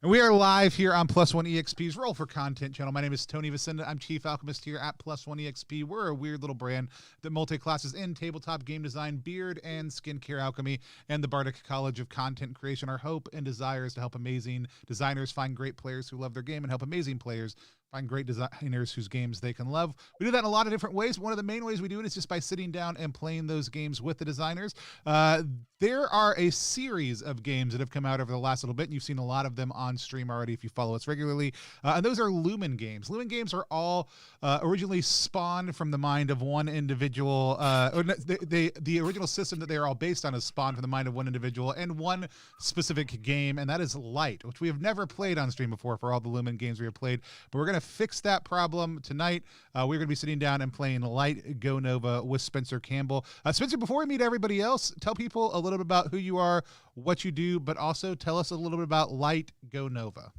And we are live here on Plus One EXP's Roll for Content channel. My name is Tony Vicenda. I'm Chief Alchemist here at Plus One EXP. We're a weird little brand that multi-classes in tabletop game design, beard and skincare alchemy, and the Bardic College of Content Creation. Our hope and desire is to help amazing designers find great players who love their game and help amazing players find great designers whose games they can love. We do that in a lot of different ways. One of the main ways we do it is just by sitting down and playing those games with the designers. There are a series of games that have come out over the last little bit, and you've seen a lot of them on stream already if you follow us regularly. And those are Lumen games. Lumen games are all originally spawned from the mind of one individual. The original system that they are all based on is spawned from the mind of one individual and one specific game, and that is Light, which we have never played on stream before for all the Lumen games we have played. But we're going to fix that problem tonight. We're going to be sitting down and playing Light Go Nova with Spencer Campbell. Spencer, before we meet everybody else, tell people a little bit about who you are, what you do, but also tell us a little bit about Light Go Nova.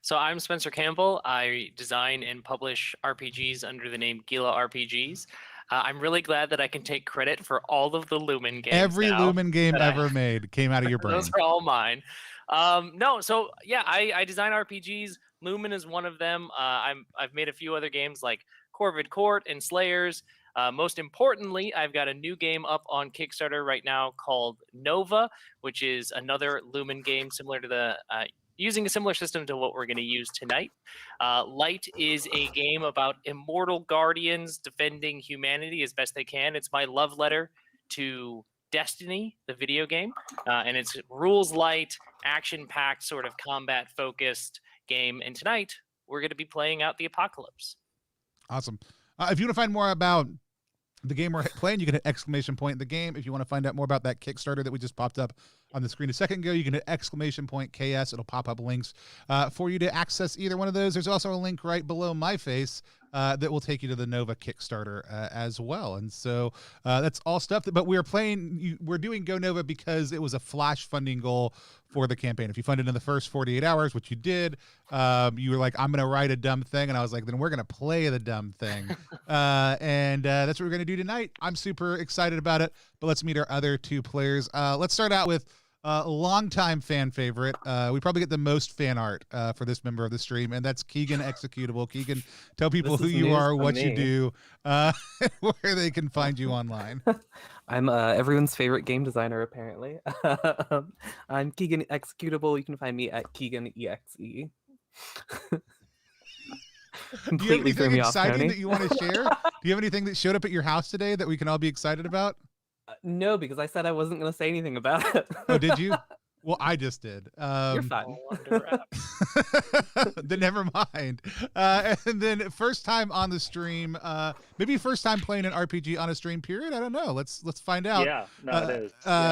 So I'm Spencer Campbell. I design and publish RPGs under the name Gila RPGs. I'm really glad that I can take credit for all of the Lumen games. Every Lumen game ever made came out of your brain. Those are all mine. I design RPGs. Lumen is one of them. I've made a few other games like Corvid Court and Slayers. Most importantly, I've got a new game up on Kickstarter right now called Nova, which is another Lumen game similar to the using a similar system to what we're going to use tonight. Light is a game about immortal guardians defending humanity as best they can. It's my love letter to Destiny, the video game, and it's rules light, action-packed, sort of combat-focused game. And tonight, we're going to be playing out the apocalypse. Awesome. If you want to find more about the game we're playing, you can hit exclamation point in the game. If you want to find out more about that Kickstarter that we just popped up on the screen a second ago, you can hit exclamation point KS. It'll pop up links for you to access either one of those. There's also a link right below my face that will take you to the Nova Kickstarter as well. And so that's all stuff but we're doing Go Nova because it was a flash funding goal for the campaign. If you funded in the first 48 hours, which you did, you were like, I'm going to write a dumb thing. And I was like, then we're going to play the dumb thing. And that's what we're going to do tonight. I'm super excited about it, but let's meet our other two players. Let's start out with longtime fan favorite. We probably get the most fan art for this member of the stream, and that's Keegan Executable. Keegan, tell people who you are, what you do, where they can find you online. I'm everyone's favorite game designer, apparently. I'm Keegan Executable. You can find me at Keegan EXE. Do you have anything exciting that you want to share? Do you have anything that showed up at your house today that we can all be excited about? No, because I said I wasn't going to say anything about it. Oh, did you? Well, I just did. You're fine. Then never mind. And then first time on the stream, maybe first time playing an RPG on a stream period. I don't know. Let's find out. Yeah, no, it is.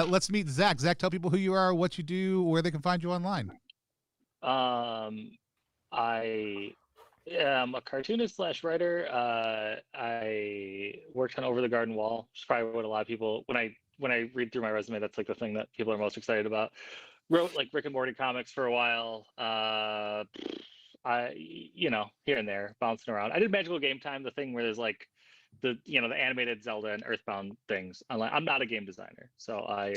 Let's meet Zach. Zach, tell people who you are, what you do, where they can find you online. I am a cartoonist / writer. I worked on Over the Garden Wall, which is probably what a lot of people, when I read through my resume, that's like the thing that people are most excited about. Wrote like Rick and Morty comics for a while. Here and there, bouncing around. I did Magical Game Time, the thing where there's like the animated Zelda and Earthbound things. I'm not a game designer, so I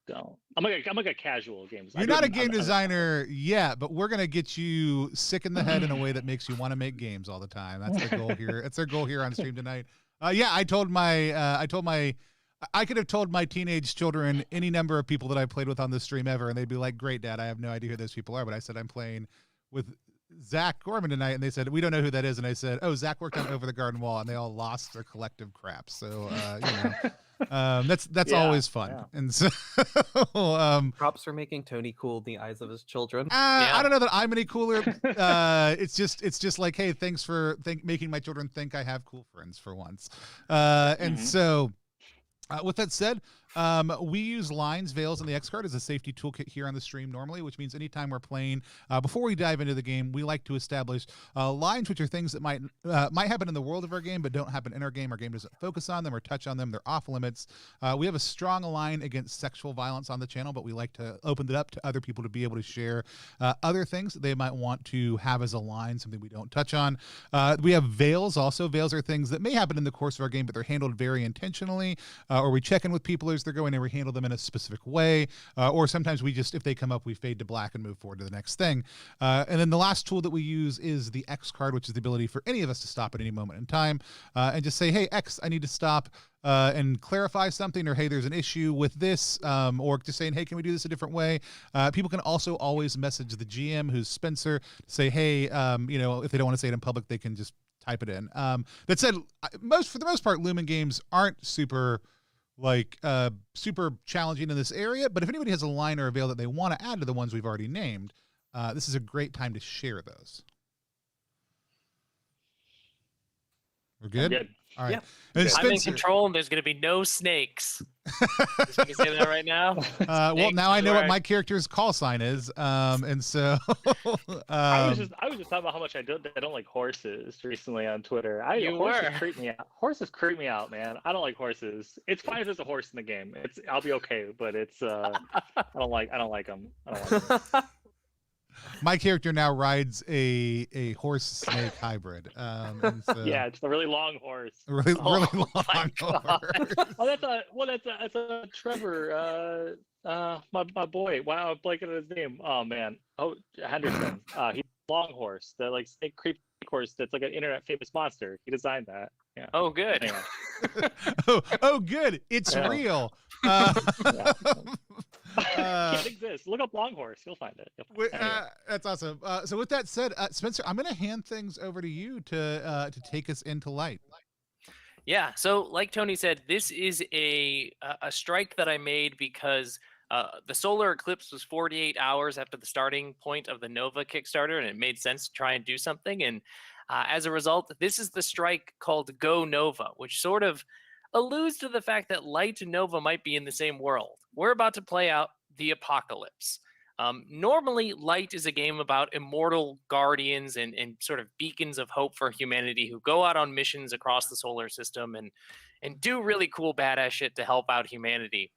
don't. I'm like a casual game designer. You're not a game designer yet, but we're gonna get you sick in the head in a way that makes you want to make games all the time. That's the goal here. That's our goal here on stream tonight. I could have told my teenage children any number of people that I played with on this stream ever, and they'd be like, "Great, Dad, I have no idea who those people are." But I said I'm playing with Zach Gorman tonight, and they said, "We don't know who that is." And I said, "Oh, Zach worked on Over the Garden Wall," and they all lost their collective crap. So that's always fun. Yeah. And so props for making Tony cool in the eyes of his children. I don't know that I'm any cooler. It's just like, hey, thanks for making my children think I have cool friends for once. So with that said, we use lines, veils, and the X card as a safety toolkit here on the stream normally, which means anytime we're playing, before we dive into the game, we like to establish lines, which are things that might happen in the world of our game, but don't happen in our game. Our game doesn't focus on them or touch on them. They're off limits. We have a strong line against sexual violence on the channel, but we like to open it up to other people to be able to share other things that they might want to have as a line, something we don't touch on. We have veils also. Veils are things that may happen in the course of our game, but they're handled very intentionally, or we check in with people as they're going and we handle them in a specific way. Or sometimes we just, if they come up, we fade to black and move forward to the next thing. And then the last tool that we use is the X card, which is the ability for any of us to stop at any moment in time and just say, hey, X, I need to stop and clarify something, or hey, there's an issue with this, or just saying, hey, can we do this a different way? People can also always message the GM, who's Spencer, to say, hey, you know, if they don't want to say it in public, they can just type it in. That said, for the most part, Lumen games aren't super challenging in this area, but if anybody has a line or a veil that they want to add to the ones we've already named, this is a great time to share those. We're good? Good. All right. Yeah. And I'm in Spencer, control, and there's going to be no snakes. Just going to say that right now. well, Snakes now I know what are- my character's call sign is, and so I was just talking about how much I don't like horses recently on Twitter. Horses creep me out. Horses creep me out, man. I don't like horses. It's fine if there's a horse in the game. I'll be okay, but it's I don't like them. my character now rides a horse snake hybrid. And so Yeah, it's a really long horse. really Oh long my God. horse. That's a Trevor, my boy. Wow, I'm blanking on his name. Oh man. Oh, Henderson. He's a long horse, the like snake creep horse. That's like an internet famous monster. He designed that. Yeah. Oh, good. Anyway. oh, good. It's Yeah. real. Yeah. Uh, It exists. Look up long horse. You'll find it. Anyway. That's awesome. So with that said, Spencer, I'm going to hand things over to you to take us into light. Yeah. So, like Tony said, this is a strike that I made because the solar eclipse was 48 hours after the starting point of the Nova Kickstarter, and it made sense to try and do something. And as a result, this is the strike called Go Nova, which sort of alludes to the fact that Light and Nova might be in the same world. We're about to play out the apocalypse. Normally, Light is a game about immortal guardians and sort of beacons of hope for humanity who go out on missions across the solar system and do really cool badass shit to help out humanity.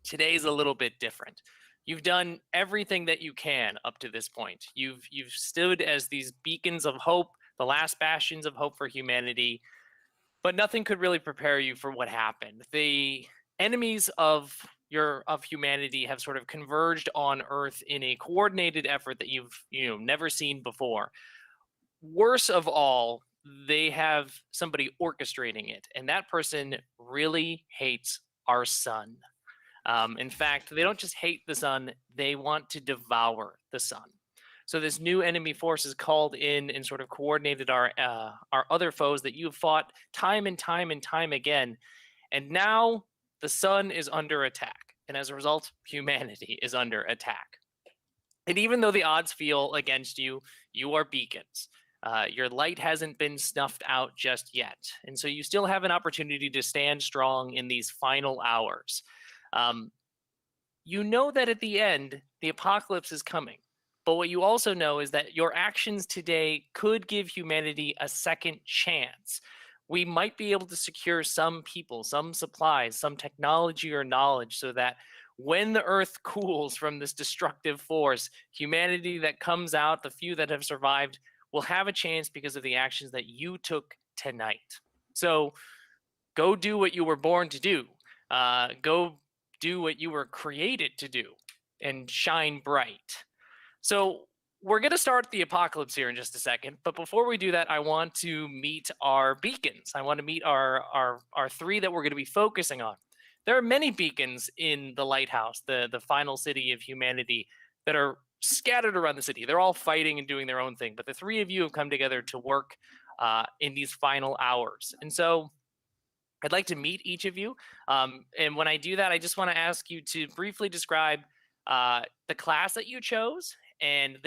Today's a little bit different. You've done everything that you can up to this point. You've stood as these beacons of hope, the last bastions of hope for humanity, but nothing could really prepare you for what happened. The enemies of humanity have sort of converged on Earth in a coordinated effort that you've never seen before. Worse of all, they have somebody orchestrating it, and that person really hates our sun. In fact, they don't just hate the sun, they want to devour the sun. So this new enemy force is called in and sort of coordinated our other foes that you've fought time and time and time again. And now the sun is under attack. And as a result, humanity is under attack. And even though the odds feel against you, you are beacons. Your light hasn't been snuffed out just yet. And so you still have an opportunity to stand strong in these final hours. You know that at the end, the apocalypse is coming. But what you also know is that your actions today could give humanity a second chance. We might be able to secure some people, some supplies, some technology or knowledge so that when the earth cools from this destructive force, humanity that comes out, the few that have survived, will have a chance because of the actions that you took tonight. So go do what you were born to do. Go do what you were created to do and shine bright. So we're going to start the apocalypse here in just a second. But before we do that, I want to meet our beacons. I want to meet our three that we're going to be focusing on. There are many beacons in the lighthouse, the final city of humanity, that are scattered around the city. They're all fighting and doing their own thing. But the three of you have come together to work in these final hours. And so I'd like to meet each of you. And when I do that, I just want to ask you to briefly describe the class that you chose and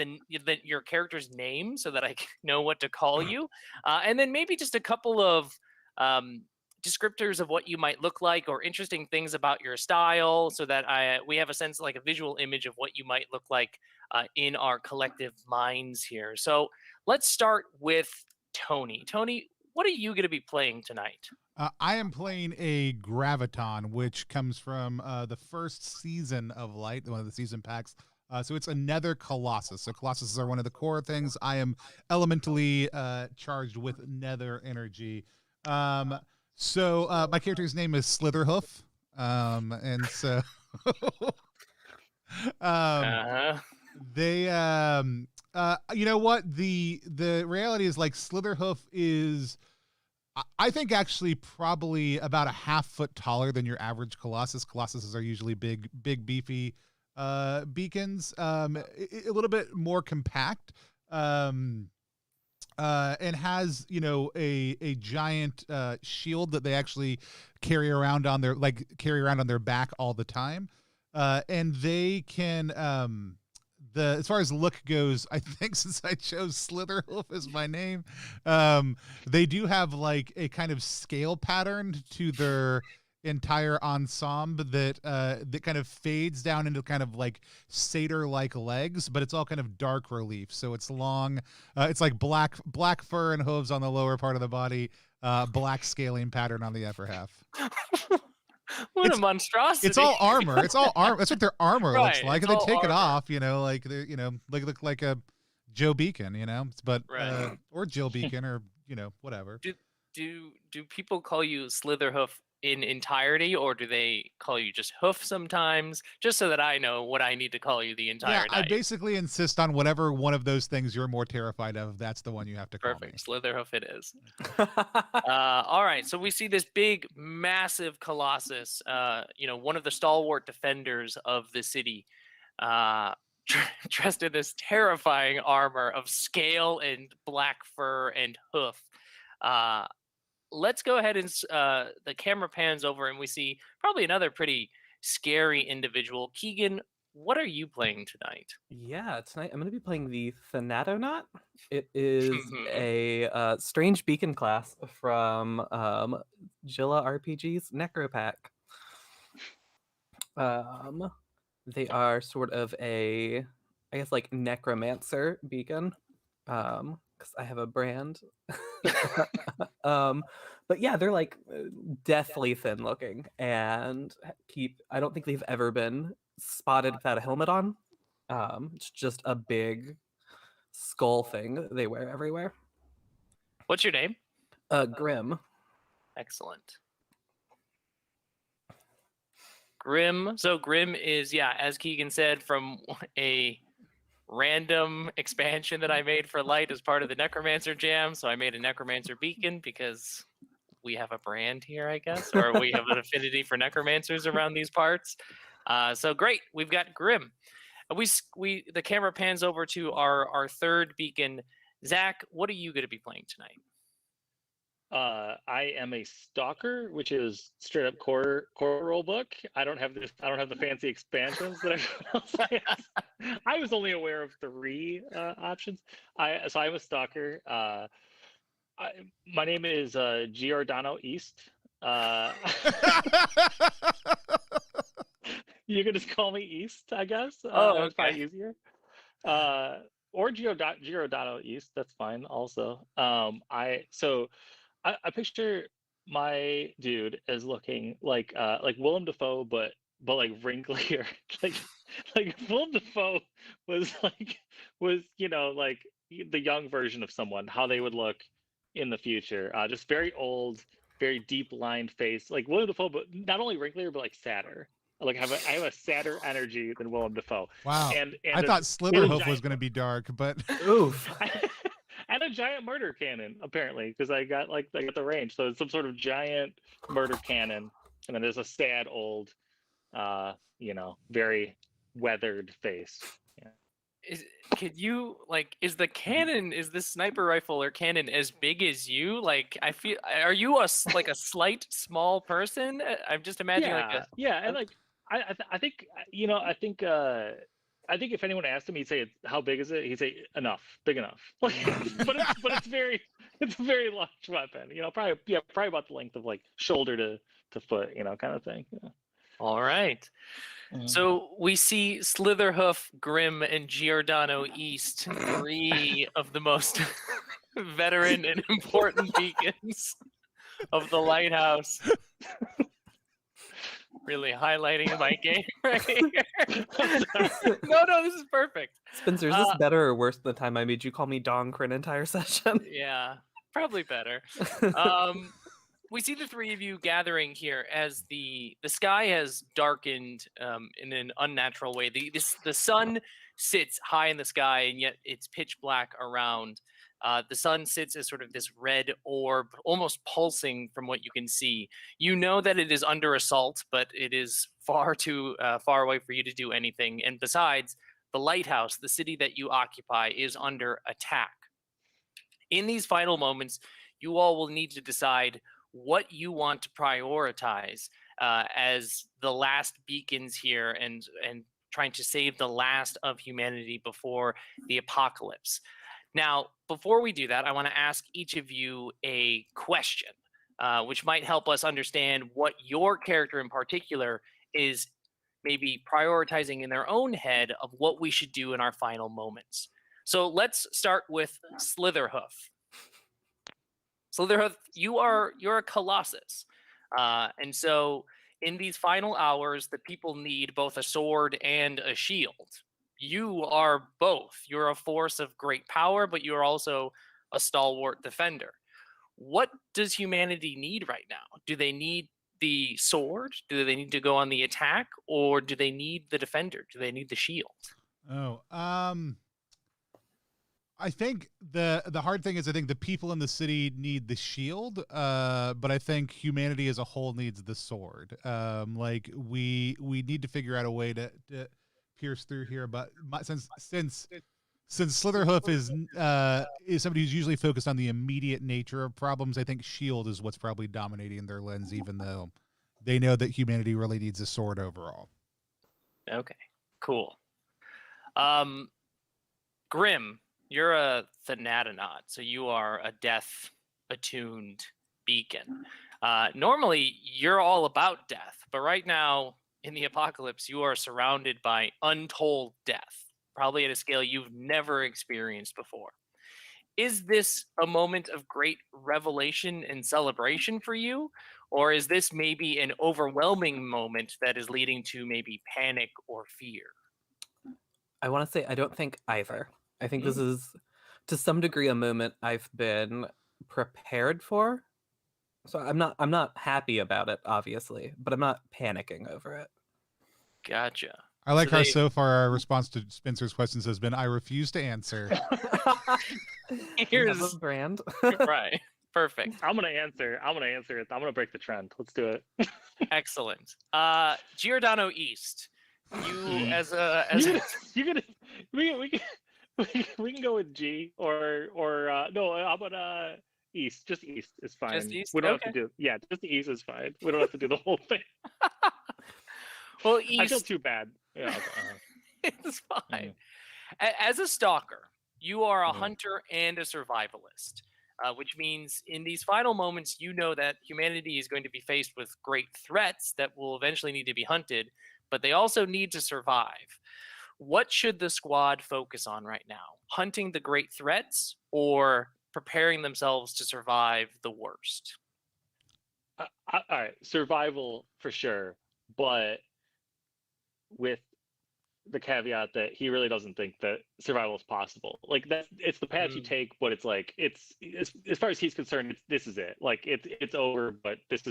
your character's name so that I know what to call you. And then maybe just a couple of descriptors of what you might look like or interesting things about your style so that we have a sense, like a visual image of what you might look like in our collective minds here. So let's start with Tony. Tony, what are you going to be playing tonight? I am playing a Graviton, which comes from the first season of Light, one of the season packs. So it's another Colossus. So Colossuses are one of the core things. I am elementally charged with nether energy. So my character's name is Slitherhoof. And so they you know what, the reality is, like, Slitherhoof is, I think, actually probably about a half foot taller than your average Colossus. Colossuses are usually big beefy beacons, a little bit more compact, and has, you know, a giant shield that they actually carry around on their back all the time, and they can as far as look goes, I think, since I chose Slitherhoof as my name, they do have like a kind of scale pattern to their entire ensemble that kind of fades down into kind of like satyr-like legs, but it's all kind of dark relief. So it's long, it's like black fur and hooves on the lower part of the body, black scaling pattern on the upper half. What a monstrosity! It's all armor. It's all armor. That's what their armor looks like. And they take it off, you know, like they, you know, like look like a Joe Beacon, you know, but or Jill Beacon, or, you know, whatever. Do people call you Slitherhoof in entirety, or do they call you just Hoof sometimes? Just so that I know what I need to call you the entire night. I basically insist on whatever one of those things you're more terrified of. That's the one you have to call Perfect. Me. Slitherhoof it is. All right. So we see this big, massive Colossus, you know, one of the stalwart defenders of the city, dressed in this terrifying armor of scale and black fur and hoof. Let's go ahead and the camera pans over and we see probably another pretty scary individual. Keegan, what are you playing tonight? Yeah, tonight I'm going to be playing the Thanatonaut. It is a strange beacon class from Jilla RPG's Necropack. They are sort of a, I guess, like necromancer beacon. Because I have a brand. But yeah, they're like deathly thin looking, and I don't think they've ever been spotted without a helmet on. It's just a big skull thing they wear everywhere. What's your name? Grim. Excellent. Grim. So Grim is, yeah, as Keegan said, from a random expansion that I made for Light as part of the Necromancer Jam. So I made a Necromancer beacon because we have a brand here, I guess, or we have an affinity for necromancers around these parts. So great, we've got Grim. The camera pans over to our third beacon. Zach, what are you going to be playing tonight? I am a stalker, which is straight up core rule book. I don't have the fancy expansions that everyone else has. I was only aware of 3 options. So I'm a stalker. My name is Giordano East. You can just call me East, I guess. Okay. It's probably easier. Or Giordano East. That's fine. Also, I picture my dude as looking like Willem Dafoe, but like wrinklier. like Willem Dafoe was you know, like the young version of someone, how they would look in the future. Just very old, very deep lined face, like Willem Dafoe, but not only wrinklier, but like sadder. Like I have a sadder energy than Willem Dafoe. Wow. And I thought Slitherhoof was going to be dark, but oof. And a giant murder cannon, apparently, because I got the range. So it's some sort of giant murder cannon, and then there's a sad old, you know, very weathered face. Yeah. Is the cannon, is this sniper rifle or cannon as big as you? Like, I feel, are you a slight small person? I'm just imagining and like I think, you know, I think if anyone asked him, he'd say, "How big is it?" He'd say, "Enough, big enough." Like, but it's a very large weapon. You know, probably about the length of like shoulder to foot. You know, kind of thing. Yeah. All right. Mm-hmm. So we see Slitherhoof, Grim, and Giordano East, 3 of the most veteran and important beacons of the lighthouse. Really highlighting my game right here. No, this is perfect. Spencer, is this better or worse than the time I made you call me Dong for an entire session? Yeah, probably better. we see the three of you gathering here as the sky has darkened in an unnatural way. The sun sits high in the sky, and yet it's pitch black around. The sun sits as sort of this red orb, almost pulsing from what you can see. You know that it is under assault, but it is far too far away for you to do anything. And besides, the lighthouse, the city that you occupy, is under attack. In these final moments, you all will need to decide what you want to prioritize as the last beacons here and trying to save the last of humanity before the apocalypse. Now, before we do that, I want to ask each of you a question, which might help us understand what your character in particular is maybe prioritizing in their own head of what we should do in our final moments. So let's start with Slitherhoof. Slitherhoof, you're a colossus. And so in these final hours, the people need both a sword and a shield. You are both. You're a force of great power, but you're also a stalwart defender. What does humanity need right now? Do they need the sword? Do they need to go on the attack? Or do they need the defender? Do they need the shield? Oh, I think the hard thing is I think the people in the city need the shield, but I think humanity as a whole needs the sword. Like we need to figure out a way to pierce through here. But since Slitherhoof is somebody who's usually focused on the immediate nature of problems, I think shield is what's probably dominating their lens, even though they know that humanity really needs a sword overall. Okay, cool. Grim, you're a Thanatonaut, so you are a death-attuned beacon. Normally, you're all about death, but right now, in the apocalypse, you are surrounded by untold death, probably at a scale you've never experienced before. Is this a moment of great revelation and celebration for you? Or is this maybe an overwhelming moment that is leading to maybe panic or fear? I want to say I don't think either. I think this is, to some degree, a moment I've been prepared for. So I'm not happy about it, obviously, but I'm not panicking over it. Gotcha. I like how so far our response to Spencer's questions has been, I refuse to answer. Here's a brand. Right. Perfect. I'm gonna answer it. I'm gonna break the trend. Let's do it. Excellent. Giordano East. You we can go with G or no, how about East? Just East is fine. Just East? We don't Okay. have to do just the East is fine. We don't have to do the whole thing. Well, I feel East, too bad. Yeah. it's fine. As a stalker, you are a Mhm. hunter and a survivalist, which means in these final moments, you know that humanity is going to be faced with great threats that will eventually need to be hunted, but they also need to survive. What should the squad focus on right now? Hunting the great threats or preparing themselves to survive the worst? All right, survival for sure, but with the caveat that he really doesn't think that survival is possible. Like it's the path you take, but it's like it's as far as he's concerned, this is it. Like it's over, but that's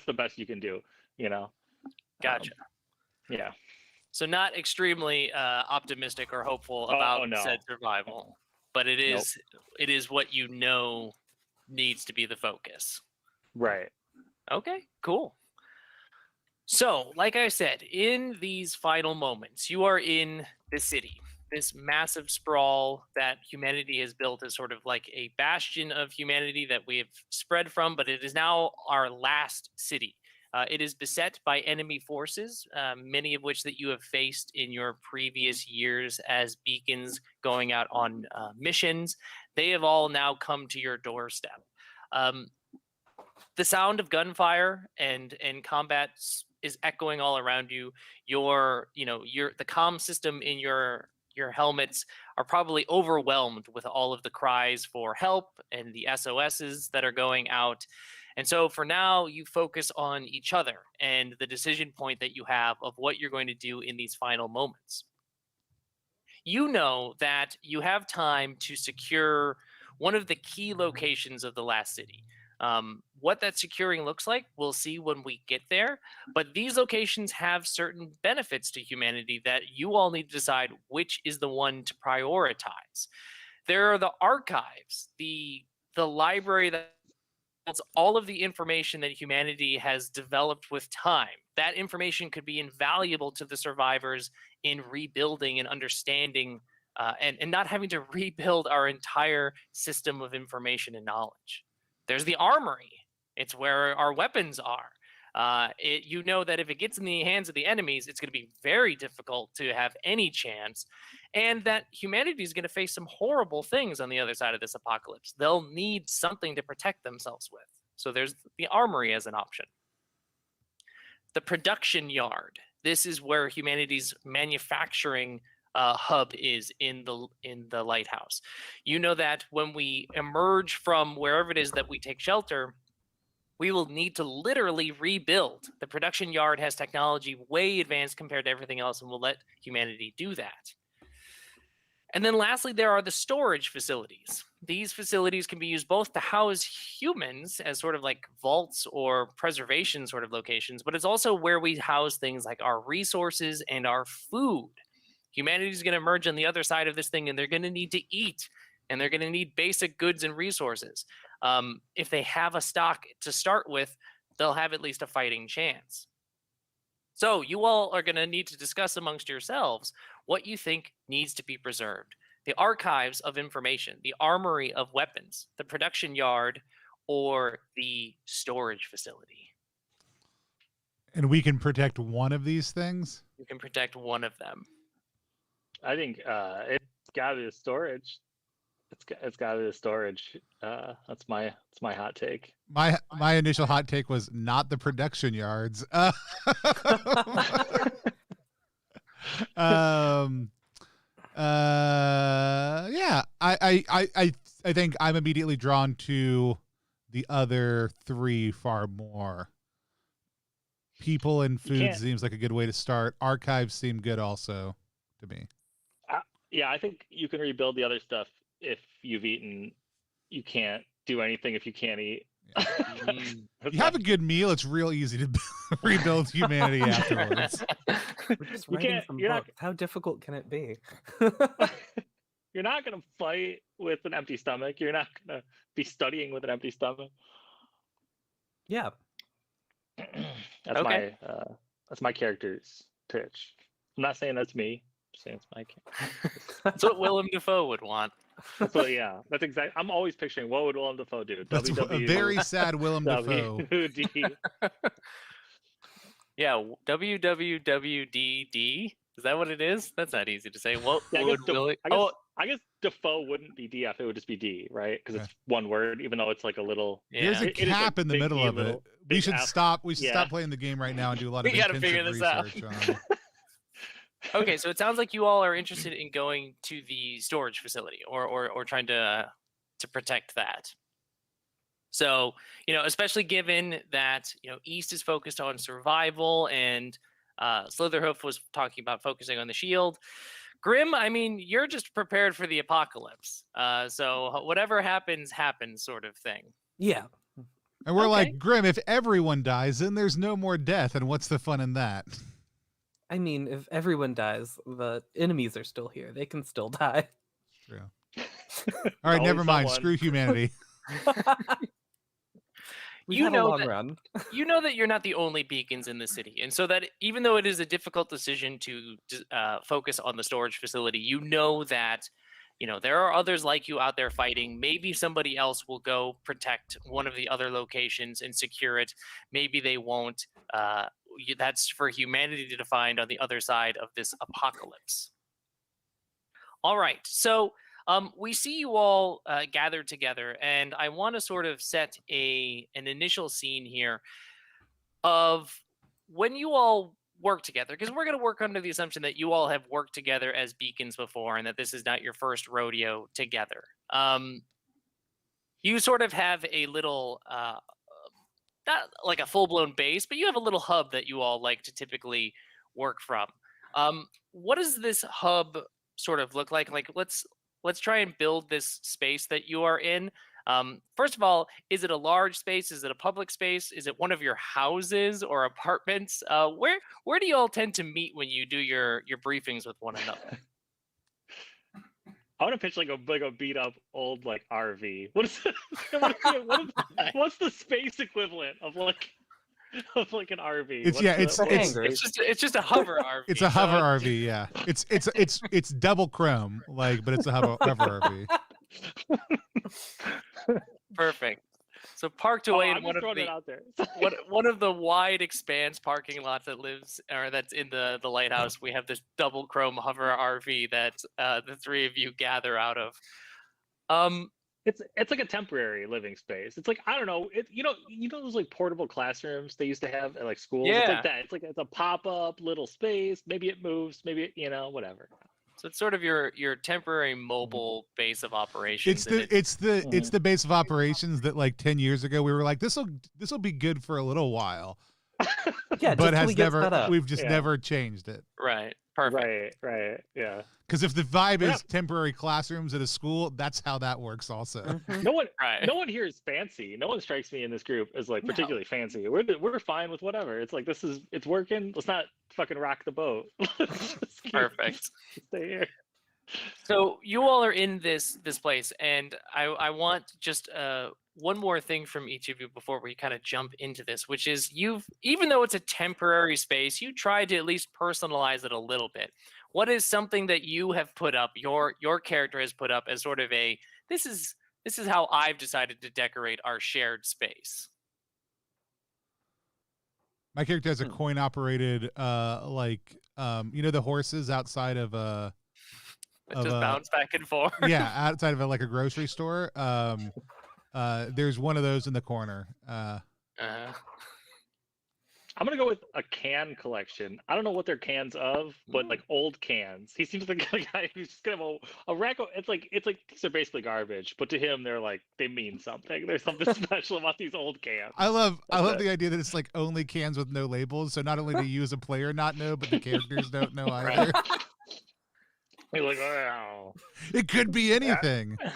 the best you can do. You know. Gotcha. Yeah. So not extremely optimistic or hopeful about no. said survival, but it is what you know needs to be the focus. Right. Okay, cool. So, like I said, in these final moments, you are in the city, this massive sprawl that humanity has built as sort of like a bastion of humanity that we have spread from, but it is now our last city. It is beset by enemy forces, many of which that you have faced in your previous years as beacons going out on missions. They have all now come to your doorstep. The sound of gunfire and combat is echoing all around you. The comm system in your helmets are probably overwhelmed with all of the cries for help and the SOSs that are going out. And so for now, you focus on each other and the decision point that you have of what you're going to do in these final moments. You know that you have time to secure one of the key locations of the last city. What that securing looks like, we'll see when we get there. But these locations have certain benefits to humanity that you all need to decide which is the one to prioritize. There are the archives, the library that holds all of the information that humanity has developed with time. That information could be invaluable to the survivors in rebuilding and understanding and not having to rebuild our entire system of information and knowledge. There's the armory. It's where our weapons are. You know that if it gets in the hands of the enemies, it's going to be very difficult to have any chance, and that humanity is going to face some horrible things on the other side of this apocalypse. They'll need something to protect themselves with. So there's the armory as an option. The production yard. This is where humanity's manufacturing hub is in the lighthouse. You know that when we emerge from wherever it is that we take shelter, we will need to literally rebuild. The production yard has technology way advanced compared to everything else, and we'll let humanity do that. And then lastly, there are the storage facilities. These facilities can be used both to house humans as sort of like vaults or preservation sort of locations, but it's also where we house things like our resources and our food. Humanity is going to emerge on the other side of this thing, and they're going to need to eat, and they're going to need basic goods and resources. If they have a stock to start with, they'll have at least a fighting chance. So you all are going to need to discuss amongst yourselves what you think needs to be preserved. The archives of information, the armory of weapons, the production yard, or the storage facility. And we can protect one of these things? You can protect one of them. I think it's got to be the storage. It's got to be the storage. That's my hot take. My initial hot take was not the production yards. Yeah, I think I'm immediately drawn to the other three far more. People and food seems like a good way to start. Archives seem good also to me. Yeah, I think you can rebuild the other stuff if you've eaten. You can't do anything if you can't eat. Yeah. You have a good meal, it's real easy to rebuild humanity afterwards. We're just writing some books. How difficult can it be? You're not going to fight with an empty stomach. You're not going to be studying with an empty stomach. Yeah. That's okay. That's my character's pitch. I'm not saying that's me. I'm saying it's my character. That's what Willem Dafoe would want. So yeah, that's exactly. I'm always picturing what would Willem Dafoe do. That's a very sad Willem Dafoe. Yeah, WWWDD. Is that what it is? That's not easy to say. What would I guess Dafoe wouldn't be DF. It would just be D, right? Because it's one word, even though it's like a little. Yeah. There's a cap in the middle of it. We should stop. We should stop playing the game right now and do a lot of intensive research on. Okay, so it sounds like you all are interested in going to the storage facility or trying to protect that. So, especially given that, East is focused on survival and Slitherhoof was talking about focusing on the shield. Grim, I mean, you're just prepared for the apocalypse. So whatever happens sort of thing. Yeah. And we're like, Grim, if everyone dies, then there's no more death. And what's the fun in that? I mean, if everyone dies, the enemies are still here. They can still die. True. All right, never mind. Screw humanity. You know that you're not the only beacons in the city, and so that even though it is a difficult decision to focus on the storage facility, you know that there are others like you out there fighting. Maybe somebody else will go protect one of the other locations and secure it. Maybe they won't. That's for humanity to find on the other side of this apocalypse. All right, so we see you all gathered together, and I want to sort of set an initial scene here of when you all work together, because we're going to work under the assumption that you all have worked together as beacons before and that this is not your first rodeo together. You sort of have a little... not like a full-blown base, but you have a little hub that you all like to typically work from. What does this hub sort of look like? Like, let's try and build this space that you are in. First of all, is it a large space? Is it a public space? Is it one of your houses or apartments? Where do you all tend to meet when you do your briefings with one another? I want to pitch like a beat up old like RV. What's the space equivalent of like an RV? It's just a hover RV. It's a hover RV, yeah. It's double chrome, but it's a hover RV. Perfect. So parked away in one of the wide expanse parking lots that's in the lighthouse. We have this double chrome hover RV that the three of you gather out of. It's like a temporary living space. It's like, I don't know, you know those like portable classrooms they used to have at like schools. Yeah. It's like that. It's a pop-up little space. Maybe it moves. Maybe whatever. So it's sort of your temporary mobile base of operations. It's the base of operations that like 10 years ago we were like, this will be good for a little while. Yeah, but we've just never changed it. Right. Perfect. Right. Yeah. Because if the vibe is temporary classrooms at a school, that's how that works also. Mm-hmm. No one here is fancy. No one strikes me in this group as like particularly fancy. We're fine with whatever. It's like it's working. Let's not fucking rock the boat. Perfect. Stay here. So you all are in this place, and I want just one more thing from each of you before we kind of jump into this, which is even though it's a temporary space, you tried to at least personalize it a little bit. What is something that you have put up, your character has put up as sort of this is how I've decided to decorate our shared space? My character has a coin operated the horses outside of just bounce back and forth. Yeah, outside of a grocery store. There's one of those in the corner. I'm gonna go with a can collection. I don't know what they're cans of, but like old cans. He seems like a guy who's just gonna have a rack of. It's like these are basically garbage, but to him they mean something. There's something special about these old cans. I love the idea that it's like only cans with no labels. So not only do you as a player not know, but the characters don't know either. You're like, oh, it could be anything. Yeah.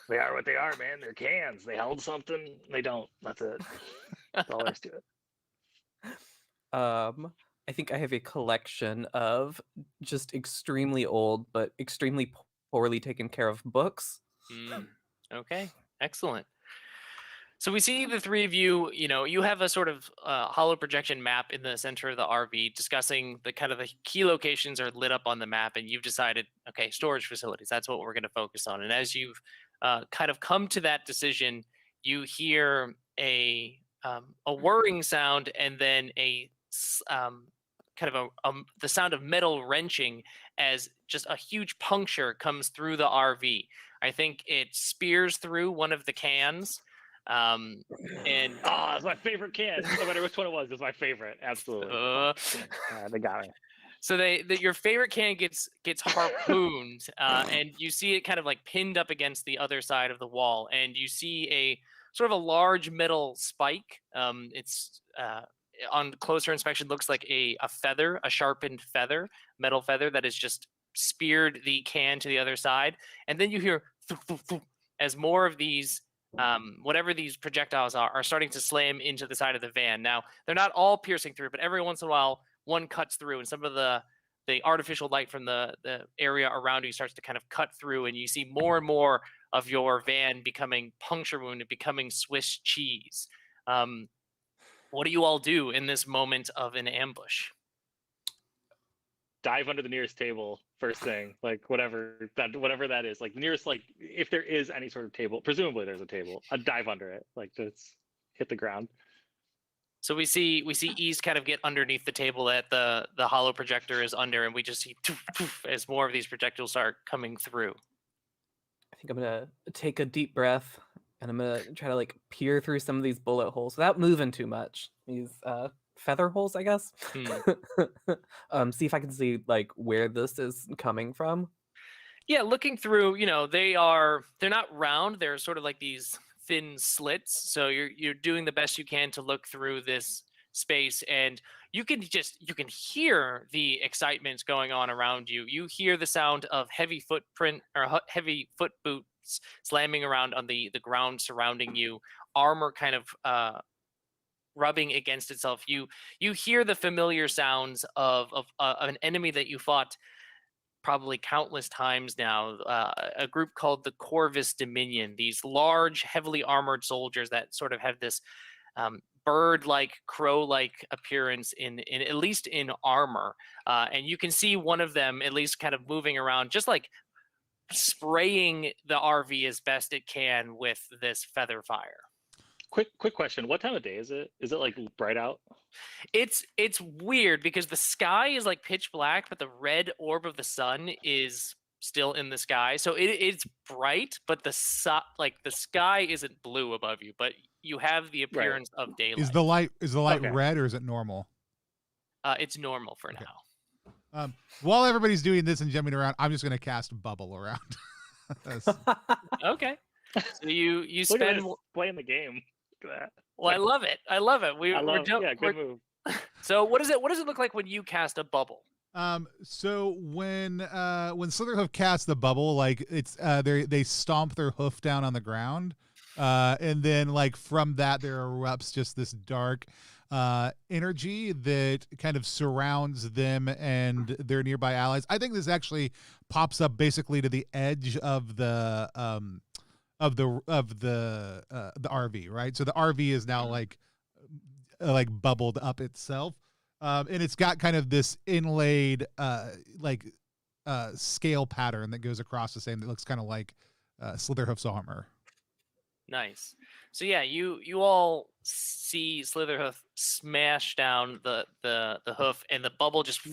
They are what they are, man. They're cans. They held something. They don't. That's it. That's all there is to it. I think I have a collection of just extremely old but extremely poorly taken care of books. Okay, excellent. So we see the three of you, you have a sort of hollow projection map in the center of the RV discussing the kind of the key locations are lit up on the map, and you've decided, okay, storage facilities, that's what we're going to focus on. And as you've kind of come to that decision, you hear a whirring sound and then the sound of metal wrenching as just a huge puncture comes through the RV. I think it spears through one of the cans. It's my favorite can. No matter which one it was my favorite. Absolutely. They got me. So your favorite can gets harpooned, and you see it kind of like pinned up against the other side of the wall, and you see a sort of a large metal spike. It's on closer inspection looks like a feather, a sharpened feather, metal feather that has just speared the can to the other side, and then you hear as more of these whatever these projectiles are starting to slam into the side of the van. Now they're not all piercing through, but every once in a while one cuts through, and some of the artificial light from the area around you starts to kind of cut through, and you see more and more of your van becoming puncture wounded, becoming Swiss cheese. What do you all do in this moment of an ambush? Dive under the nearest table first thing, like whatever that is, like the nearest, like if there is any sort of table, presumably there's a table. I'd dive under it, like just hit the ground. So we see East kind of get underneath the table that the hollow projector is under, and we just see as more of these projectiles start coming through. I think I'm gonna take a deep breath, and I'm gonna try to like peer through some of these bullet holes without moving too much. These feather holes, I guess. See if I can see like where this is coming from. Yeah, looking through, they're not round. They're sort of like these thin slits. So you're doing the best you can to look through this space, and you can hear the excitement going on around you. You hear the sound of heavy footprint or heavy foot boot slamming around on the ground surrounding you, armor kind of rubbing against itself. You hear the familiar sounds of an enemy that you fought probably countless times now, a group called the Corvus Dominion, these large, heavily armored soldiers that sort of have this bird-like, crow-like appearance in at least in armor. And you can see one of them at least kind of moving around, just like spraying the RV as best it can with this feather fire. Quick question. What time of day is it? Is it like bright out? It's weird because the sky is like pitch black, but the red orb of the sun is still in the sky. So it's bright, but the sky isn't blue above you, but you have the appearance of daylight. Is the light Okay. red or is it normal? It's normal for Okay. now. While everybody's doing this and jumping around, I'm just going to cast bubble around. Okay. So you Look at spend. this, playing the game. Look at that. Well, I love it. I love it. Yeah, good move. So what does it look like when you cast a bubble? So when Slitherhoof casts the bubble, like it's they stomp their hoof down on the ground, and then like from that there erupts just this dark energy that kind of surrounds them and their nearby allies. I think this actually pops up basically to the edge of the RV, right? So the RV is now like bubbled up itself. And it's got kind of this inlaid scale pattern that goes across the same that looks kind of like Slitherhoof's armor. Nice. So yeah, you all see Slitherhoof smash down the hoof, and the bubble just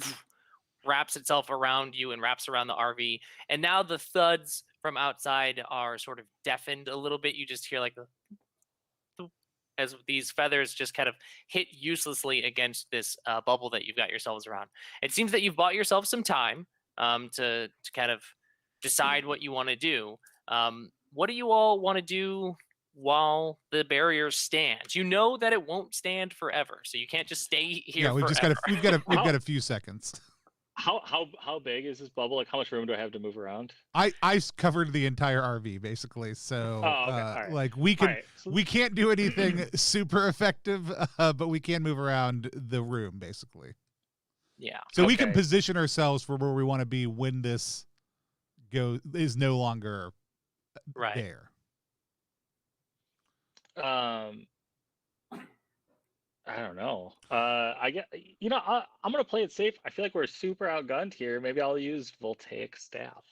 wraps itself around you and wraps around the RV. And now the thuds from outside are sort of deafened a little bit. You just hear like as these feathers just kind of hit uselessly against this bubble that you've got yourselves around. It seems that you've bought yourself some time to kind of decide what you want to do. What do you all want to do while the barrier stands? You know that it won't stand forever, so you can't just stay here. Yeah, we've forever. we've got a few seconds. How big is this bubble? Like, how much room do I have to move around? I covered the entire RV basically, so Okay. All right. like we can All right. So- we can't do anything super effective, but we can move around the room basically. Yeah. So we can Okay. position ourselves for where we want to be when this is no longer Right. there. I don't know. I'm gonna play it safe. I feel like we're super outgunned here. Maybe I'll use voltaic staff.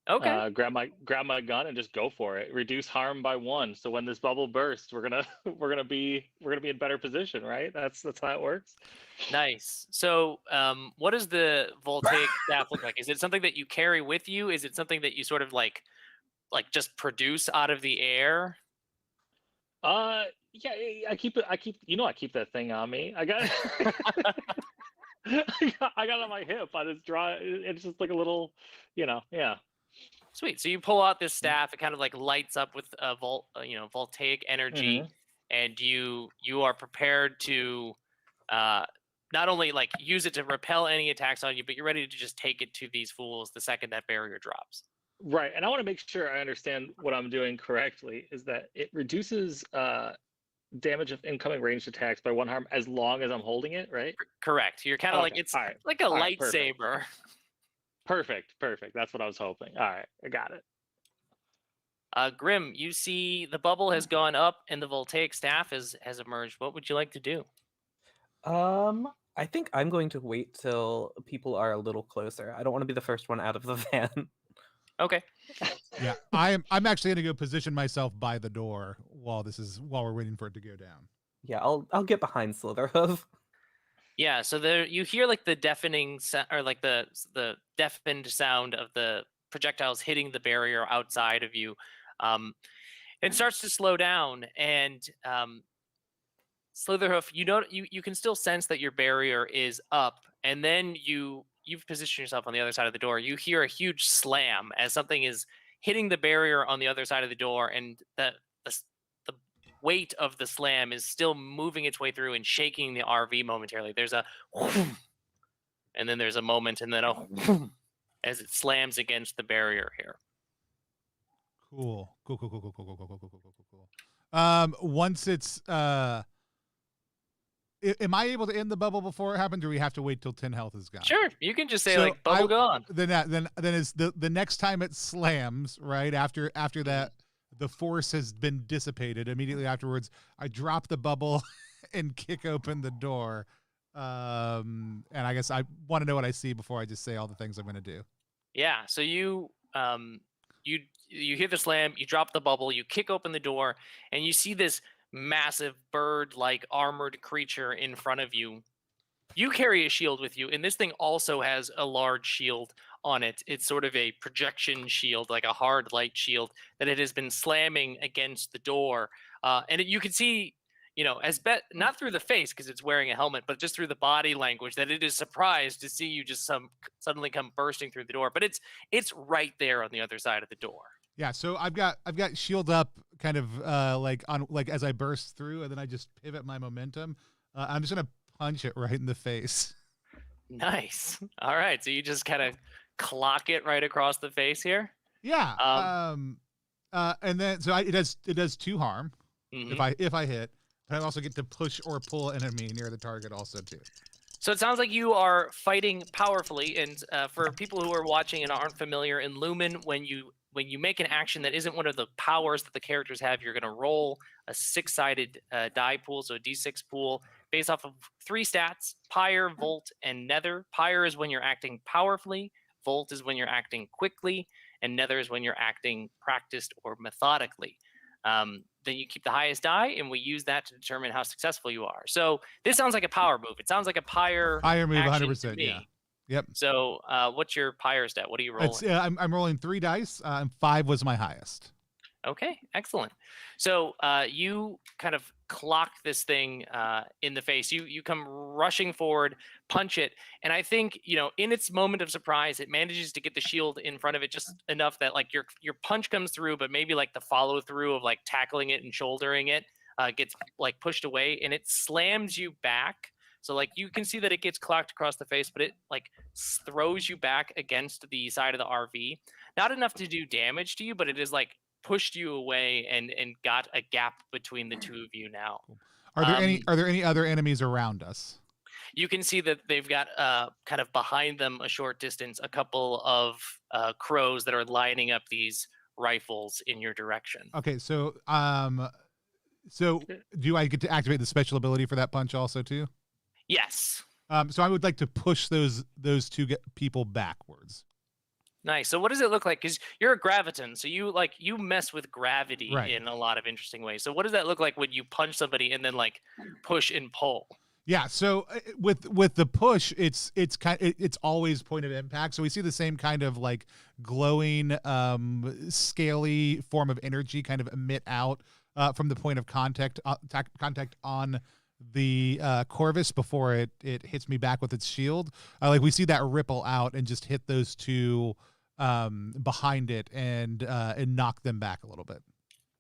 Okay. Grab my gun and just go for it. Reduce harm by 1. So when this bubble bursts, we're gonna be in better position, right? That's how it works. Nice. So, what does the voltaic staff look like? Is it something that you carry with you? Is it something that you sort of like just produce out of the air? Yeah, I keep that thing on me. I got I got it on my hip. I just draw. It's just like a little, yeah. Sweet. So you pull out this staff. It kind of like lights up with voltaic energy, Mhm. and you are prepared to not only like use it to repel any attacks on you, but you're ready to just take it to these fools the second that barrier drops. Right, and I want to make sure I understand what I'm doing correctly. Is that it reduces damage of incoming ranged attacks by 1 harm as long as I'm holding it, right? Correct. You're kind of like Okay, it's all right, like a all right, perfect. lightsaber. Perfect. That's what I was hoping. All right, I got it. Grim, you see the bubble has gone up and the voltaic staff has emerged. What would you like to do? I think I'm going to wait till people are a little closer. I don't want to be the first one out of the van. Okay. Yeah, I'm actually going to go position myself by the door while we're waiting for it to go down. Yeah, I'll get behind Slitherhoof. Yeah, so there you hear like the deafening or like the deafened sound of the projectiles hitting the barrier outside of you. It starts to slow down, and Slitherhoof, you can still sense that your barrier is up, and then you've positioned yourself on the other side of the door. You hear a huge slam as something is hitting the barrier on the other side of the door, and the weight of the slam is still moving its way through and shaking the RV momentarily. There's a whoom, and then there's a moment, and then a whoom, as it slams against the barrier here. Cool. Once it's am I able to end the bubble before it happens, or do we have to wait till 10 health is gone? Sure, you can just say like bubble gone. Then it's the next time it slams, right after that, the force has been dissipated. Immediately afterwards, I drop the bubble and kick open the door. And I guess I want to know what I see before I just say all the things I'm going to do. Yeah. So you hear the slam, you drop the bubble, you kick open the door, and you see this massive bird-like armored creature in front of you. You carry a shield with you, and this thing also has a large shield on it. It's sort of a projection shield, like a hard light shield that it has been slamming against the door. You can see, not through the face because it's wearing a helmet, but just through the body language that it is surprised to see you just suddenly come bursting through the door. But it's right there on the other side of the door. Yeah, so I've got shield up, kind of like as I burst through, and then I just pivot my momentum. I'm just gonna punch it right in the face. Nice. All right, so you just kind of clock it right across the face here. Yeah. And then it does 2 harm if I hit, but I also get to push or pull an enemy near the target also too. So it sounds like you are fighting powerfully, and for people who are watching and aren't familiar, in Lumen, when you make an action that isn't one of the powers that the characters have, you're going to roll a 6-sided die pool, so a d6 pool, based off of 3 stats: Pyre, Volt, and Nether. Pyre is when you're acting powerfully, Volt is when you're acting quickly, and Nether is when you're acting practiced or methodically. Then you keep the highest die, and we use that to determine how successful you are. So this sounds like a power move. It sounds like a Pyre move, action 100%. to me. Yeah. Yep. So what's your Pyre stat? What are you rolling? I'm rolling 3 dice. 5 was my highest. Okay, excellent. So you kind of clock this thing in the face. You come rushing forward, punch it, and I think in its moment of surprise, it manages to get the shield in front of it just enough that like your punch comes through, but maybe like the follow through of like tackling it and shouldering it gets like pushed away, and it slams you back. So like you can see that it gets clocked across the face, but it like throws you back against the side of the RV. Not enough to do damage to you, but it is like pushed you away and got a gap between the two of you now. Are there any other enemies around us? You can see that they've got kind of behind them a short distance a couple of crows that are lining up these rifles in your direction. Okay, so do I get to activate the special ability for that punch also too? Yes. So I would like to push those 2 people backwards. Nice. So what does it look like? Because you're a graviton, so you mess with gravity right. in a lot of interesting ways. So what does that look like when you punch somebody and then like push and pull? Yeah. So with the push, it's always point of impact. So we see the same kind of like glowing, scaly form of energy kind of emit out from the point of contact on the Corvus before it hits me back with its shield. Like we see that ripple out and just hit those 2 behind it and knock them back a little bit.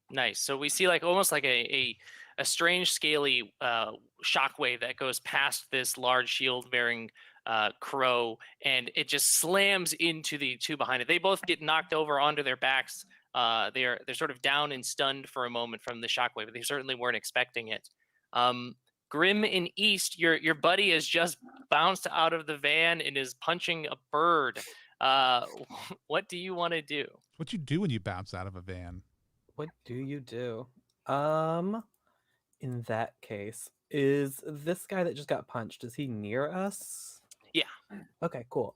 Nice. So we see like almost like a strange scaly shockwave that goes past this large shield bearing crow, and it just slams into the 2 behind it. They both get knocked over onto their backs. They're sort of down and stunned for a moment from the shockwave, but they certainly weren't expecting it. Grim in East, your buddy has just bounced out of the van and is punching a bird. What do you want to do? What you do when you bounce out of a van? What do you do? In that case, is this guy that just got punched, is he near us? Yeah. Okay, cool.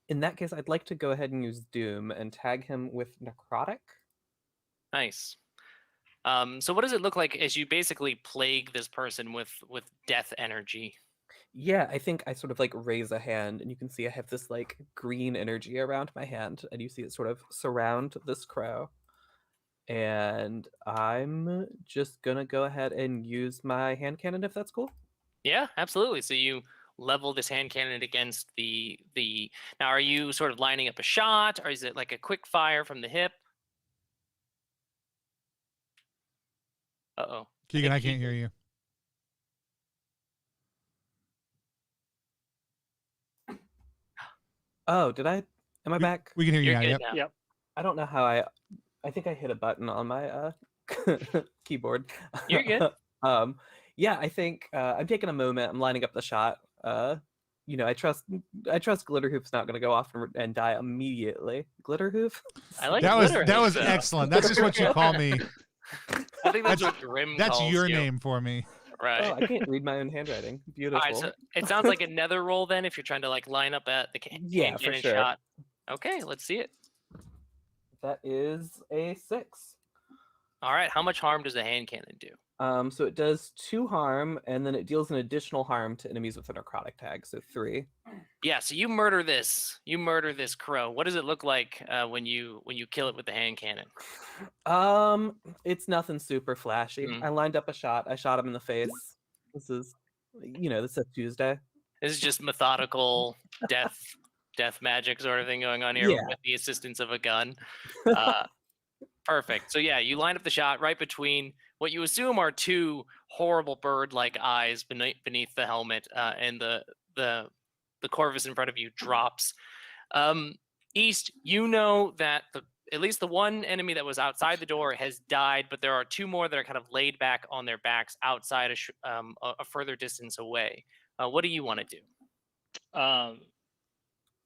In that case, I'd like to go ahead and use Doom and tag him with Necrotic. Nice. So what does it look like as you basically plague this person with death energy? Yeah, I think I sort of like raise a hand, and you can see I have this like green energy around my hand, and you see it sort of surround this crow. And I'm just gonna go ahead and use my hand cannon if that's cool. Yeah, absolutely. So you level this hand cannon against the now are you sort of lining up a shot, or is it like a quick fire from the hip? Uh-oh. Keegan, I can't hear you. Oh, did I? Am I back? We can hear you You're now. good Yep. now. Yep. I don't know how I I think I hit a button on my keyboard. You're good. Yeah, I think I'm taking a moment. I'm lining up the shot. I trust Glitterhoof's not going to go off and die immediately. Glitterhoof? I like That was Glitterhoof, though. excellent. That's just what you call me. I think that's what Grim That's calls your you. name for me. Right. Oh, I can't read my own handwriting. Beautiful. All right, so it sounds like a nether roll then if you're trying to like line up at the Yeah, for cannon sure. shot. Okay, let's see it. That is a 6. All right, how much harm does a hand cannon do? So it does 2 harm, and then it deals an additional harm to enemies with a necrotic tag, so 3. Yeah, so you murder this. You murder this crow. What does it look like when you kill it with the hand cannon? It's nothing super flashy. Mhm. I lined up a shot. I shot him in the face. This is a Tuesday. This is just methodical death magic sort of thing going on here Yeah. with the assistance of a gun. Perfect. So yeah, you line up the shot right between what you assume are 2 horrible bird-like eyes beneath the helmet, and the Corvus in front of you drops. East, you know that at least the one enemy that was outside the door has died, but there are 2 more that are kind of laid back on their backs outside a further distance away. What do you want to do?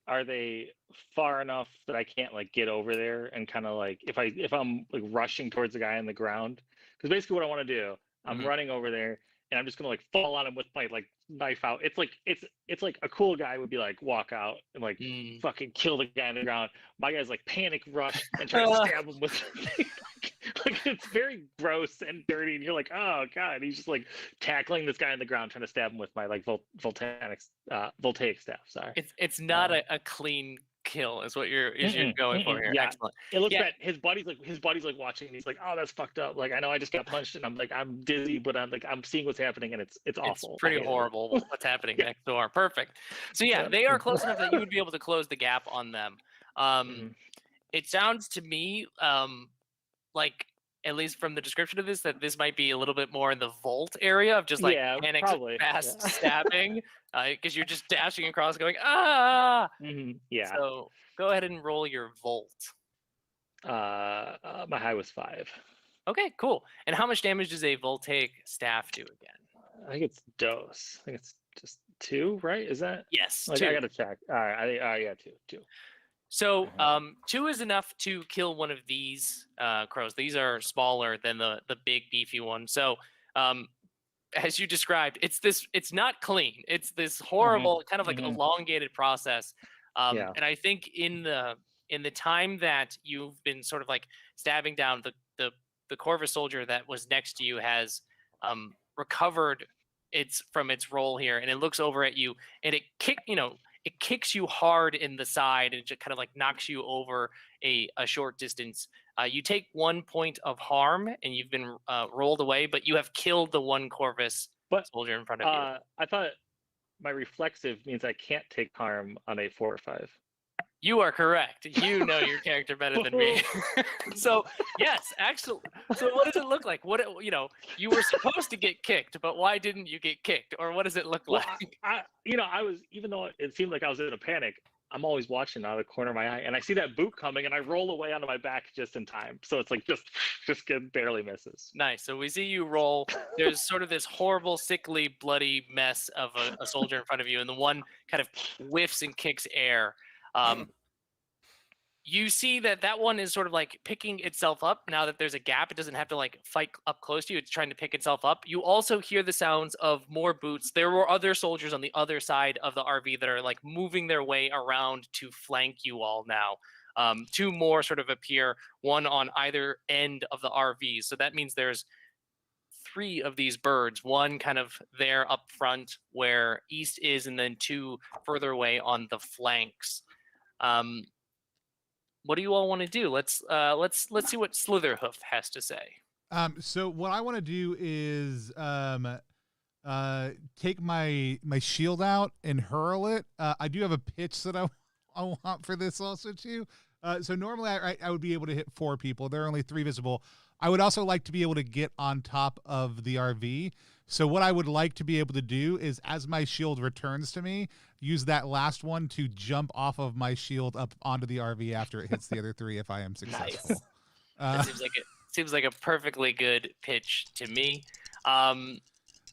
Are they far enough that I can't like get over there and kind of like if I'm like rushing towards the guy on the ground? Because basically what I want to do, I'm running over there and I'm just gonna like fall on him with my like knife out. It's like a cool guy would be like walk out and like fucking kill the guy on the ground. My guy's like panic rush and try to stab him with like it's very gross and dirty and you're like, oh god, he's just like tackling this guy on the ground trying to stab him with my like voltaic staff. Sorry. It's not a clean kill is what you're going for here. Yeah. Excellent. It looks bad. His buddy's like watching and he's like, oh, that's fucked up. Like I know I just got punched and I'm dizzy, but I'm seeing what's happening and it's awful. It's pretty horrible what's happening next door. Perfect. So yeah, they are close enough that you would be able to close the gap on them. It sounds to me like, at least from the description of this, that this might be a little bit more in the vault area of just like panic fast stabbing, because you're just dashing across going, ah! Yeah. So go ahead and roll your volt. My high was 5. Okay, cool. And how much damage does a voltaic staff do again? I think it's dose. I think it's just 2, right? Is that? Yes, like 2. I gotta check. All right, yeah, 2. So 2 is enough to kill one of these crows. These are smaller than the big beefy one. So as you described, it's not clean. It's this horrible kind of like elongated process. And I think in the time that you've been sort of like stabbing down, the Corvus soldier that was next to you has recovered from its role here, and it looks over at you, and it kicks you hard in the side and just kind of like knocks you over a short distance. You take 1 point of harm and you've been rolled away, but you have killed the one Corvus soldier in front of you. I thought my reflexive means I can't take harm on a 4 or 5. You are correct. You know your character better than me. So yes, actually. So what does it look like? You were supposed to get kicked, but why didn't you get kicked? Or what does it look like? I was, even though it seemed like I was in a panic, I'm always watching out of the corner of my eye, and I see that boot coming, and I roll away onto my back just in time. So it's like just barely misses. Nice. So we see you roll. There's sort of this horrible, sickly, bloody mess of a soldier in front of you, and the one kind of whiffs and kicks air. You see that one is sort of like picking itself up now that there's a gap. It doesn't have to like fight up close to you. It's trying to pick itself up. You also hear the sounds of more boots. There were other soldiers on the other side of the RV that are like moving their way around to flank you all now. 2 more sort of appear, one on either end of the RV. So that means there's 3 of these birds, one kind of there up front where East is, and then 2 further away on the flanks. What do you all want to do? Let's see what Slitherhoof has to say. So what I want to do is take my shield out and hurl it. I do have a pitch that I want for this also too. So normally I would be able to hit 4 people. There are only 3 visible. I would also like to be able to get on top of the RV. So what I would like to be able to do is, as my shield returns to me, use that last one to jump off of my shield up onto the RV after it hits the other 3 if I am successful. That seems like a perfectly good pitch to me.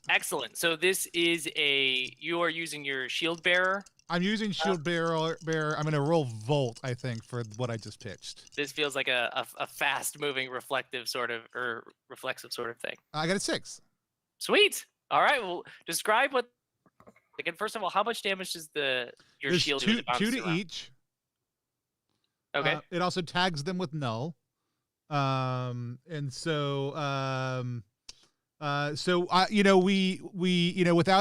Excellent. So this is you are using your shield bearer. I'm using shield bearer. I'm going to roll Volt, I think, for what I just pitched. This feels like a fast-moving, reflective sort of thing. I got a 6. Sweet. All right. Well, describe what. Again, first of all, how much damage does your There's shield two, do? two to each. Okay. It also tags them with null. And so without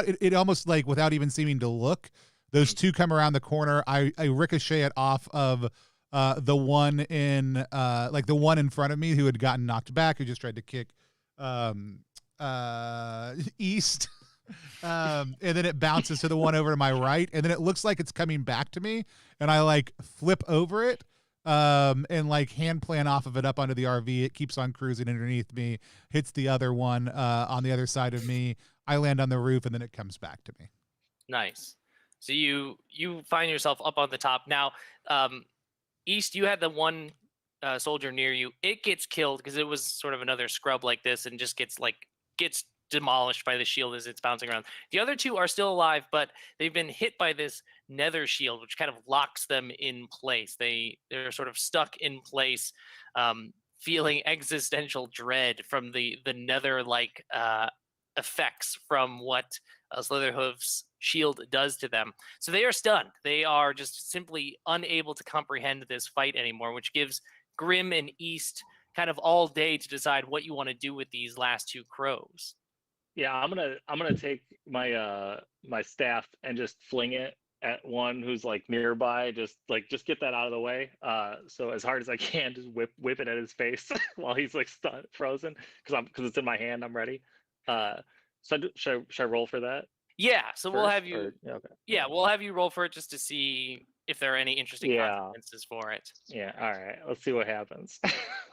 it almost like without even seeming to look, those two come around the corner. I ricochet it off of the one in front of me who had gotten knocked back, who just tried to kick East. And then it bounces to the one over to my right, and then it looks like it's coming back to me, and I like flip over it and like hand plan off of it up onto the RV. It keeps on cruising underneath me, hits the other one on the other side of me. I land on the roof, and then it comes back to me. Nice. So you find yourself up on the top now. East, you had the one soldier near you. It gets killed because it was sort of another scrub like this, and just gets demolished by the shield as it's bouncing around. The other two are still alive, but they've been hit by this nether shield, which kind of locks them in place. They're sort of stuck in place, feeling existential dread from the nether-like effects from what Slitherhoof's shield does to them. So they are stunned. They are just simply unable to comprehend this fight anymore, which gives Grim and East kind of all day to decide what you want to do with these last two crows. Yeah, I'm gonna take my my staff and just fling it at one who's like nearby. Just get that out of the way. So as hard as I can, just whip it at his face while he's like stunned, frozen. Because it's in my hand. I'm ready. Should I roll for that? Yeah. So we'll have you. Okay. Yeah, we'll have you roll for it just to see if there are any interesting consequences for it. Yeah. All right. Let's see what happens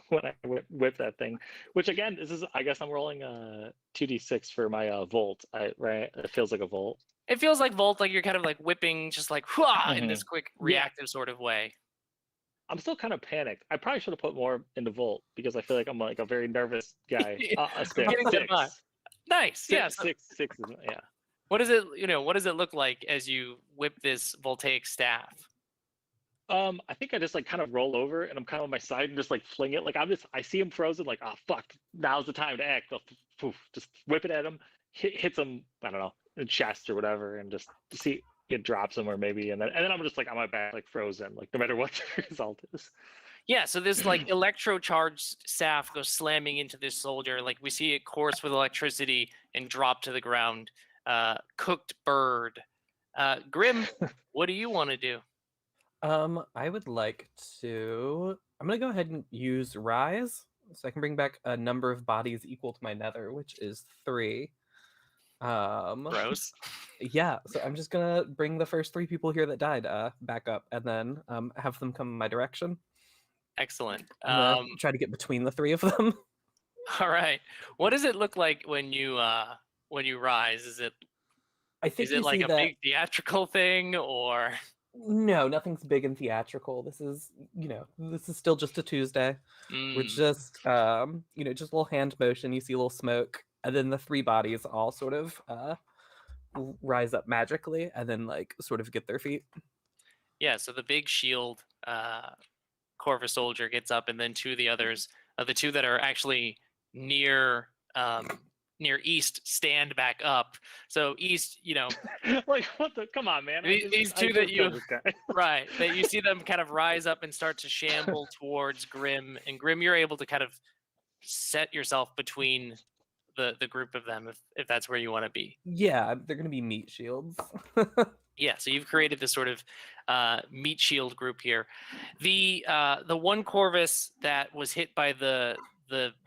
when I whip that thing. Which again, I guess I'm rolling 2d6 for my volt. Right? It feels like a volt. It feels like volt, like you're kind of like whipping, just like in this quick reactive sort of way. I'm still kind of panicked. I probably should have put more into volt because I feel like I'm like a very nervous guy. Six. Nice. Yeah. Six is yeah. What does it look like as you whip this voltaic staff? I think I just like kind of roll over and I'm kind of on my side and just like fling it. Like I see him frozen, like, oh fuck, now's the time to act. Just whip it at him, hits him, I don't know, in the chest or whatever, and just see it drops him or maybe, and then I'm just like on my back, like frozen, like no matter what the result is. Yeah, so this like electro-charged staff goes slamming into this soldier. Like we see it course with electricity and drop to the ground. Cooked bird. Grim, what do you want to do? I would like to. I'm gonna go ahead and use Rise, so I can bring back a number of bodies equal to my Nether, which is 3. Gross. Yeah, so I'm just gonna bring the first 3 people here that died back up, and then have them come in my direction. Excellent. Try to get between the 3 of them. All right. What does it look like when you rise? Is it like a big theatrical thing, or? No, nothing's big and theatrical. This is still just a Tuesday. We're just, just a little hand motion. You see a little smoke, and then the 3 bodies all sort of rise up magically, and then like sort of get their feet. Yeah. So the big shield Corvus soldier gets up, and then 2 of the others, the 2 that are actually near East, stand back up. So East, like what the? Come on, man! These 2 that you right, that you see them kind of rise up and start to shamble towards Grim, and Grim, you're able to kind of set yourself between the group of them if that's where you want to be. Yeah, they're gonna be meat shields. Yeah, so you've created this sort of meat shield group here. The one Corvus that was hit by the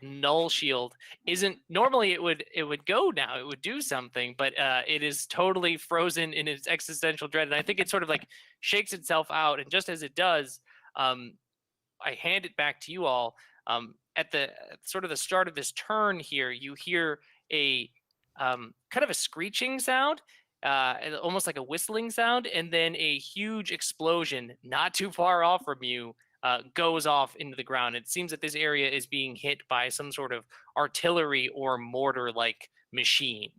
null shield isn't normally it would go now, it would do something, but it is totally frozen in its existential dread, and I think it sort of like shakes itself out, and just as it does, I hand it back to you all. At the sort of the start of this turn here, you hear a kind of a screeching sound, almost like a whistling sound, and then a huge explosion not too far off from you goes off into the ground. It seems that this area is being hit by some sort of artillery or mortar-like machine.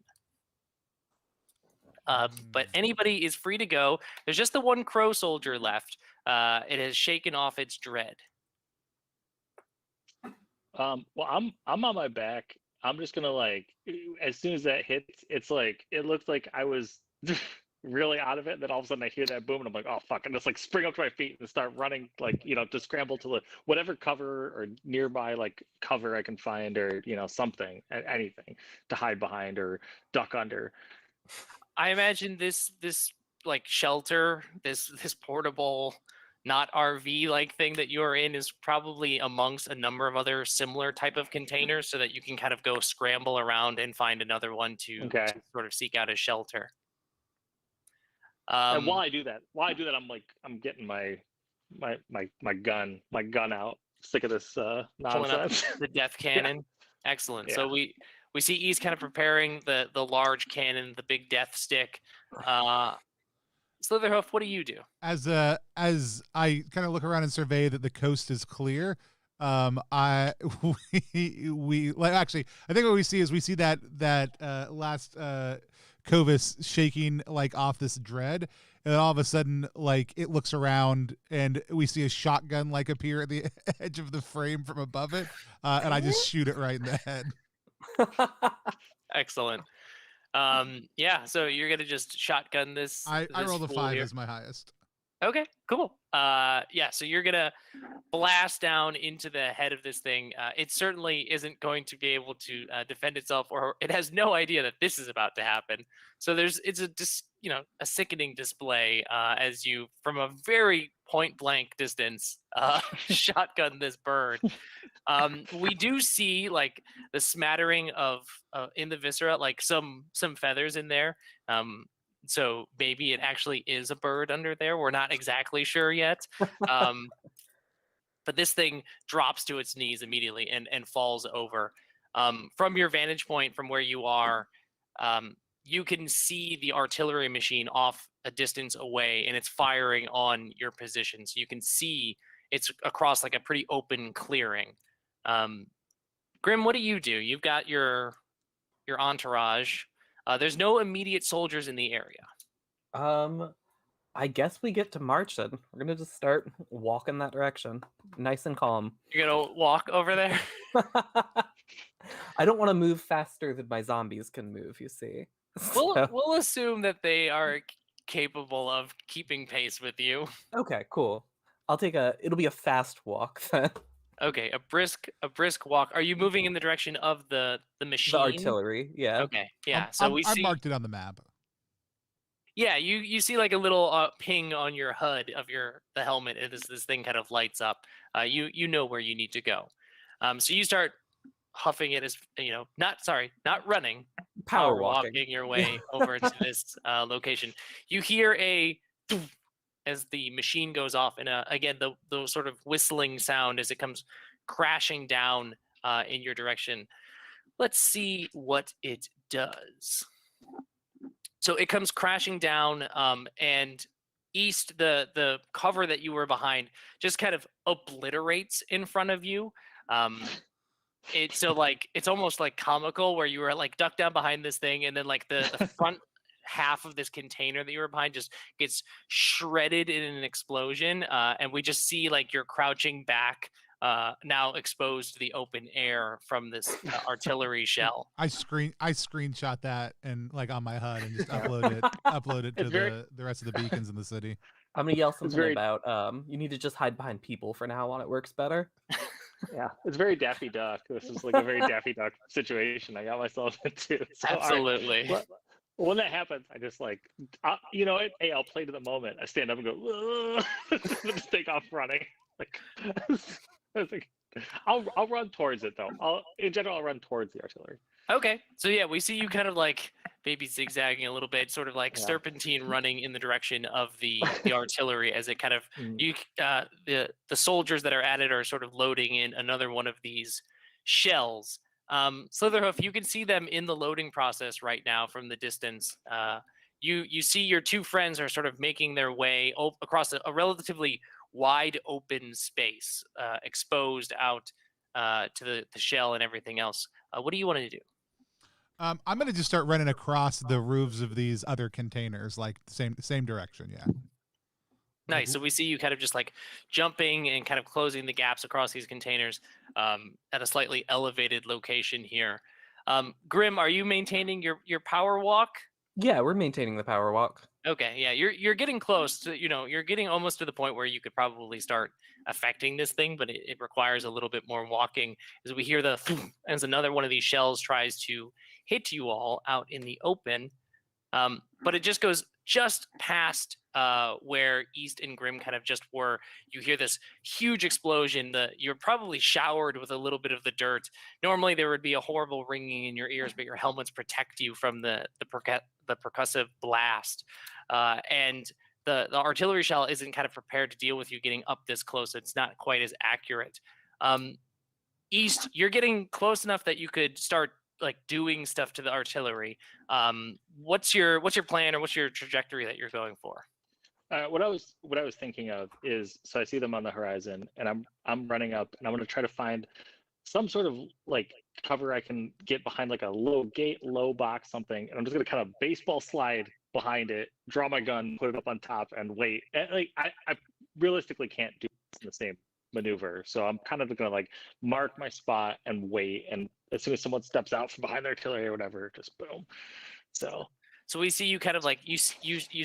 But anybody is free to go. There's just the one crow soldier left. It has shaken off its dread. Well, I'm on my back. I'm just gonna like, as soon as that hits, it's like it looks like I was really out of it. And then all of a sudden I hear that boom, and I'm like, oh fuck! And just like spring up to my feet and start running, like to scramble to whatever cover or nearby like cover I can find, or something, anything to hide behind or duck under. I imagine this like shelter, this portable, not RV like thing that you're in is probably amongst a number of other similar type of containers, so that you can kind of go scramble around and find another one to sort of seek out a shelter. And while I do that, I'm getting my gun out. Sick of this nonsense. The death cannon. Yeah. Excellent. Yeah. So we see Ease kind of preparing the large cannon, the big death stick. Slitherhoof, what do you do? As I kind of look around and survey that the coast is clear, we like, actually, I think what we see is that last Covis shaking like off this dread, and then all of a sudden like it looks around and we see a shotgun like appear at the edge of the frame from above it, and I just shoot it right in the head. Excellent. Yeah, so you're gonna just shotgun this. I rolled a 5 as my highest. Okay, cool. Yeah, so you're gonna blast down into the head of this thing. It certainly isn't going to be able to defend itself, or it has no idea that this is about to happen. So it's a sickening display as you, from a very point blank distance, shotgun this bird. We do see like the smattering of in the viscera, like some feathers in there. So maybe it actually is a bird under there. We're not exactly sure yet. But this thing drops to its knees immediately and falls over. From your vantage point, from where you are, you can see the artillery machine off a distance away, and it's firing on your position. So you can see it's across like a pretty open clearing. Grim, what do? You've got your entourage. There's no immediate soldiers in the area. I guess we get to march then. We're gonna just start walking that direction, nice and calm. You're gonna walk over there? I don't want to move faster than my zombies can move, you see. We'll assume that they are capable of keeping pace with you. Okay, cool. It'll be a fast walk then. Okay, a brisk walk. Are you moving in the direction of the machine? The artillery, yeah. Okay, yeah. I marked it on the map. Yeah, you see like a little ping on your HUD of the helmet. This thing kind of lights up. You know where you need to go. So you start huffing it, as not running, power walking your way over to this location. You hear a as the machine goes off, and again the sort of whistling sound as it comes crashing down in your direction. Let's see what it does. So it comes crashing down, and East, the cover that you were behind, just kind of obliterates in front of you. It's almost like comical, where you were like ducked down behind this thing, and then like the front half of this container that you were behind just gets shredded in an explosion, and we just see like you're crouching back, now exposed to the open air from this artillery shell. I screenshot that and like on my HUD and just upload it to the rest of the beacons in the city. I'm gonna yell something about you need to just hide behind people for now on. It works better. Yeah, it's very Daffy Duck. This is like a very Daffy Duck situation I got myself into. So, absolutely. When that happens, I just like, hey, I'll play to the moment. I stand up and go, just take off running. I'll run towards it though. In general, I'll run towards the artillery. Okay, so yeah, we see you kind of like maybe zigzagging a little bit, sort of like serpentine running in the direction of the artillery as it kind of the soldiers that are at it are sort of loading in another one of these shells. Slitherhoof, you can see them in the loading process right now from the distance. You see your two friends are sort of making their way across a relatively wide open space, exposed out to the shell and everything else. What do you want to do? I'm gonna just start running across the roofs of these other containers, like same direction. Yeah. Nice. So we see you kind of just like jumping and kind of closing the gaps across these containers at a slightly elevated location here. Grim, are you maintaining your power walk? Yeah, we're maintaining the power walk. Okay, yeah, you're getting close to, you're getting almost to the point where you could probably start affecting this thing, but it requires a little bit more walking. As we hear as another one of these shells tries to hit you all out in the open, but it just goes just past where East and Grim kind of just were. You hear this huge explosion. You're probably showered with a little bit of the dirt. Normally there would be a horrible ringing in your ears, but your helmets protect you from the percussive blast. And the artillery shell isn't kind of prepared to deal with you getting up this close. It's not quite as accurate. East, you're getting close enough that you could start like doing stuff to the artillery. What's your plan, or what's your trajectory that you're going for? What I was thinking of is, so I see them on the horizon, and I'm running up, and I'm going to try to find some sort of like cover I can get behind, like a low gate, low box, something, and I'm just going to kind of baseball slide behind it, draw my gun, put it up on top, and wait. And, like I realistically can't do this in the same maneuver, so I'm kind of going to like mark my spot and wait, and as soon as someone steps out from behind the artillery or whatever, just boom. So we see you kind of like you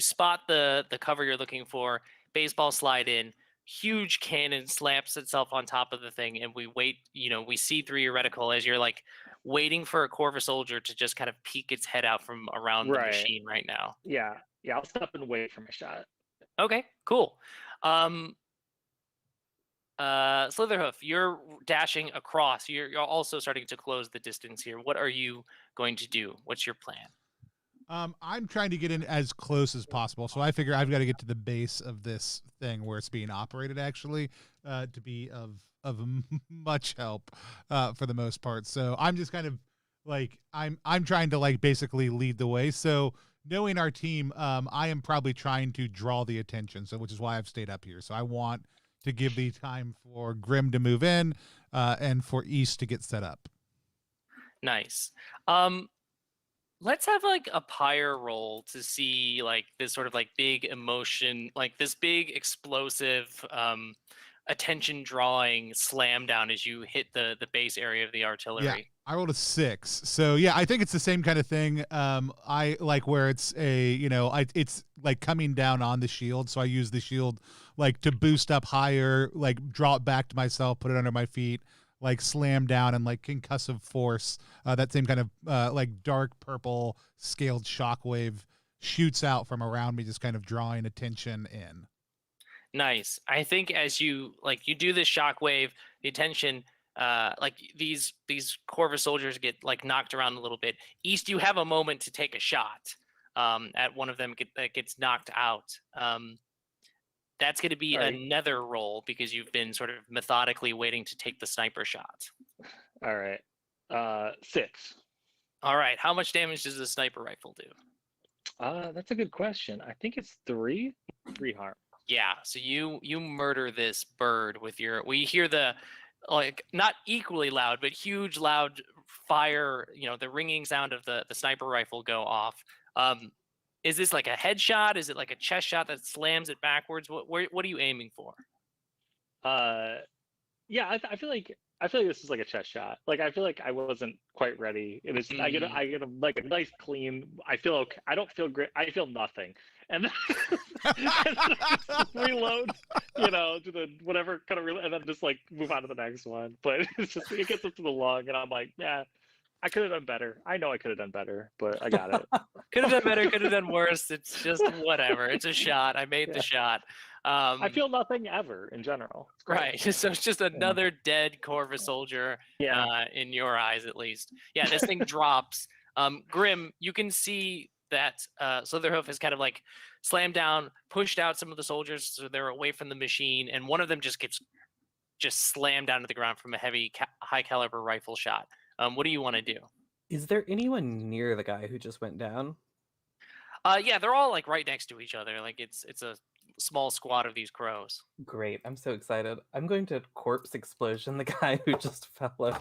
spot the cover you're looking for, baseball slide in, huge cannon slaps itself on top of the thing, and we wait. We see through your reticle as you're like waiting for a Corva soldier to just kind of peek its head out from around the machine right now. Yeah, I'll stop and wait for my shot. Okay, cool. Slitherhoof, you're dashing across. You're also starting to close the distance here. What are you going to do? What's your plan? I'm trying to get in as close as possible. So I figure I've got to get to the base of this thing where it's being operated, actually, to be of much help for the most part. So I'm just kind of like I'm trying to like basically lead the way. So knowing our team, I am probably trying to draw the attention. So which is why I've stayed up here. So I want to give the time for Grim to move in and for East to get set up. Nice. Let's have like a pyre roll to see like this sort of like big emotion, like this big explosive attention drawing slam down as you hit the base area of the artillery. Yeah, I rolled a 6. So yeah, I think it's the same kind of thing. I like where it's it's like coming down on the shield. So I use the shield like to boost up higher, like draw it back to myself, put it under my feet, like slam down, and like concussive force. That same kind of like dark purple scaled shockwave shoots out from around me, just kind of drawing attention in. Nice. I think as you do this shockwave, the attention, like these Corva soldiers get like knocked around a little bit. East, you have a moment to take a shot at one of them that gets knocked out. That's going to be another roll because you've been sort of methodically waiting to take the sniper shot. All right. 6. All right. How much damage does the sniper rifle do? That's a good question. I think it's 3 harm. Yeah. So you murder this bird with we hear the like not equally loud, but huge loud fire, the ringing sound of the sniper rifle go off. Is this like a headshot? Is it like a chest shot that slams it backwards? What are you aiming for? Yeah, I feel like this is like a chest shot. Like I feel like I wasn't quite ready. It is. I get a like a nice clean. I feel okay. I don't feel great. I feel nothing. And then reload, to the whatever kind of and then just like move on to the next one. But it's just it gets up to the lung, and I'm like, yeah. I could have done better. I know I could have done better, but I got it. Could have done better, could have done worse. It's just whatever. It's a shot. I made the shot. I feel nothing ever in general. Right. So it's just another dead Corva soldier in your eyes, at least. Yeah, this thing drops. Grim, you can see that Slitherhoof has kind of like slammed down, pushed out some of the soldiers so they're away from the machine, and one of them just gets slammed down to the ground from a heavy high caliber rifle shot. What do you want to do? Is there anyone near the guy who just went down? Yeah, they're all like right next to each other. Like it's a small squad of these crows. Great. I'm so excited. I'm going to corpse explosion the guy who just fell over.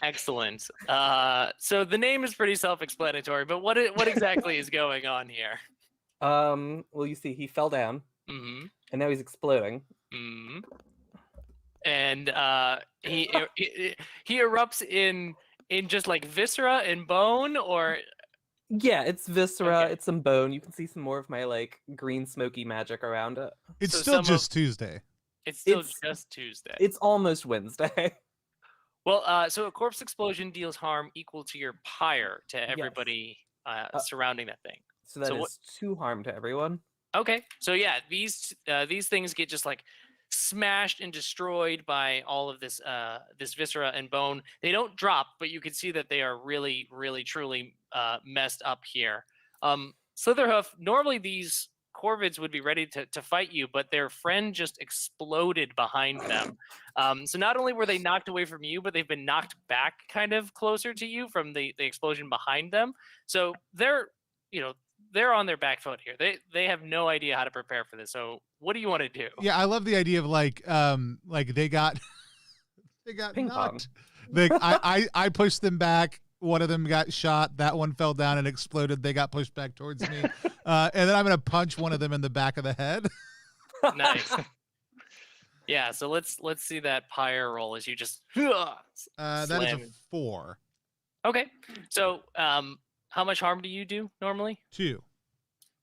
Excellent. So the name is pretty self-explanatory, but what exactly is going on here? Well, you see, he fell down, Mm-hmm. and now he's exploding. Mm-hmm. And he erupts in just like viscera and bone, or Yeah, it's viscera, Okay. it's some bone. You can see some more of my like green smoky magic around it. It's So still some of- just Tuesday. it's still It's- just Tuesday. It's almost Wednesday. Well, so a corpse explosion deals harm equal to your pyre to Yes. everybody surrounding that thing. So that So is what- 2 harm to everyone. Okay, so yeah, these things get just like smashed and destroyed by all of this this viscera and bone. They don't drop, but you can see that they are really, really, truly messed up here. Slitherhoof, normally these corvids would be ready to fight you, but their friend just exploded behind them. So not only were they knocked away from you, but they've been knocked back kind of closer to you from the explosion behind them. So they're on their back foot here. They have no idea how to prepare for this. So what do you want to do? Yeah, I love the idea of like they got they got Ping pong. knocked. Like I pushed them back. One of them got shot. That one fell down and exploded. They got pushed back towards me. And then I'm gonna punch one of them in the back of the head. Nice. Yeah, so let's see that pyre roll as you just That is a Slam. 4. Okay. So how much harm do you do normally? 2.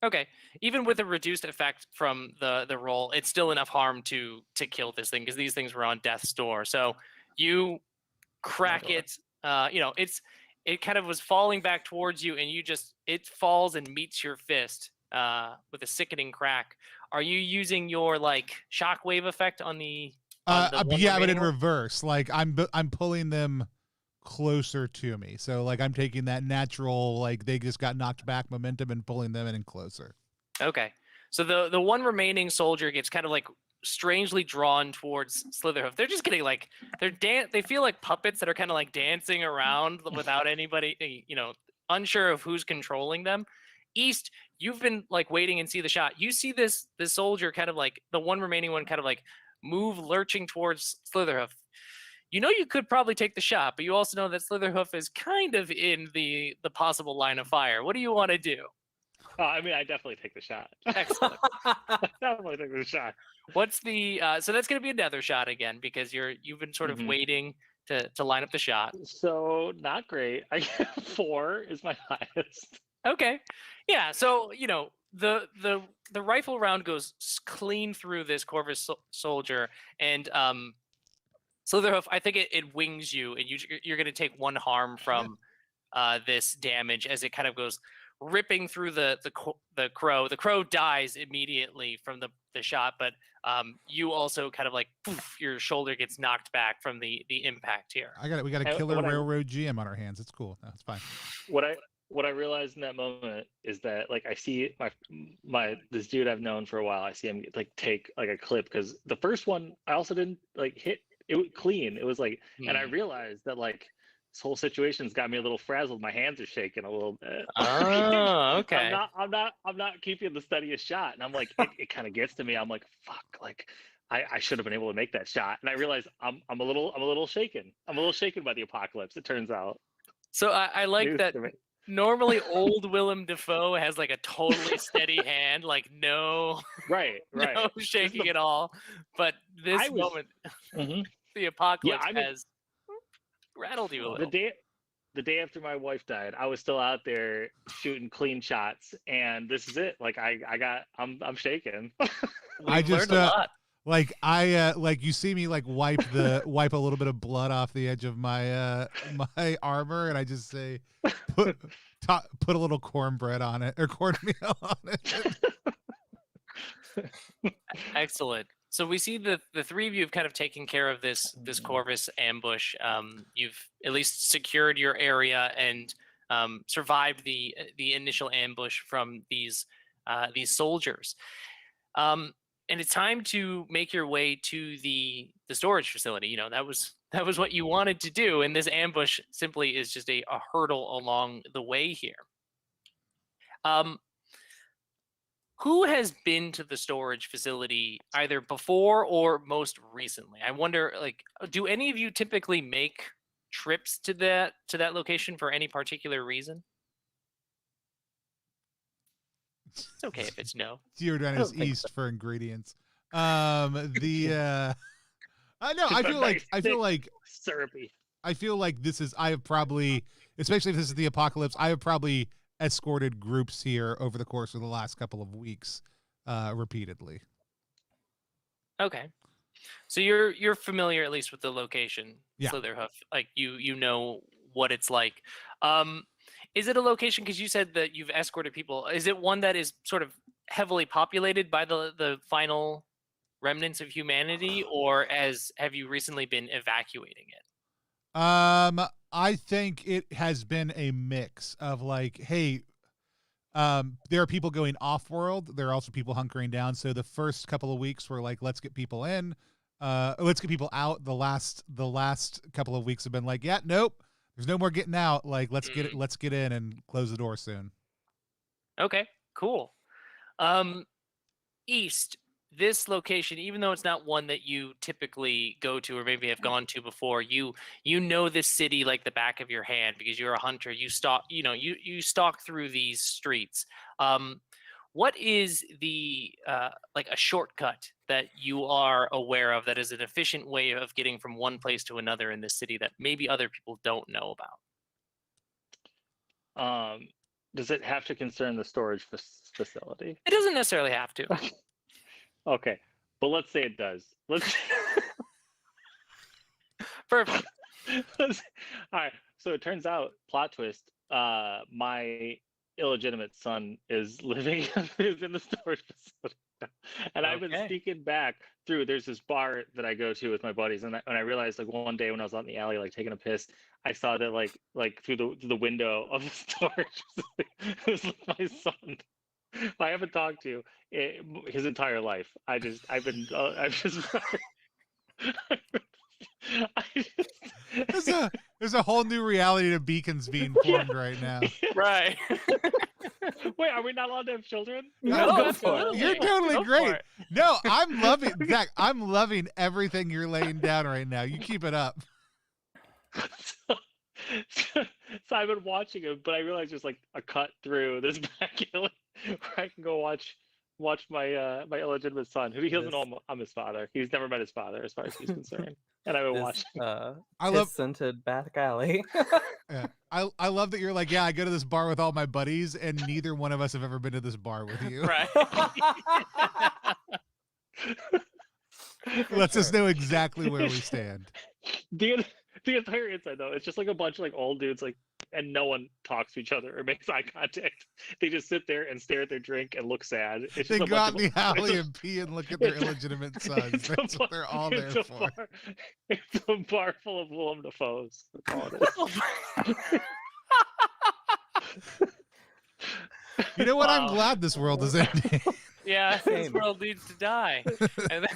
Okay. Even with a reduced effect from the roll, it's still enough harm to kill this thing, because these things were on death's door. So you crack door. it. It kind of was falling back towards you, and it falls and meets your fist with a sickening crack. Are you using your like shockwave effect on the one Yeah, but in remaining one? reverse. Like I'm pulling them closer to me. So like I'm taking that natural, like they just got knocked back momentum and pulling them in closer. Okay. So the one remaining soldier gets kind of like strangely drawn towards Slitherhoof. They're just getting like they feel like puppets that are kind of like dancing around without anybody, unsure of who's controlling them. East, you've been like waiting and see the shot. You see this soldier kind of like the one remaining one kind of like move lurching towards Slitherhoof. You know you could probably take the shot, but you also know that Slitherhoof is kind of in the possible line of fire. What do you want to do? I mean, I definitely take the shot. Excellent. Definitely take the shot. What's the so that's going to be another shot again, because you've been sort of Mhm. waiting to line up the shot. So not great. I get 4 is my highest. Okay. Yeah, so the rifle round goes clean through this Corvus soldier, and Slitherhoof, I think it wings you, and you're going to take 1 harm from this damage as it kind of goes ripping through the crow. The crow dies immediately from the shot, but you also kind of like poof, your shoulder gets knocked back from the impact here. We got a And killer what I- railroad GM on our hands. It's cool. No, it's fine. What I realized in that moment is that like I see my this dude I've known for a while. I see him like take like a clip, because the first one I also didn't like hit it clean. It was like, and I realized that like this whole situation's got me a little frazzled. My hands are shaking a little bit. Oh, okay. I'm not keeping the steadiest shot, and I'm like it kind of gets to me. I'm like fuck, like I should have been able to make that shot, and I realize I'm a little shaken. I'm a little shaken by the apocalypse. It turns out. So I like News that. to me. Normally, old Willem Dafoe has like a totally steady hand, like no Right. shaking at all. But this I was- moment, Mhm. the apocalypse I mean- has rattled you a The little. day after my wife died, I was still out there shooting clean shots, and this is it. Like I'm shaking. I We've just, learned a lot. Like like you see me like wipe a little bit of blood off the edge of my my armor, and I just say put a little cornbread on it, or cornmeal on it. Excellent. So we see the 3 of you have kind of taken care of this Corvus ambush. You've at least secured your area and survived the initial ambush from these soldiers. And it's time to make your way to the storage facility. That was what you wanted to do, and this ambush simply is just a hurdle along the way here. who has been to the storage facility either before or most recently? I wonder, like, do any of you typically make trips to that location for any particular reason? It's okay if it's no. Giordano's think East for ingredients. I feel like Syrupy. I feel like I have probably, especially if this is the apocalypse, I have probably escorted groups here over the course of the last couple of weeks, repeatedly. Okay. So you're familiar at least with the location, Yeah. Slitherhoof. Like you know what it's like. Is it a location, because you said that you've escorted people, is it one that is sort of heavily populated by the final remnants of humanity, or have you recently been evacuating it? I think it has been a mix of like, hey, there are people going off world. There are also people hunkering down. So the first couple of weeks were like, let's get people in, let's get people out. The last couple of weeks have been like, yeah, nope, there's no more getting out. Like, let's get in and close the door soon. Okay, cool. East, this location, even though it's not one that you typically go to or maybe have gone to before, you know this city like the back of your hand because you're a hunter. You stalk through these streets. What is the like a shortcut that you are aware of that is an efficient way of getting from one place to another in this city that maybe other people don't know about? Does it have to concern the storage facility? It doesn't necessarily have to. Okay, but let's say it does. Perfect. All right. So it turns out, plot twist, my illegitimate son is living is in the storage facility, and I've been sneaking back through. There's this bar that I go to with my buddies, and I realized like one day when I was out in the alley like taking a piss, I saw that like through the window of the storage facility, it was my son. I haven't talked to his entire life. There's a whole new reality to Beacons being formed right now. Right. Wait, are we not allowed to have children? No, go for it. You're totally Go for great. it. No, I'm loving Zach. I'm loving everything you're laying down right now. You keep it up. So I've been watching him, but I realized there's like a cut through this back alley where I can go watch my my illegitimate son, who he doesn't know I'm his father. He's never met his father as far as he's concerned. And I've been watching. I love scented back alley. Yeah. I love that you're like, yeah, I go to this bar with all my buddies, and neither one of us have ever been to this bar with you. Right. Lets us know exactly where we stand. The entire inside though, it's just like a bunch of like old dudes, like, and no one talks to each other or makes eye contact. They just sit there and stare at their drink and look sad. It's They just go out in the alley and pee and look at their illegitimate sons. That's what they're all there for. It's a bar full of Willem Dafoes. That's all it is. You know what? I'm glad this world is ending. Yeah, this Same. world needs to die. And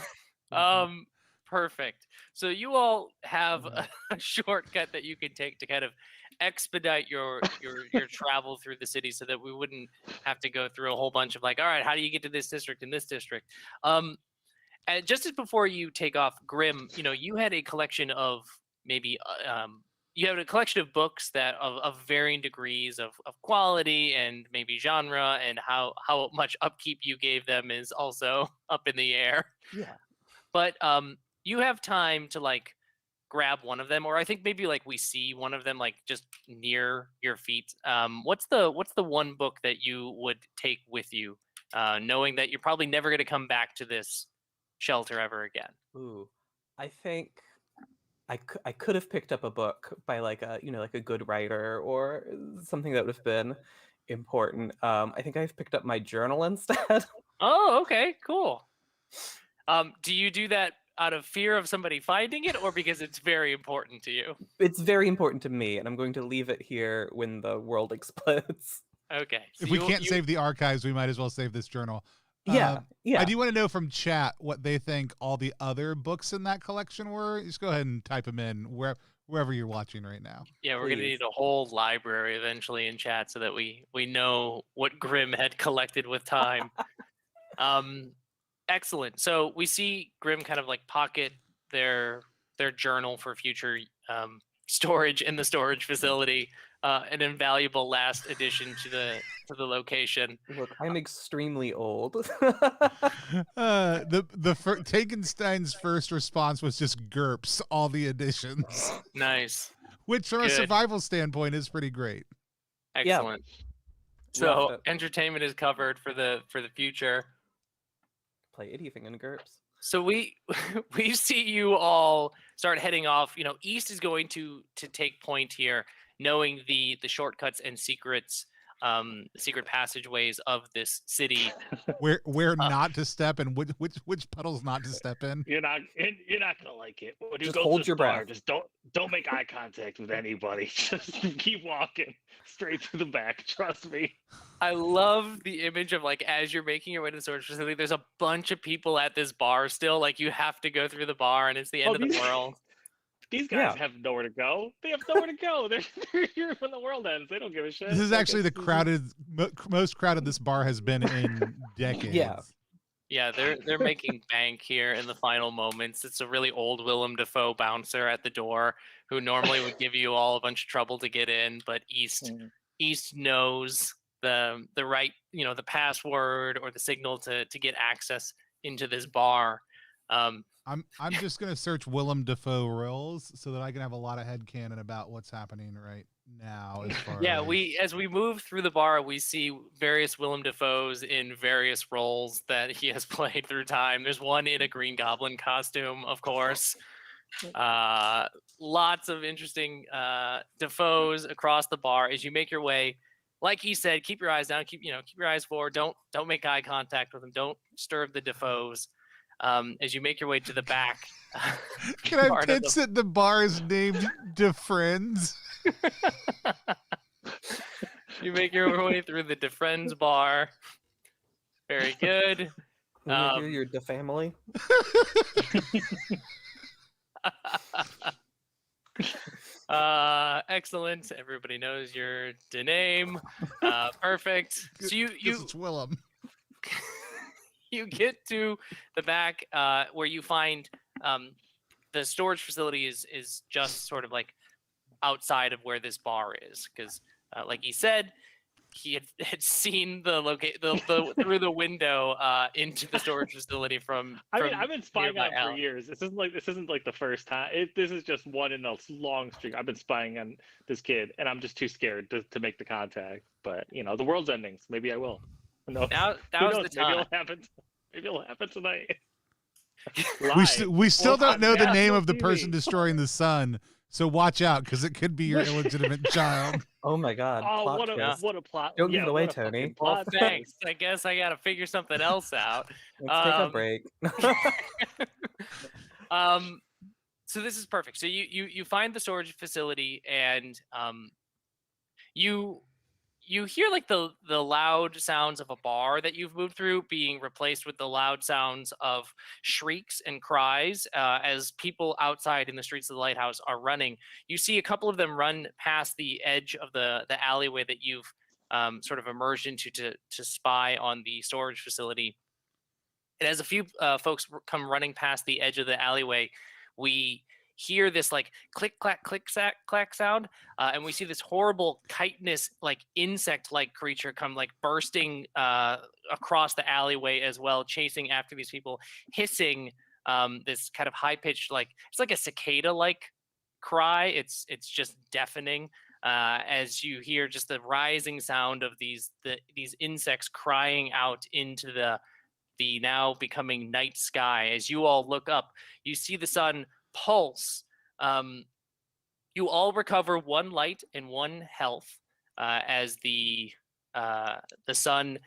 then, perfect. So you all have a shortcut that you can take to kind of expedite your travel through the city, so that we wouldn't have to go through a whole bunch of like, all right, how do you get to this district and this district? And just as before you take off, Grim, you had a collection of maybe you have a collection of books that of varying degrees of quality and maybe genre, and how much upkeep you gave them is also up in the air. Yeah. But you have time to like grab one of them, or I think maybe like we see one of them like just near your feet. What's the one book that you would take with you, knowing that you're probably never going to come back to this shelter ever again? Ooh, I think I could have picked up a book by like a like a good writer or something that would have been important. I think I've picked up my journal instead. Oh, okay, cool. Do you do that out of fear of somebody finding it, or because it's very important to you? It's very important to me, and I'm going to leave it here when the world explodes. Okay. So If we can't save the archives, we might as well save this journal. Yeah. I do want to know from chat what they think all the other books in that collection were. Just go ahead and type them in wherever you're watching right now. Yeah, we're going to need a whole library eventually in chat so that we know what Grim had collected with time. Excellent. So we see Grim kind of like pocket their journal for future storage in the storage facility. An invaluable last addition to the location. Look, I'm extremely old. Takenstein's first response was just GURPS, all the additions, Nice. which from a Good. survival standpoint is pretty great. Excellent. So entertainment is covered for the future. Play anything in GURPS. So we see you all start heading off. You know, East is going to take point here, knowing the shortcuts and secret passageways of this city. Where not to step and which puddles not to step in. You're not gonna like it. When you Just go hold to this your bar, breath. just don't make eye contact with anybody. Just keep walking straight through the back. Trust me. I love the image of like as you're making your way to the storage facility, there's a bunch of people at this bar still. Like you have to go through the bar, and it's the end of the world. These guys have nowhere to go. They have nowhere to go. They're here when the world ends. They don't give a shit. This is actually the most crowded this bar has been in decades. Yeah, they're making bank here in the final moments. It's a really old Willem Dafoe bouncer at the door who normally would give you all a bunch of trouble to get in, but East knows the right, the password or the signal to get access into this bar. I'm just gonna search Willem Dafoe roles so that I can have a lot of headcanon about what's happening right now. As we move through the bar, we see various Willem Dafoes in various roles that he has played through time. There's one in a Green Goblin costume, of course. Lots of interesting Dafoes across the bar as you make your way. Like he said, keep your eyes down, keep your eyes forward. Don't make eye contact with them. Don't disturb the Dafoes. As you make your way to the back. Can I pitch that the bar is named DeFriends? You make your way through the DeFriends bar. Very good. Can you hear your DeFamily? Excellent. Everybody knows your name. Perfect. So it's Willem. You get to the back where you find the storage facility is just sort of like outside of where this bar is, because like he said, he had seen the through the window into the storage facility from. I've been spying on for years. This isn't like the first time. This is just one in a long streak. I've been spying on this kid, and I'm just too scared to make the contact. But the world's ending. So maybe I will. No, that was the time. Maybe it'll happen tonight. We still don't know the name of the person destroying the sun, so watch out because it could be your illegitimate child. Oh my God! Oh, what a plot! Don't give it away, Tony. Well, thanks. I guess I got to figure something else out. Let's take a break. So this is perfect. So you find the storage facility and you hear like the loud sounds of a bar that you've moved through being replaced with the loud sounds of shrieks and cries as people outside in the streets of the lighthouse are running. You see a couple of them run past the edge of the alleyway that you've sort of emerged into to spy on the storage facility. And as a few folks come running past the edge of the alleyway, we hear this like click clack clack sound, and we see this horrible chitinous like insect like creature come like bursting across the alleyway as well, chasing after these people, hissing this kind of high pitched like it's like a cicada like cry. It's just deafening as you hear just the rising sound of these insects crying out into the now becoming night sky. As you all look up, you see the sun pulse. You all recover 1 light and 1 health as the sun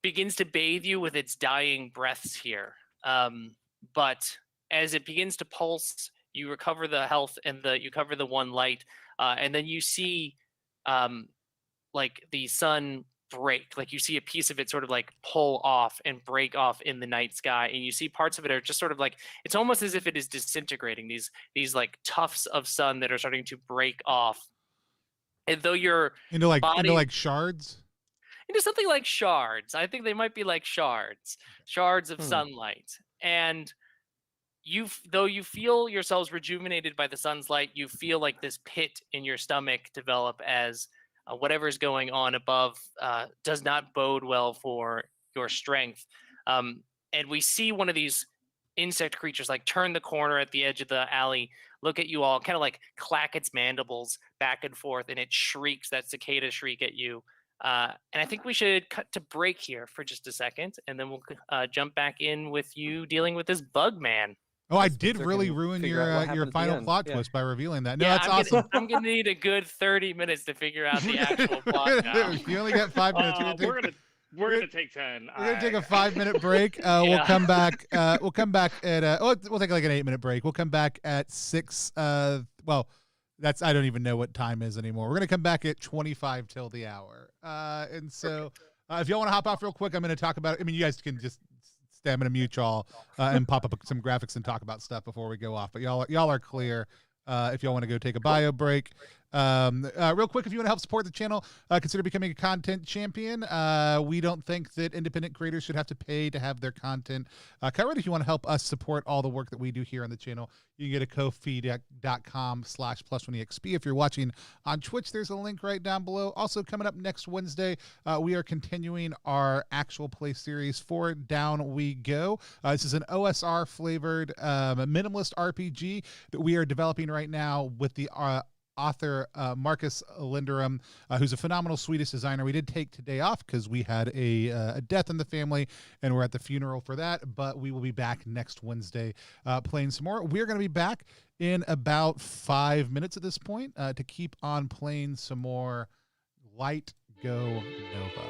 begins to bathe you with its dying breaths here. But as it begins to pulse, you recover the health and you cover the 1 light, and then you see like the sun break, like you see a piece of it sort of like pull off and break off in the night sky, and you see parts of it are just sort of like it's almost as if it is disintegrating, these like tufts of sun that are starting to break off, and though your into body, like shards. into something like shards. I think they might be like shards of sunlight. And though you feel yourselves rejuvenated by the sun's light, you feel like this pit in your stomach develop as whatever's going on above does not bode well for your strength. And we see one of these insect creatures like turn the corner at the edge of the alley, look at you all, kind of like clack its mandibles back and forth, and it shrieks that cicada shriek at you. And I think we should cut to break here for just a second, and then we'll jump back in with you dealing with this bug man. Oh, I did really ruin your final plot twist by revealing that. No, that's awesome. I'm gonna need a good 30 minutes to figure out the actual plot now. You only get 5 minutes. We're gonna take 10. We're gonna take a 5-minute break. We'll come back. We'll come back at. We'll take like an 8-minute break. We'll come back at 6. Well, that's I don't even know what time is anymore. We're gonna come back at 25 till the hour. And so, if y'all want to hop off real quick, I'm gonna talk about. I mean, you guys can just. I'm gonna mute y'all and pop up some graphics and talk about stuff before we go off. But y'all are clear. If y'all want to go take a bio break. Real quick, if you want to help support the channel, consider becoming a content champion. We don't think that independent creators should have to pay to have their content covered. If you want to help us support all the work that we do here on the channel, you can get a ko-fi.com/plus1exp. If you're watching on Twitch, there's a link right down below. Also, coming up next Wednesday, we are continuing our actual play series for Down We Go. This is an OSR flavored minimalist RPG that we are developing right now with the author Marcus Linderum, who's a phenomenal Swedish designer. We did take today off because we had a death in the family and we're at the funeral for that, but we will be back next Wednesday playing some more. We're going to be back in about 5 minutes at this point to keep on playing some more Light Go Nova.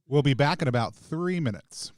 We'll be back in about 3 minutes.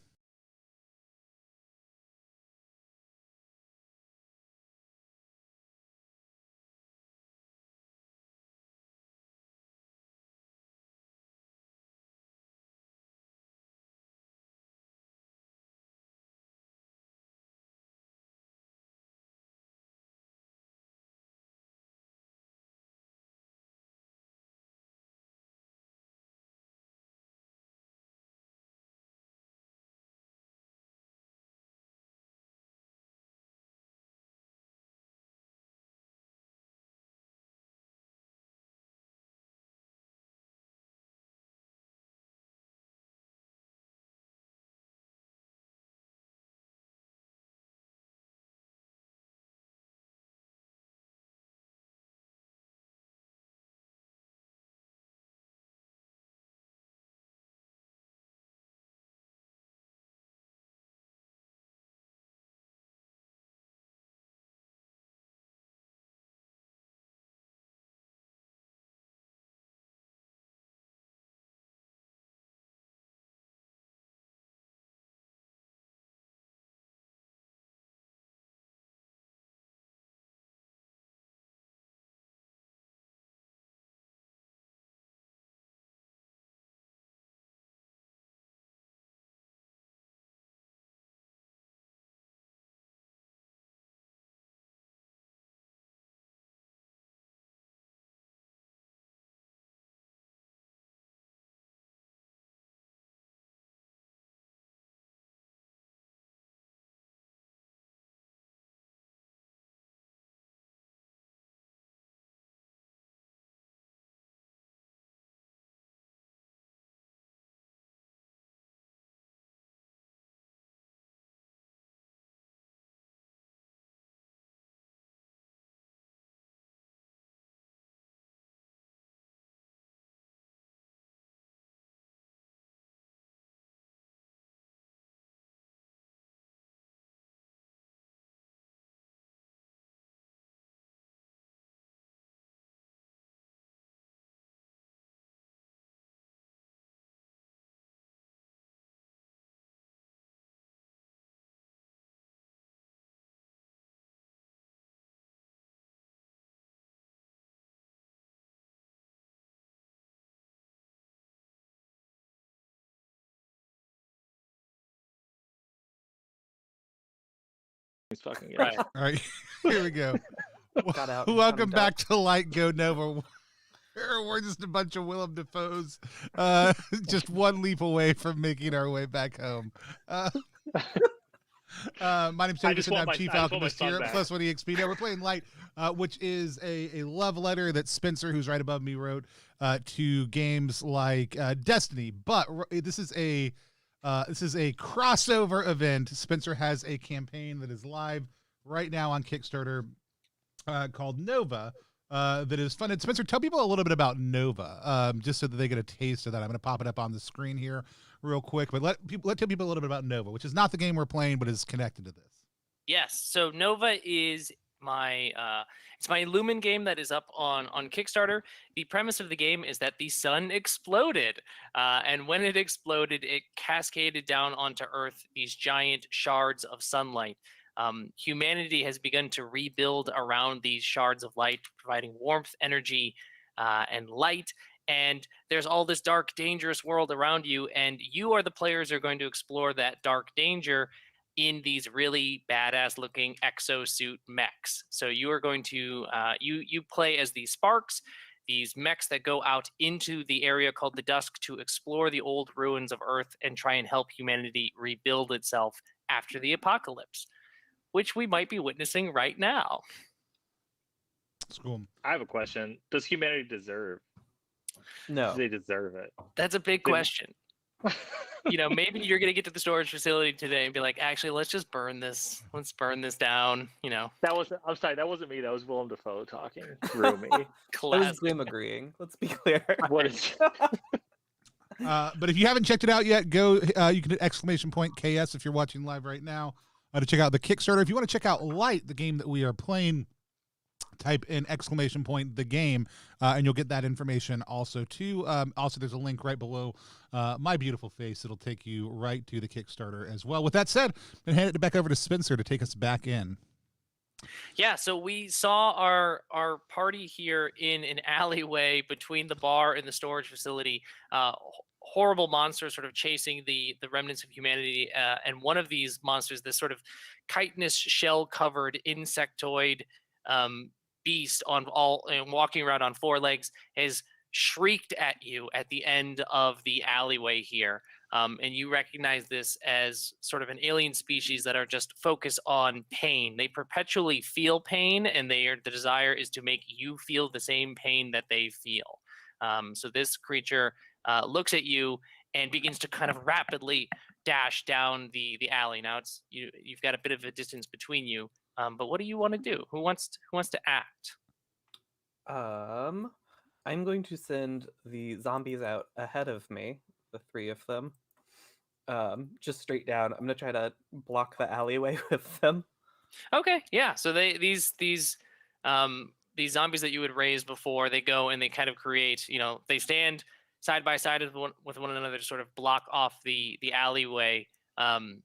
He's fucking Right. All right, here we go. Got out. Welcome back to Light Go Nova. We're just a bunch of Willem Dafoes, just one leap away from making our way back home. My name's I David, just and want I'm my- Chief I just want my Alchemist here son at back. Plus One EXP. Now we're playing Light, which is a love letter that Spencer, who's right above me, wrote to games like Destiny. But this is a crossover event. Spencer has a campaign that is live right now on Kickstarter called Nova. That is funded. Spencer, tell people a little bit about Nova, just so that they get a taste of that. I'm going to pop it up on the screen here real quick, but tell people a little bit about Nova, which is not the game we're playing, but is connected to this. Yes. So Nova is my it's my Lumen game that is up on Kickstarter. The premise of the game is that the sun exploded, and when it exploded, it cascaded down onto Earth these giant shards of sunlight. Humanity has begun to rebuild around these shards of light, providing warmth, energy, and light. And there's all this dark, dangerous world around you, and you are the players who are going to explore that dark danger in these really badass-looking exosuit mechs. So you are going to you play as these sparks, these mechs that go out into the area called the Dusk to explore the old ruins of Earth and try and help humanity rebuild itself after the apocalypse, which we might be witnessing right now. It's cool. I have a question. Does humanity deserve? No. Do they deserve it? That's a big Didn't- question. You know, maybe you're gonna get to the storage facility today and be like, actually, let's just burn this. Let's burn this down. You know, I'm sorry, that wasn't me. That was Willem Dafoe talking through me. That was class. Grim agreeing. Let's be clear. What is? But if you haven't checked it out yet, go. You can hit !KS if you're watching live right now to check out the Kickstarter. If you want to check out Light, the game that we are playing type in ! The game, and you'll get that information also too. Also, there's a link right below my beautiful face. It'll take you right to the Kickstarter as well. With that said, I'm going to hand it back over to Spencer to take us back in. Yeah, so we saw our party here in an alleyway between the bar and the storage facility. Horrible monsters sort of chasing the remnants of humanity, and one of these monsters, this sort of chitinous shell-covered insectoid beast walking around on 4 legs, has shrieked at you at the end of the alleyway here. And you recognize this as sort of an alien species that are just focused on pain. They perpetually feel pain, and the desire is to make you feel the same pain that they feel. So this creature looks at you and begins to kind of rapidly dash down the alley. Now you've got a bit of a distance between you, but what do you want to do? Who wants to act? I'm going to send the zombies out ahead of me, the 3 of them. Just straight down. I'm gonna try to block the alleyway with them. Okay, yeah. So these zombies that you had raised before, they go and they kind of create, they stand side by side with one another to sort of block off the alleyway, and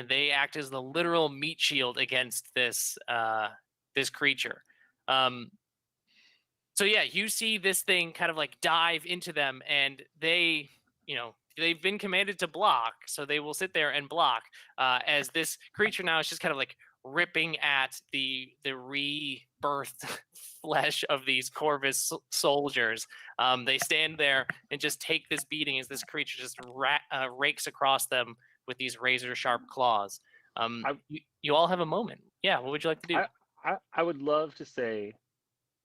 they act as the literal meat shield against this creature. So yeah, you see this thing kind of like dive into them, and they've been commanded to block, so they will sit there and block as this creature now is just kind of like ripping at the rebirthed flesh of these Corvus soldiers. They stand there and just take this beating as this creature just rakes across them with these razor sharp claws. You all have a moment. Yeah, what would you like to do? I would love to say,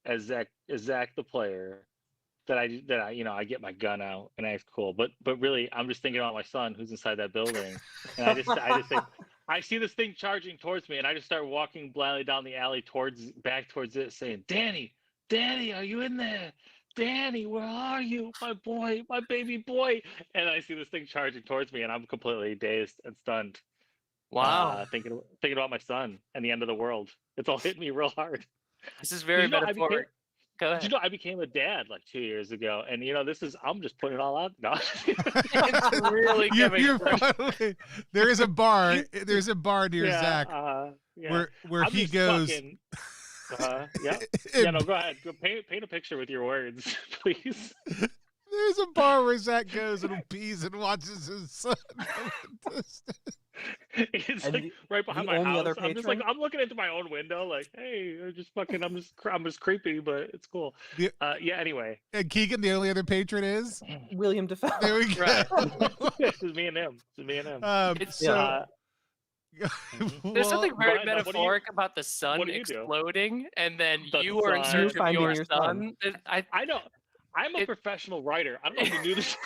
as Zach the player, that I get my gun out and act cool, but really I'm just thinking about my son who's inside that building, and I just think I see this thing charging towards me, and I just start walking blindly down the alley back towards it, saying, Danny, are you in there? Danny, where are you? My boy, my baby boy. And I see this thing charging towards me, and I'm completely dazed and stunned. Wow. Thinking about my son and the end of the world. It's all hitting me real hard. This is very metaphoric. Go ahead. Did you know I became a dad like 2 years ago? And I'm just putting it all out. No. It's really probably, there is a bar. There's a bar near Zach where he goes. Yeah, no, go ahead. Go paint a picture with your words, please. There's a bar where Zach goes and pees and watches his son. It's and like right behind my house. I'm looking into my own window, like, hey, I'm just creepy, but it's cool. Yeah. Anyway. And Keegan, the only other patron is William Dafoe. There we go. Right. It's me and him. There's something very metaphoric about the sun exploding, and then you are in search of your son. I know. I'm a professional writer. I don't know if you knew this.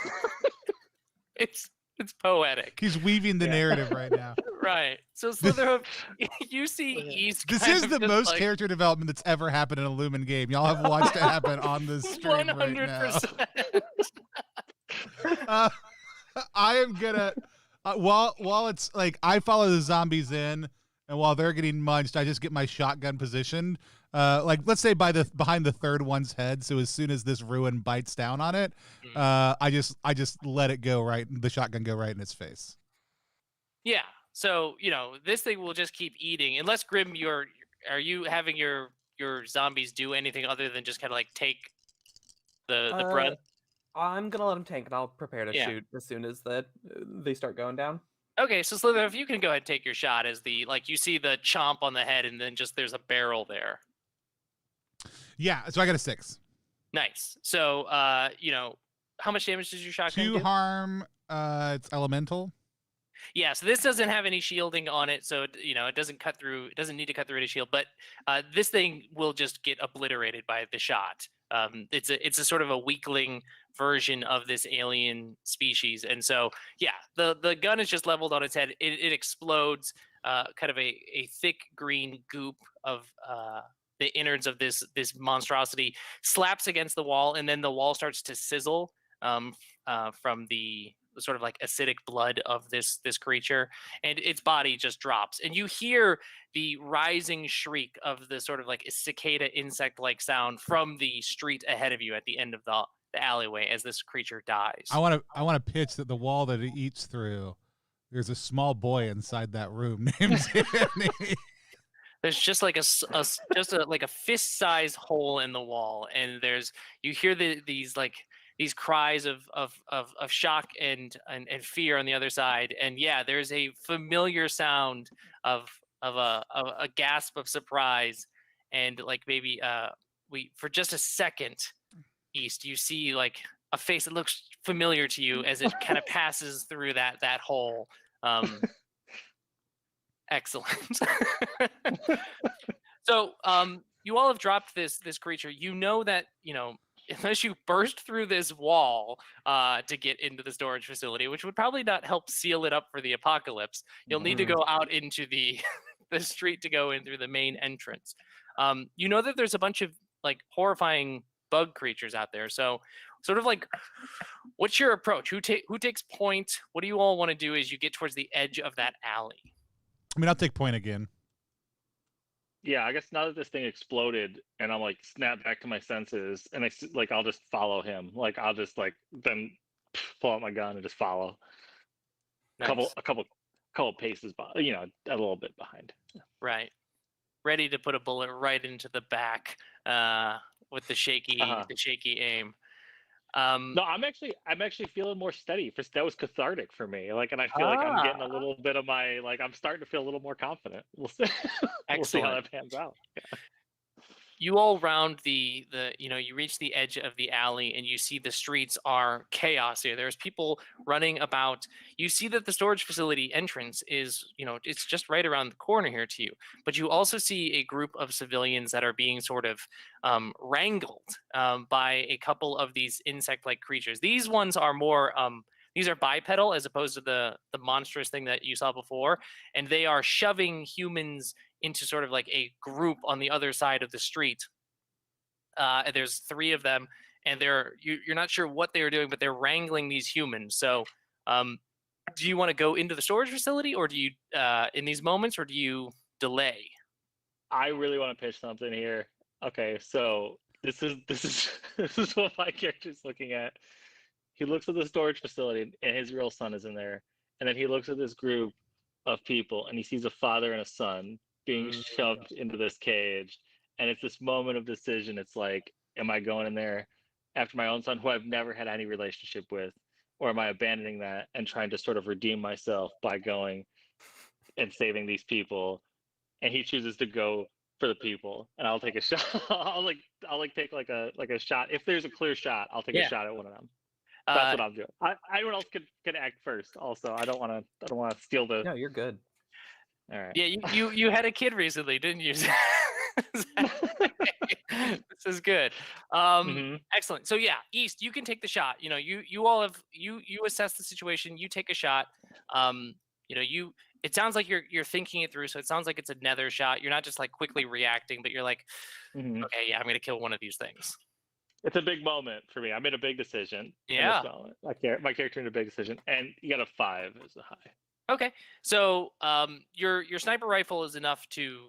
It's poetic. He's weaving the narrative right now. Right. So Slytherin, you see East. This is the most character development that's ever happened in a Lumen game. Y'all have watched it happen on this stream 100%. Right now. I am gonna while it's like I follow the zombies in, and while they're getting munched, I just get my shotgun positioned. Like let's say behind the third one's head. So as soon as this ruin bites down on it, I just let it go the shotgun go right in its face. Yeah. So this thing will just keep eating unless Grim, are you having your zombies do anything other than just kind of like take the bread? I'm gonna let them tank, and I'll prepare to shoot as soon as they start going down. Okay, so Slither, if you can go ahead and take your shot as you see the chomp on the head, and then just there's a barrel there. Yeah, so I got a 6. Nice. So, how much damage does your shotgun do? 2 harm. It's elemental. Yeah, so this doesn't have any shielding on it, so it doesn't cut through. It doesn't need to cut through any shield, but this thing will just get obliterated by the shot. It's a sort of a weakling version of this alien species, and so the gun is just leveled on its head. It explodes, kind of a thick green goop of the innards of this monstrosity slaps against the wall, and then the wall starts to sizzle from the sort of like acidic blood of this creature, and its body just drops, and you hear the rising shriek of the sort of like cicada insect like sound from the street ahead of you at the end of the alleyway as this creature dies. I want to pitch that the wall that it eats through, there's a small boy inside that room named Danny. There's just like like a fist-sized hole in the wall, and you hear these cries of shock and fear on the other side, and yeah, there's a familiar sound of a gasp of surprise, and like maybe for just a second, East, you see like a face that looks familiar to you as it kind of passes through that hole. Excellent. So you all have dropped this creature. You know that, unless you burst through this wall to get into the storage facility, which would probably not help seal it up for the apocalypse, you'll need to go out into the street to go in through the main entrance. You know that there's a bunch of like horrifying bug creatures out there. So sort of like, what's your approach? Who takes point? What do you all want to do as you get towards the edge of that alley? I mean, I'll take point again. Yeah, I guess now that this thing exploded and I'm like snap back to my senses, and I'll just follow him. Like I'll just like then pull out my gun and just follow. Nice. A couple paces, a little bit behind. Right, ready to put a bullet right into the back with the shaky aim. No, I'm actually feeling more steady. That was cathartic for me. Like, and I feel like I'm getting a little bit of I'm starting to feel a little more confident. We'll see. We'll see how that pans out. Yeah. You all round you reach the edge of the alley, and you see the streets are chaos here. There's people running about. You see that the storage facility entrance is, it's just right around the corner here to you. But you also see a group of civilians that are being sort of wrangled by a couple of these insect-like creatures. These ones are more, these are bipedal as opposed to the monstrous thing that you saw before. And they are shoving humans into sort of like a group on the other side of the street. There's 3 of them, and you're not sure what they are doing, but they're wrangling these humans. So do you want to go into the storage facility, or do you in these moments, or do you delay? I really want to pitch something here. Okay, so this is what my character's looking at. He looks at the storage facility, and his real son is in there, and then he looks at this group of people, and he sees a father and a son being shoved into this cage, and it's this moment of decision. It's like, am I going in there after my own son, who I've never had any relationship with, or am I abandoning that and trying to sort of redeem myself by going and saving these people? And he chooses to go for the people, and I'll take a shot. I'll take like a shot. If there's a clear shot, I'll take a shot at one of them. That's what I'm doing. Anyone else could act first. Also, I don't want to steal the. No, you're good. All right. Yeah, you had a kid recently, didn't you? This is good. Excellent. So yeah, East, you can take the shot. You all have you assess the situation. You take a shot. It sounds like you're thinking it through. So it sounds like it's a nether shot. You're not just like quickly reacting, but you're like, okay, yeah, I'm gonna kill one of these things. It's a big moment for me. I made a big decision. Yeah. In this moment. My character made a big decision, and you got a 5 as a high. Okay, so your sniper rifle is enough to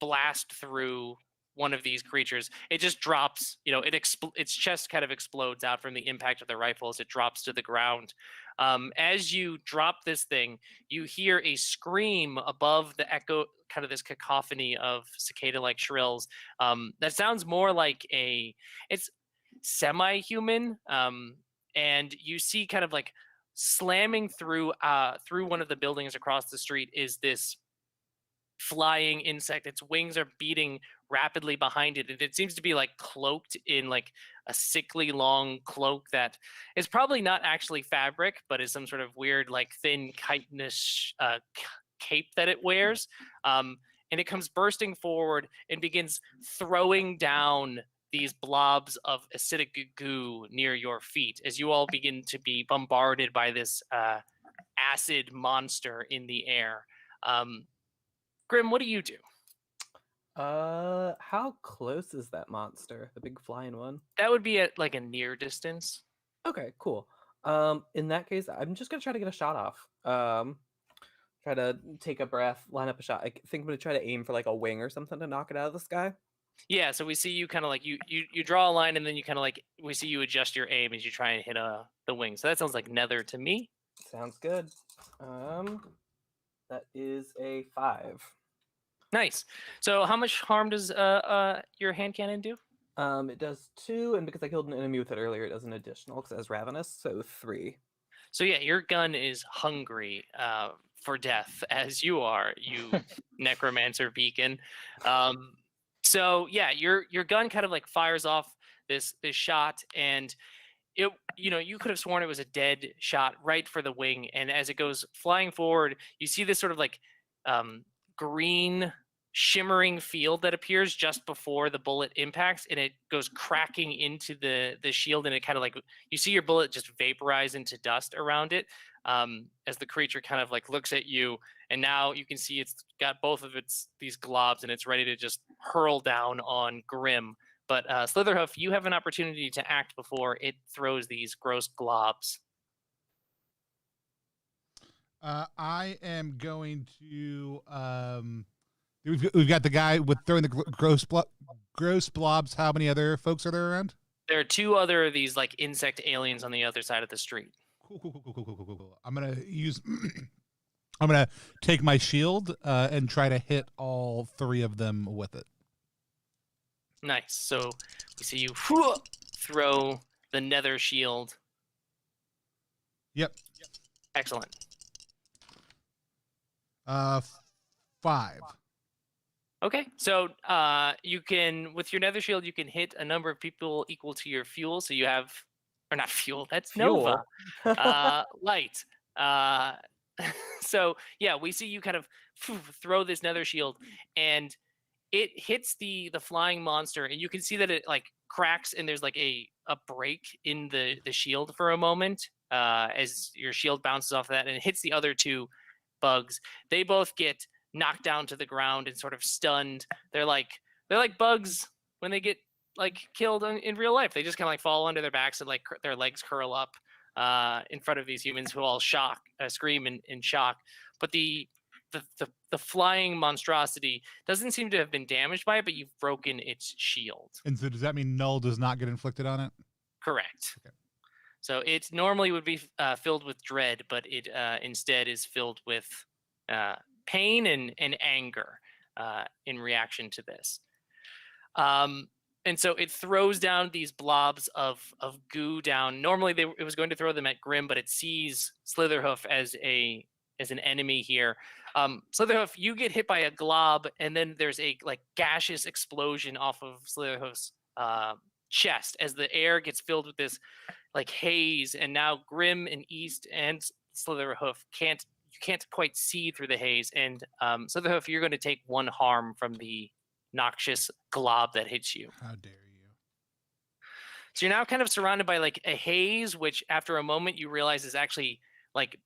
blast through one of these creatures. It just drops. Its chest kind of explodes out from the impact of the rifle as it drops to the ground. As you drop this thing, you hear a scream above the echo, kind of this cacophony of cicada-like shrills. That sounds more like it's semi-human, and you see kind of like slamming through one of the buildings across the street is this flying insect. Its wings are beating rapidly behind it, and it seems to be like cloaked in like a sickly long cloak that is probably not actually fabric, but is some sort of weird like thin chitinous cape that it wears. And it comes bursting forward and begins throwing down these blobs of acidic goo near your feet as you all begin to be bombarded by this acid monster in the air. Grim, what do you do? How close is that monster? The big flying one? That would be at like a near distance. Okay, cool. In that case, I'm just gonna try to get a shot off. Try to take a breath, line up a shot. I think I'm gonna try to aim for like a wing or something to knock it out of the sky. Yeah, so we see you kind of like you draw a line, and then you kind of like we see you adjust your aim as you try and hit the wing. So that sounds like nether to me. Sounds good. That is a 5. Nice. So how much harm does your hand cannon do? It does 2, and because I killed an enemy with it earlier, it does an additional because it has ravenous, so 3. So yeah, your gun is hungry for death, as you are, you necromancer beacon. So yeah, your gun kind of like fires off this shot, and it you could have sworn it was a dead shot right for the wing, and as it goes flying forward, you see this sort of like green shimmering field that appears just before the bullet impacts, and it goes cracking into the shield, and it kind of like you see your bullet just vaporize into dust around it as the creature kind of like looks at you, and now you can see it's got both of these globs, and it's ready to just hurl down on Grim. But Slitherhoof, you have an opportunity to act before it throws these gross globs. I am going to. We've got the guy with throwing the gross blobs. How many other folks are there around? There are 2 other of these like insect aliens on the other side of the street. Cool. I'm gonna use. I'm gonna take my shield and try to hit all 3 of them with it. Nice. So we see you throw the nether shield. Yep. Excellent. 5. Okay, so you can, with your nether shield, you can hit a number of people equal to your fuel. So you have, or not fuel, that's Fuel. Nova. Light. So yeah, we see you kind of throw this nether shield, and it hits the flying monster, and you can see that it like cracks, and there's like a break in the shield for a moment as your shield bounces off of that, and it hits the other 2 bugs. They both get knocked down to the ground and sort of stunned. They're like bugs when they get like killed in real life. They just kind of like fall under their backs and like their legs curl up in front of these humans who all scream in shock. But the flying monstrosity doesn't seem to have been damaged by it, but you've broken its shield. And so does that mean null does not get inflicted on it? Correct. Okay. So it normally would be filled with dread, but it instead is filled with pain and anger in reaction to this. And so it throws down these blobs of goo down. Normally it was going to throw them at Grim, but it sees Slitherhoof as an enemy here. Slitherhoof, you get hit by a glob, and then there's a like gaseous explosion off of Slitherhoof's chest as the air gets filled with this like haze, and now Grim and East and Slitherhoof can't quite see through the haze, and Slitherhoof, you're going to take 1 harm from the noxious glob that hits you. How dare you? So you're now kind of surrounded by like a haze, which after a moment you realize is actually like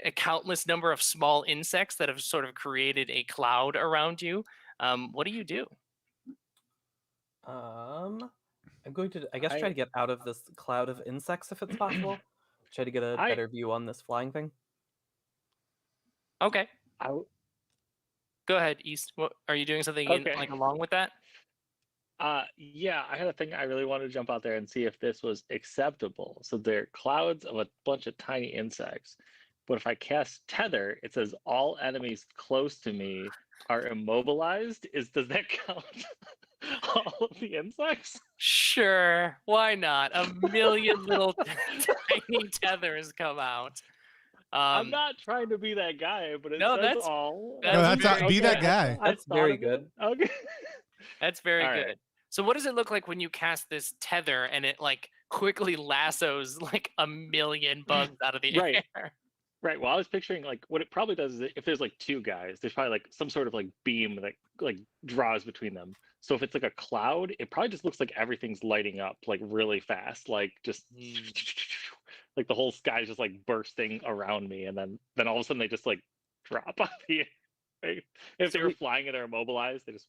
a countless number of small insects that have sort of created a cloud around you. What do you do? I'm going to, I guess, try to get out of this cloud of insects if it's possible. Try to get a better view on this flying thing. Okay. Go ahead, East. What are you doing? Something like along with that? Yeah, I had a thing I really wanted to jump out there and see if this was acceptable. So there are clouds of a bunch of tiny insects, but if I cast Tether, it says all enemies close to me are immobilized. Does that count? All of the insects? Sure, why not? A million little tiny tethers come out. I'm not trying to be that guy, but it no, says that's all. Be that guy. That's very good. Okay. That's very All good. right. So what does it look like when you cast this tether and it like quickly lassos like a million bugs out of the Right. air? Right. Well, I was picturing like what it probably does is if there's like 2 guys, there's probably like some sort of like beam that like draws between them. So if it's like a cloud, it probably just looks like everything's lighting up like really fast, like just like the whole sky's just like bursting around me, and then all of a sudden they just like drop off the air. Right? If they were flying and they're immobilized, they just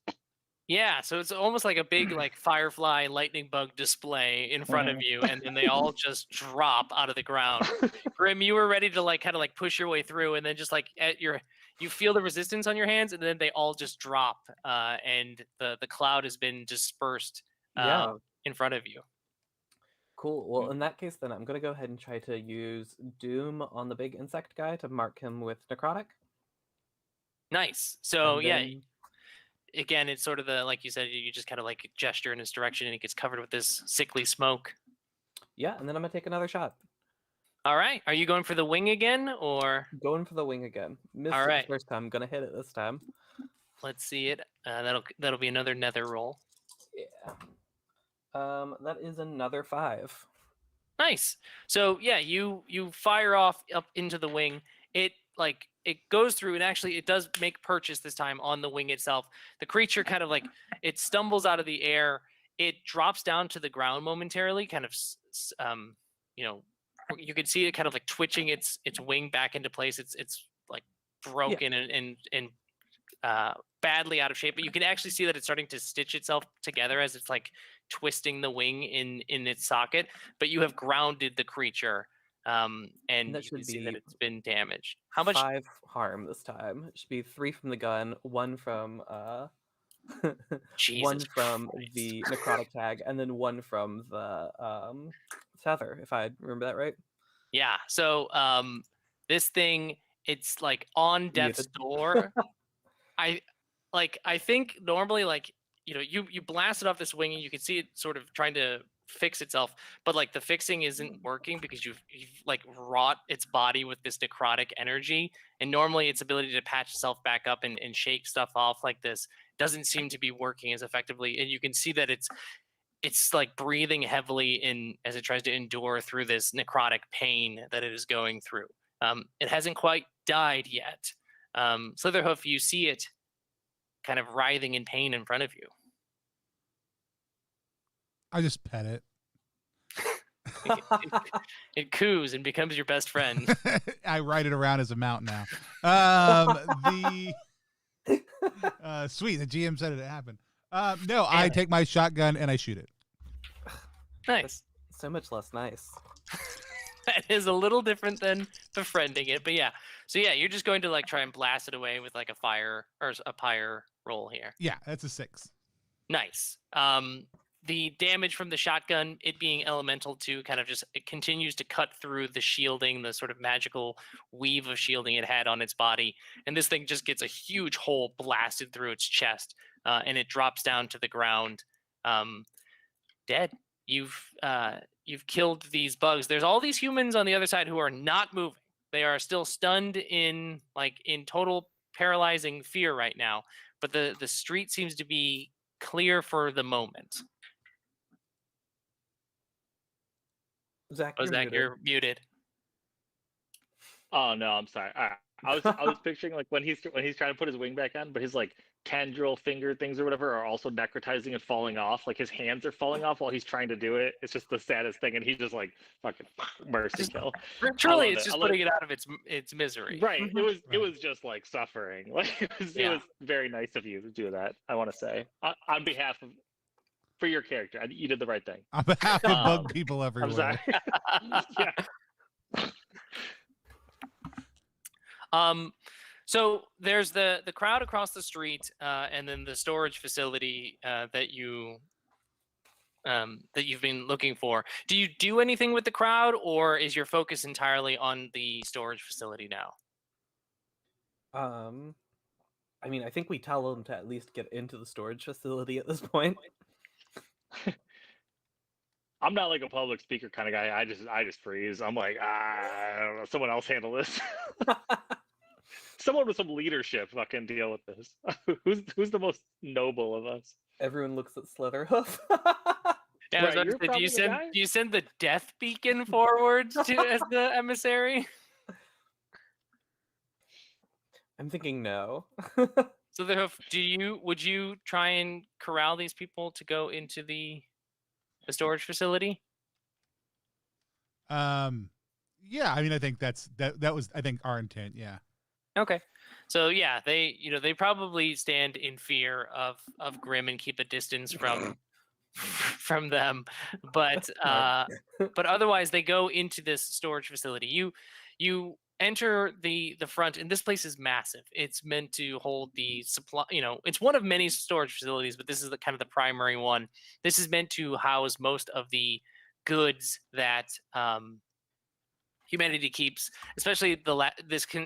Yeah, so it's almost like a big like firefly lightning bug display in front of you, and then they all just drop out of the ground. Grim, you were ready to like kind of like push your way through, and then just like you feel the resistance on your hands, and then they all just drop, and the cloud has been dispersed Yeah. in front of you. Cool. Well, in that case, then I'm gonna go ahead and try to use Doom on the big insect guy to mark him with necrotic. Nice. So And yeah, then- again, it's sort of the like you said, you just kind of like gesture in his direction, and it gets covered with this sickly smoke. yeah, and then I'm gonna take another shot. All right, are you going for the wing again, or Going for the wing again. Missed All it right. the first time. Gonna hit it this time. let's see it? That'll be another nether roll. Yeah. That is another 5. Nice. So yeah, you fire off up into the wing. It goes through, and actually it does make purchase this time on the wing itself. The creature kind of like it stumbles out of the air. It drops down to the ground momentarily, kind of you know, you can see it kind of like twitching its wing back into place. It's like broken and badly out of shape, but you can actually see that it's starting to stitch itself together as it's like twisting the wing in its socket. But you have grounded the creature, and That you can should see that be it's been damaged. How much? 5 harm this time. It should be 3 from the gun, 1 from Jesus one from Christ. the necrotic tag, and then 1 from the tether, if I remember that right. Yeah. So this thing, it's like on death's Muted. door. I think normally, like, you know, you blast it off this wing and you can see it sort of trying to fix itself, but like the fixing isn't working because you've like wrought its body with this necrotic energy, and normally its ability to patch itself back up and shake stuff off like this doesn't seem to be working as effectively. And you can see that it's like breathing heavily in as it tries to endure through this necrotic pain that it is going through. It hasn't quite died yet. Slitherhoof, you see it kind of writhing in pain in front of you. I just pet it. It coos and becomes your best friend. I ride it around as a mount now. Sweet. The GM said it happened. No, I take my shotgun and I shoot it. Nice. So much less nice. That is a little different than befriending it, but yeah. So yeah, you're just going to like try and blast it away with like a fire or a pyre roll here. Yeah, that's a 6. Nice. The damage from the shotgun, it being elemental too, kind of just it continues to cut through the shielding, the sort of magical weave of shielding it had on its body, and this thing just gets a huge hole blasted through its chest, and it drops down to the ground, dead. You've killed these bugs. There's all these humans on the other side who are not moving. They are still stunned in total paralyzing fear right now. But the street seems to be clear for the moment. Zach, Oh, Zach, you're muted. Oh no, I'm sorry. I was picturing like when he's trying to put his wing back on, but his like tendril finger things or whatever are also necrotizing and falling off. Like his hands are falling off while he's trying to do it. It's just the saddest thing, and he's just like fucking mercy kill. Truly, it's just putting it out of its misery. Right. It was just like suffering. Like it was very nice of you to do that. I want to say on behalf of for your character, you did the right thing. On behalf of bug people everywhere. I'm sorry. Yeah. So there's the crowd across the street, and then the storage facility that you've been looking for. Do you do anything with the crowd, or is your focus entirely on the storage facility now? I mean, I think we tell them to at least get into the storage facility at this point. I'm not like a public speaker kind of guy. I just freeze. I'm like, I don't know. Someone else handle this. Someone with some leadership fucking deal with this. Who's the most noble of us? Everyone looks at Slitherhoof. Yeah, Right, I was you're about to say, probably do you send the death beacon forward as the emissary? I'm thinking no. So would you try and corral these people to go into the storage facility? Yeah, I mean, I think that was I think our intent. Yeah. Okay. So yeah, they probably stand in fear of Grimm and keep a distance from them, but otherwise they go into this storage facility. You enter the front, and this place is massive. It's meant to hold the supply. It's one of many storage facilities, but this is the kind of the primary one. This is meant to house most of the goods that humanity keeps, especially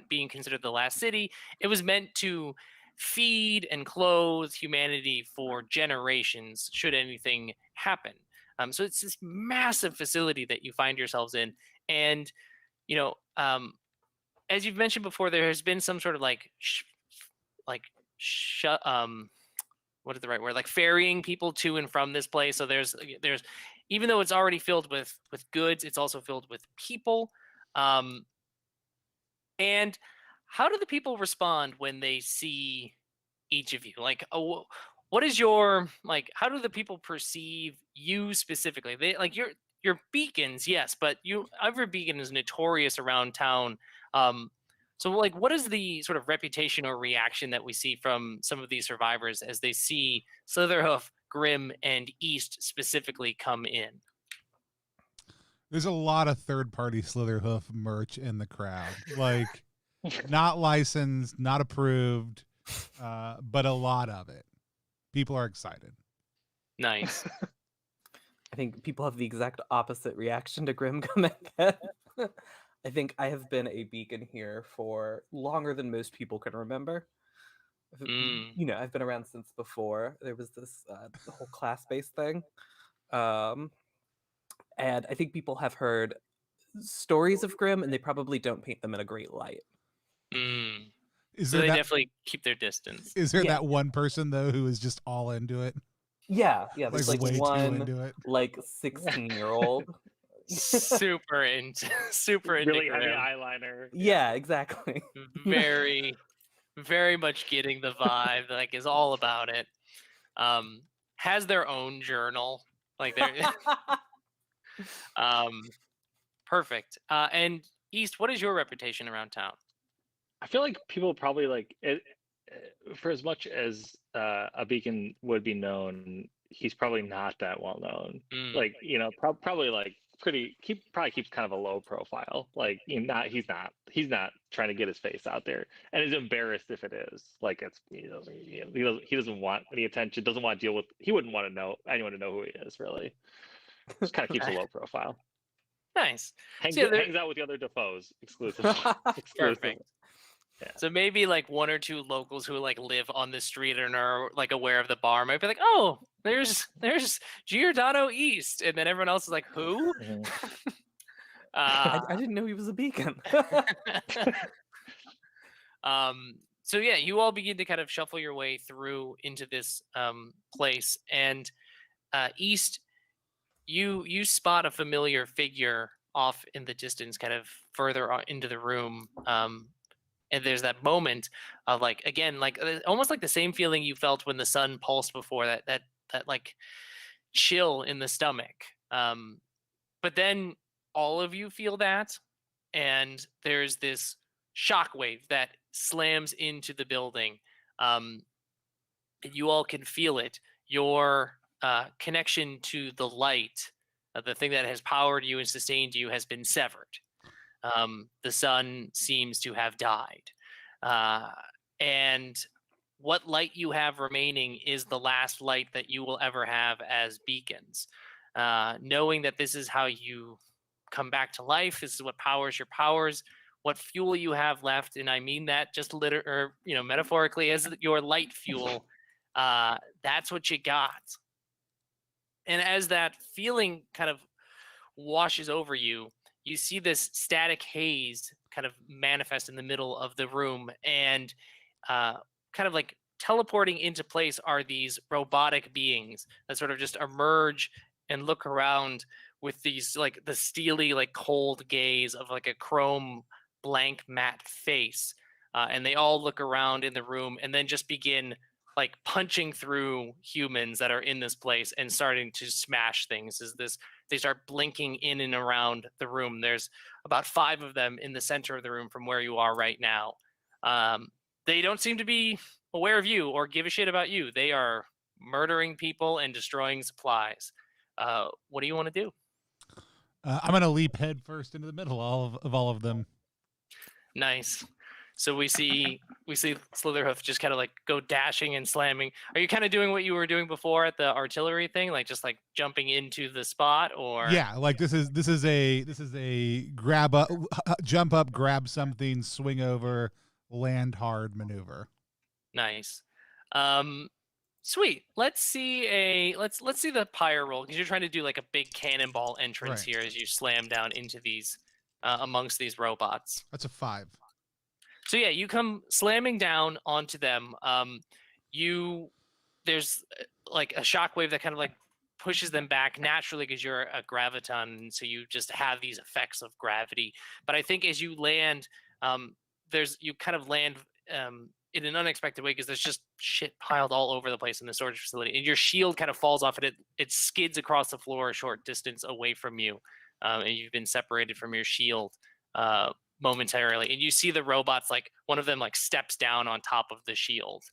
being considered the last city. It was meant to feed and clothe humanity for generations should anything happen. So it's this massive facility that you find yourselves in, and as you've mentioned before, there has been some sort of what is the right word? Like ferrying people to and from this place. So there's even though it's already filled with goods, it's also filled with people. And how do the people respond when they see each of you? Like, what is your how do the people perceive you specifically? They your beacons, yes, but every beacon is notorious around town. So what is the sort of reputation or reaction that we see from some of these survivors as they see Slitherhoof, Grimm, and East specifically come in? There's a lot of third-party Slitherhoof merch in the crowd. Not licensed, not approved, but a lot of it. People are excited. Nice. I think people have the exact opposite reaction to Grimm coming in. I think I have been a beacon here for longer than most people can remember. I've been around since before there was this the whole class-based thing. And I think people have heard stories of Grimm, and they probably don't paint them in a great light. So they definitely keep their distance. Is there that one person, though, who is just all into it? Yeah. There's way one, too into it. 16-year-old. super into really Grimm. heavy eyeliner. Yeah, exactly. Very, very much getting the vibe. Is all about it. Has their own journal. Perfect. And East, what is your reputation around town? I feel like people probably it, for as much as a beacon would be known, he's probably not that well known. Probably probably keeps kind of a low profile. He's not trying to get his face out there, and is embarrassed if it is. He doesn't want any attention. Doesn't want to deal with. He wouldn't want to know anyone to know who he is. Really, just kind of keeps a low profile. Nice. Hangs out with the other Defoes exclusively. Perfect. Yeah. So maybe one or two locals who live on the street and are aware of the bar might be like, oh, there's Giordano East, and then everyone else is like, who? I didn't know he was a beacon. So yeah, you all begin to kind of shuffle your way through into this place, and East, you spot a familiar figure off in the distance, kind of further into the room. And there's that moment of almost like the same feeling you felt when the sun pulsed before, that chill in the stomach. But then all of you feel that, and there's this shockwave that slams into the building. And you all can feel it. Your connection to the light, the thing that has powered you and sustained you, has been severed. The sun seems to have died. And what light you have remaining is the last light that you will ever have as beacons. Knowing that this is how you come back to life, this is what powers your powers, what fuel you have left, and I mean that just metaphorically as your light fuel, that's what you got. And as that feeling kind of washes over you, you see this static haze kind of manifest in the middle of the room, and kind of teleporting into place are these robotic beings that sort of just emerge and look around with these the steely cold gaze of a chrome blank matte face, and they all look around in the room and then just begin punching through humans that are in this place and starting to smash things. They start blinking in and around the room. There's about 5 of them in the center of the room from where you are right now. they don't seem to be aware of you or give a shit about you. They are murdering people and destroying supplies. What do you want to do? I'm gonna leap head first into the middle of all of them. Nice. So we see Slitherhoof just kind of like go dashing and slamming. Are you kind of doing what you were doing before at the artillery thing, like just like jumping into the spot, or? Yeah, like this is a grab up, jump up, grab something, swing over, land hard maneuver. Nice. Sweet. Let's see the pyre roll, because you're trying to do like a big cannonball entrance Right. here as you slam down into these amongst these robots. That's a 5. So yeah, you come slamming down onto them. There's like a shockwave that kind of like pushes them back naturally because you're a graviton, and so you just have these effects of gravity. But I think as you land, you kind of land in an unexpected way because there's just shit piled all over the place in the storage facility, and your shield kind of falls off, and it skids across the floor a short distance away from you, and you've been separated from your shield momentarily, and you see the robots, like one of them like steps down on top of the shield.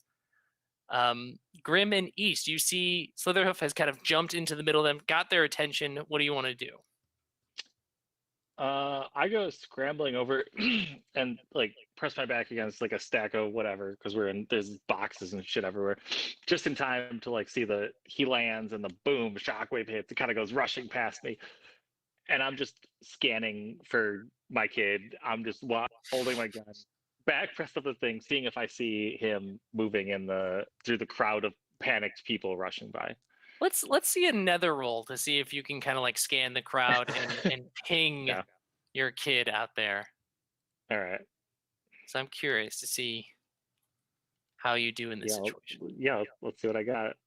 Grim and East, you see Slitherhoof has kind of jumped into the middle of them, got their attention. What do you want to do? I go scrambling over and like press my back against like a stack of whatever, because there's boxes and shit everywhere, just in time to like see he lands and the boom shockwave hits. It kind of goes rushing past me, and I'm just scanning for my kid. I'm just holding my gun, back pressed up the thing, seeing if I see him moving through the crowd of panicked people rushing by. Let's see a nether roll to see if you can kind of like scan the crowd and ping your kid out there. All right. So I'm curious to see how you do in this situation. Yeah, let's see what I got.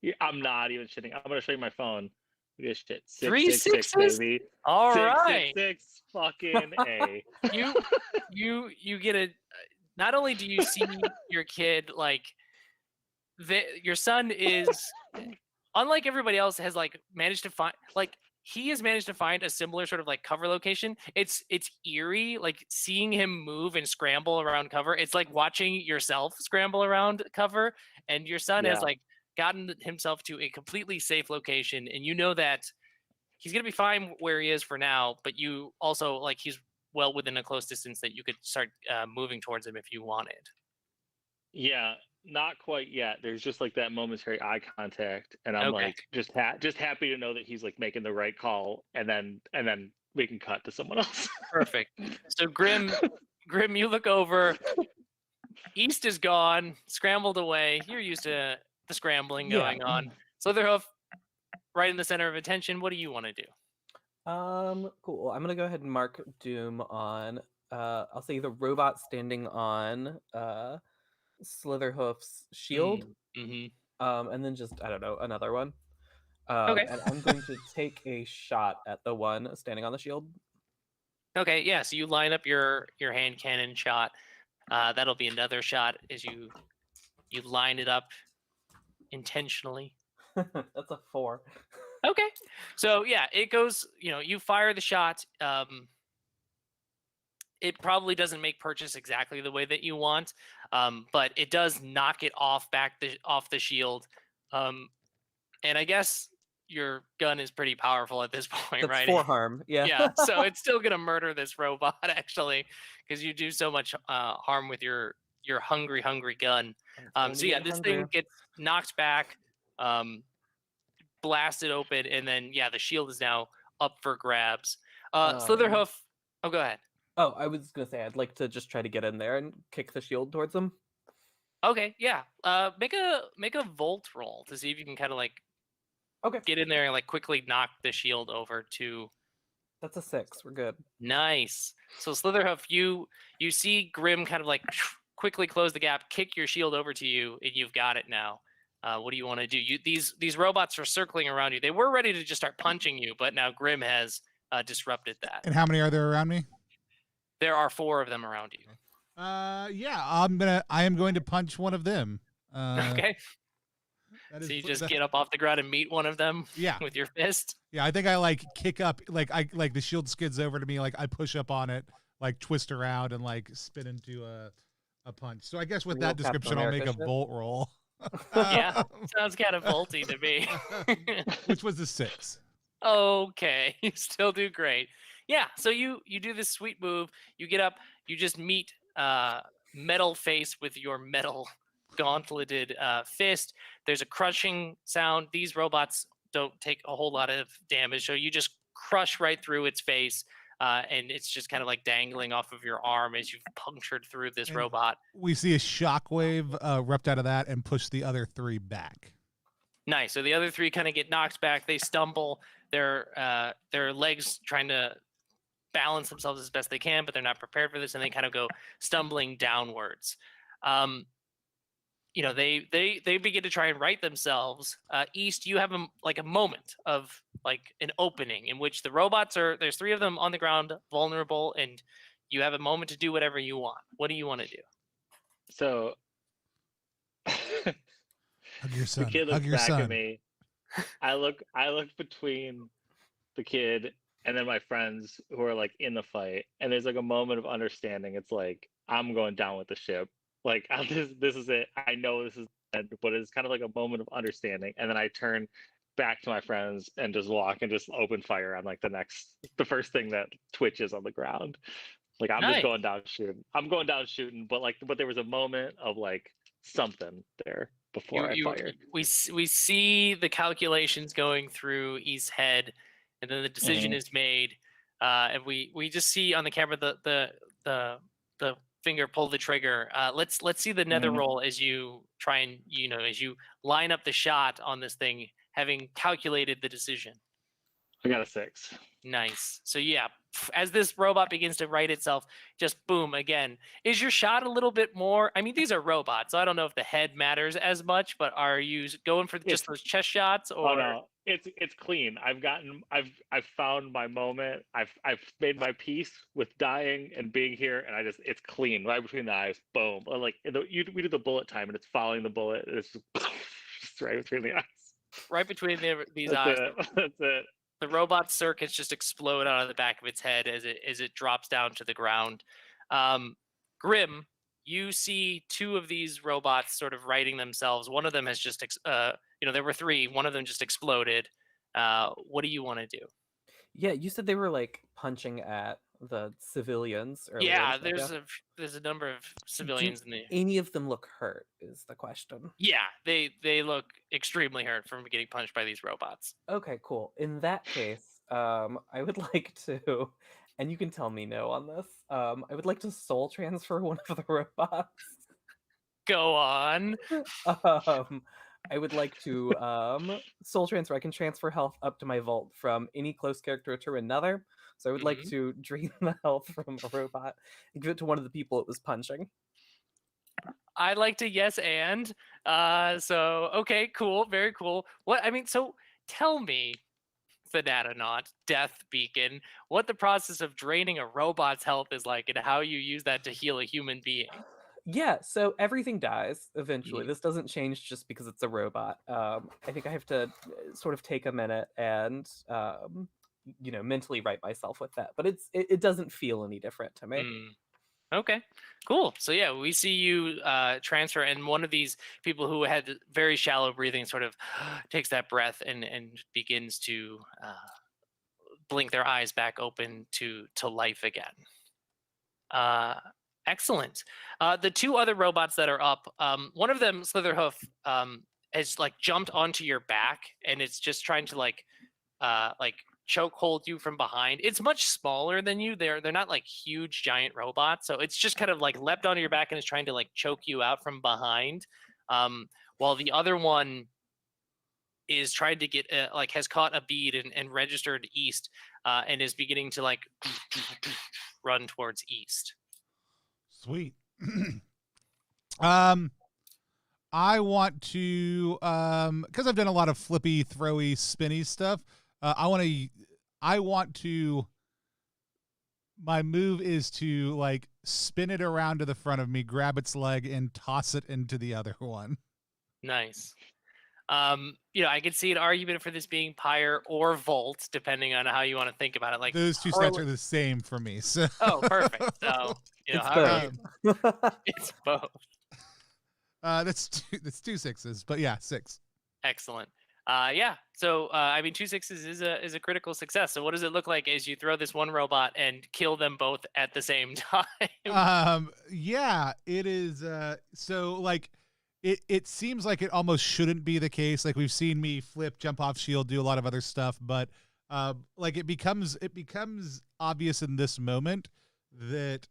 Yeah, I'm not even shitting. I'm gonna show you my phone. This shit. 666, baby. All right. 666 fucking A. You get a. Not only do you see your kid, like your son is, unlike everybody else, has like managed to find, like he has managed to find a similar sort of like cover location. It's eerie, like seeing him move and scramble around cover. It's like watching yourself scramble around cover, and your son has like gotten himself to a completely safe location, and you know that he's gonna be fine where he is for now, but you also like he's well within a close distance that you could start moving towards him if you wanted. Yeah, not quite yet. There's just like that momentary eye contact, and I'm like just happy to know that he's like making the right call, and then we can cut to someone else. Perfect. So Grim, you look over. East is gone, scrambled away. You're used to the scrambling going on. Slitherhoof, right in the center of attention. What do you want to do? Cool. I'm gonna go ahead and mark Doom on. I'll say the robot standing on Slitherhoof's shield. And then just I don't know, another one. And I'm going to take a shot at the one standing on the shield. Okay, yeah. So you line up your hand cannon shot. That'll be another shot as you line it up intentionally. That's a 4. Okay. So yeah, it goes, you fire the shot. It probably doesn't make purchase exactly the way that you want, but it does knock it off the shield. And I guess your gun is pretty powerful at this point, That's right? 4 harm. Yeah. Yeah. So it's still gonna murder this robot actually, because you do so much harm with your hungry gun. So yeah, this thing gets knocked back, blasted open, and then the shield is now up for grabs. Slitherhoof. Oh, go ahead. Oh, I was gonna say I'd like to just try to get in there and kick the shield towards them. Okay, yeah. Make a volt roll to see if you can kind of like get in there and like quickly knock the shield over to. That's a 6. We're good. Nice. So Slitherhoof, you see Grim kind of like quickly close the gap, kick your shield over to you, and you've got it now. What do you want to do? These robots are circling around you. They were ready to just start punching you, but now Grim has disrupted that. And how many are there around me? There are 4 of them around you. I am going to punch one of them. Okay. So you just get up off the ground and meet one of them. Yeah. With your fist. Yeah, I think I like kick up, like the shield skids over to me, like I push up on it, like twist around and like spin into a punch. So I guess with Real that Captain description, I'll make a America shit. Volt roll. Yeah, sounds kind of faulty to me. Which was a 6. Okay, you still do great. Yeah, so you do this sweet move. You get up. You just meet metal face with your metal gauntleted fist. There's a crushing sound. These robots don't take a whole lot of damage, so you just crush right through its face, and it's just kind of like dangling off of your arm as you've punctured through this And robot. We see a shockwave erupt out of that and push the other 3 back. Nice. So the other 3 kind of get knocked back. They stumble. Their legs trying to balance themselves as best they can, but they're not prepared for this, and they kind of go stumbling downwards. They begin to try and right themselves. East, you have a moment of like an opening in which the robots there's 3 of them on the ground, vulnerable, and you have a moment to do whatever you want. What do you want to do? So Hug your son. the kid Hug looks your back son. at me. I look between the kid and then my friends who are like in the fight, and there's like a moment of understanding. It's like, I'm going down with the ship. Like, this is it. I know this is it, but it's kind of like a moment of understanding. And then I turn back to my friends and just walk and just open fire on like the first thing that twitches on the ground. Like, I'm Nice. just going down shooting. I'm going down shooting, but there was a moment of like something there before I fired. We see the calculations going through East's head, and then the decision is made, and we just see on the camera the finger pull the trigger. Let's see the nether roll as you try and as you line up the shot on this thing, having calculated the decision. I got a 6. Nice. So yeah, as this robot begins to right itself, just boom again. Is your shot a little bit more? I mean, these are robots, so I don't know if the head matters as much, but are you going for just those chest shots? Or oh no, it's clean. I've found my moment. I've made my peace with dying and being here, and it's clean right between the eyes. Boom. Like we do the bullet time, and it's following the bullet. It's just right between the eyes. Right between these That's eyes. That's it. The robot's circuits just explode out of the back of its head as it drops down to the ground. Grim, you see 2 of these robots sort of righting themselves. One of them has just, there were 3. One of them just exploded. What do you want to do? Yeah, you said they were like punching at the civilians earlier. Yeah, there's a number of civilians in the. Any of them look hurt is the question. Yeah, they look extremely hurt from getting punched by these robots. Okay, cool. In that case, I would like to, and you can tell me no on this. I would like to soul transfer one of the robots. Go on. I would like to soul transfer. I can transfer health up to my vault from any close character to another. So I would like to drain the health from a robot and give it to one of the people it was punching. I'd like to yes and. So okay, cool, very cool. So tell me, Thanatonaut, Death Beacon, what the process of draining a robot's health is like and how you use that to heal a human being. Yeah, so everything dies eventually. This doesn't change just because it's a robot. I think I have to sort of take a minute and mentally right myself with that. But it doesn't feel any different to me. Okay, cool. So yeah, we see you transfer, and one of these people who had very shallow breathing sort of takes that breath and begins to blink their eyes back open to life again. Excellent. The 2 other robots that are up, one of them, Slitherhoof, has like jumped onto your back, and it's just trying to like choke hold you from behind. It's much smaller than you. They're not like huge giant robots, so it's just kind of like leapt onto your back and is trying to like choke you out from behind. While the other one is trying to get has caught a bead and registered East, and is beginning to like run towards East. Sweet. I want to because I've done a lot of flippy, throwy, spinny stuff. I want to. My move is to like spin it around to the front of me, grab its leg, and toss it into the other one. Nice. I could see an argument for this being Pyre or Volt, depending on how you want to think about it. Like Those two sets are the same for me. So oh, perfect. So It's however both. it's both. that's two sixes, but yeah, 6. Excellent. Yeah. So I mean, 2 6s is a critical success. So what does it look like as you throw this one robot and kill them both at the same time? Yeah, it is. So like, it seems like it almost shouldn't be the case. Like we've seen me flip, jump off shield, do a lot of other stuff, but like it becomes obvious in this moment that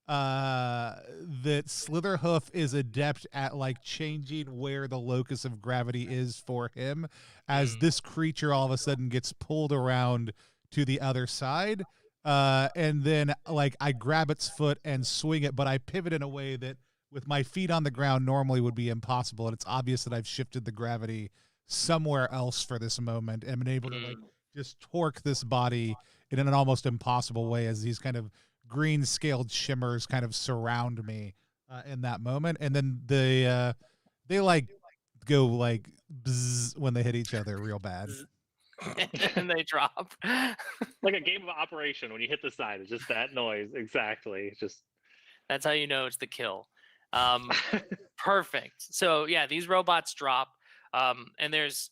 that Slitherhoof is adept at like changing where the locus of gravity is for him as this creature all of a sudden gets pulled around to the other side. And then like I grab its foot and swing it, but I pivot in a way that with my feet on the ground normally would be impossible. And it's obvious that I've shifted the gravity somewhere else for this moment and been able to like just torque this body in an almost impossible way as these kind of green scaled shimmers kind of surround me in that moment. And then they like go like bzz when they hit each other real bad. And they drop. Like a game of Operation when you hit the side. It's just that noise. Exactly. It's just That's how you know it's the kill. Perfect. So yeah, these robots drop, and there's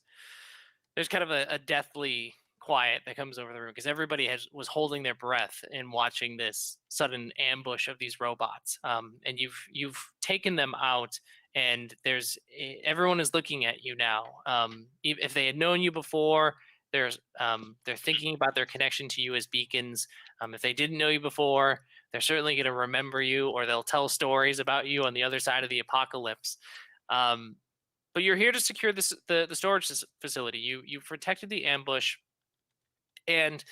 kind of a deathly quiet that comes over the room because everybody was holding their breath and watching this sudden ambush of these robots. And you've taken them out, and everyone is looking at you now. If they had known you before, they're thinking about their connection to you as beacons. If they didn't know you before, they're certainly going to remember you, or they'll tell stories about you on the other side of the apocalypse. But you're here to secure the storage facility. You've protected the ambush, and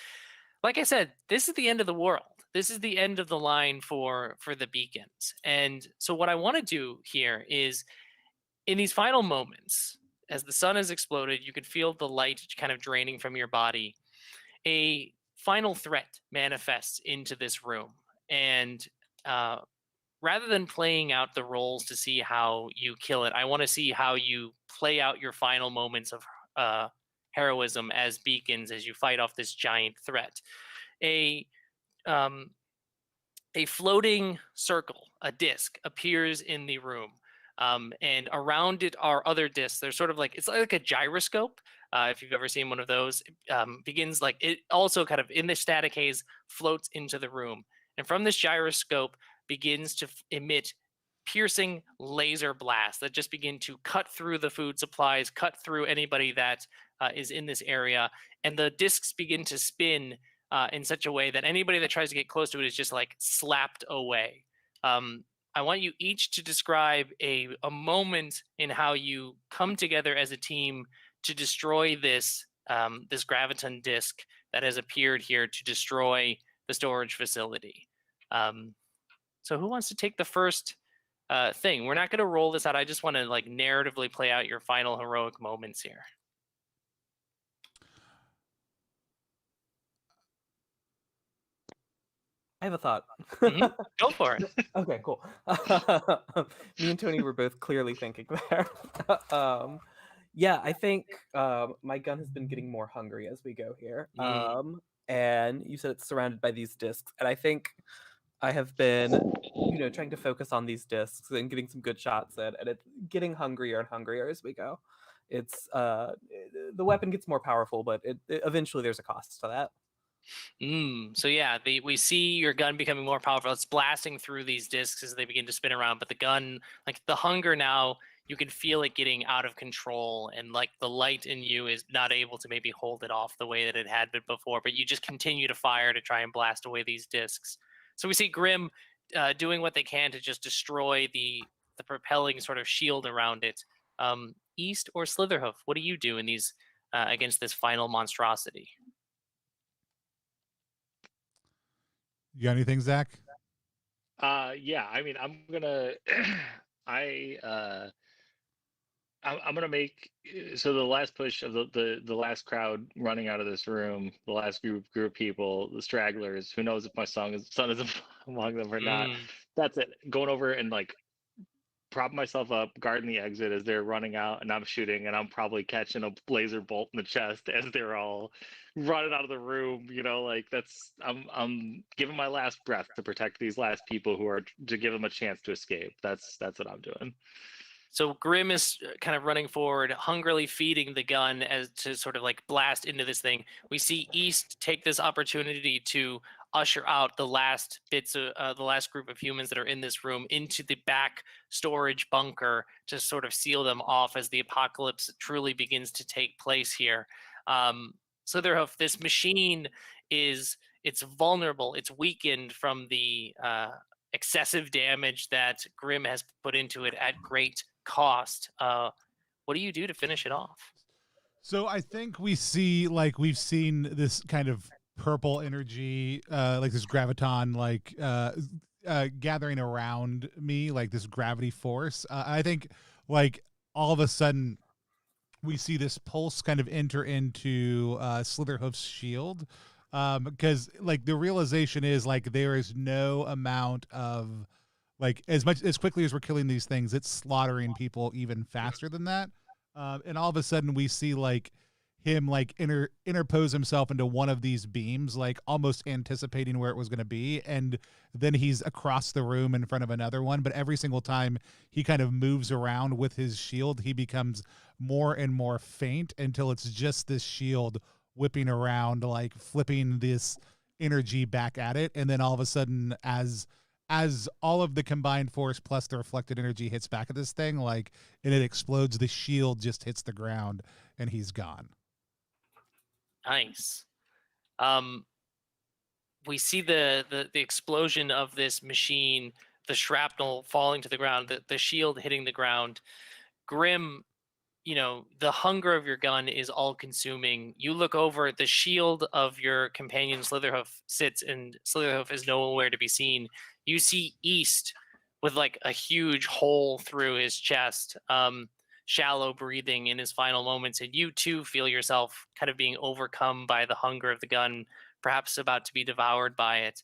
like I said, this is the end of the world. This is the end of the line for the beacons. And so what I want to do here is, in these final moments, as the sun has exploded, you can feel the light kind of draining from your body. A final threat manifests into this room. And rather than playing out the roles to see how you kill it, I want to see how you play out your final moments of heroism as beacons as you fight off this giant threat. A floating circle, a disc, appears in the room. And around it are other discs. They're sort of like, it's like a gyroscope. If you've ever seen one of those, begins like it also kind of in the static haze floats into the room. And from this gyroscope begins to emit piercing laser blasts that just begin to cut through the food supplies, cut through anybody that is in this area. And the discs begin to spin in such a way that anybody that tries to get close to it is just like slapped away. I want you each to describe a moment in how you come together as a team to destroy this graviton disc that has appeared here to destroy the storage facility. So who wants to take the first thing? We're not going to roll this out. I just want to like narratively play out your final heroic moments here. I have a thought. Go for it. Okay, cool. Me and Tony were both clearly thinking there. Yeah, I think my gun has been getting more hungry as we go here. And you said it's surrounded by these discs, and I think I have been, trying to focus on these discs and getting some good shots in, and it's getting hungrier and hungrier as we go. It's the weapon gets more powerful, but eventually there's a cost to that. So yeah, we see your gun becoming more powerful. It's blasting through these discs as they begin to spin around, but the gun, like the hunger now, you can feel it getting out of control, and like the light in you is not able to maybe hold it off the way that it had been before, but you just continue to fire to try and blast away these discs. So we see Grim doing what they can to just destroy the propelling sort of shield around it. East or Slitherhoof, what do you do in these against this final monstrosity? You got anything, Zach? Yeah, I mean, I'm gonna I'm gonna make so the last push of the last crowd running out of this room, the last group of people, the stragglers. Who knows if my son is among them or not? That's it. Going over and like prop myself up, guarding the exit as they're running out, and I'm shooting, and I'm probably catching a laser bolt in the chest as they're all running out of the room. You know, like I'm giving my last breath to protect these last people who are, to give them a chance to escape. That's what I'm doing. So Grim is kind of running forward, hungrily feeding the gun as to sort of like blast into this thing. We see East take this opportunity to usher out the last bits of the last group of humans that are in this room into the back storage bunker to sort of seal them off as the apocalypse truly begins to take place here. Slitherhoof, this machine it's vulnerable, it's weakened from the excessive damage that Grim has put into it at great cost. What do you do to finish it off? So I think we see, like, we've seen this kind of purple energy, like this graviton, like gathering around me, like this gravity force. I think, like, all of a sudden we see this pulse kind of enter into Slitherhoof's shield, because like the realization is like there is no amount of, like, as quickly as we're killing these things, it's slaughtering people even faster than that. And all of a sudden we see like him like interpose himself into one of these beams, like almost anticipating where it was going to be. And then he's across the room in front of another one. But every single time he kind of moves around with his shield, he becomes more and more faint until it's just this shield whipping around, like flipping this energy back at it. And then all of a sudden, as all of the combined force plus the reflected energy hits back at this thing, like, and it explodes, the shield just hits the ground and he's gone. Nice. We see the explosion of this machine, the shrapnel falling to the ground, the shield hitting the ground. Grim, you know, the hunger of your gun is all consuming. You look over at the shield of your companion Slitherhoof sits, and Slitherhoof is nowhere to be seen. You see East with like a huge hole through his chest, shallow breathing in his final moments, and you too feel yourself kind of being overcome by the hunger of the gun, perhaps about to be devoured by it.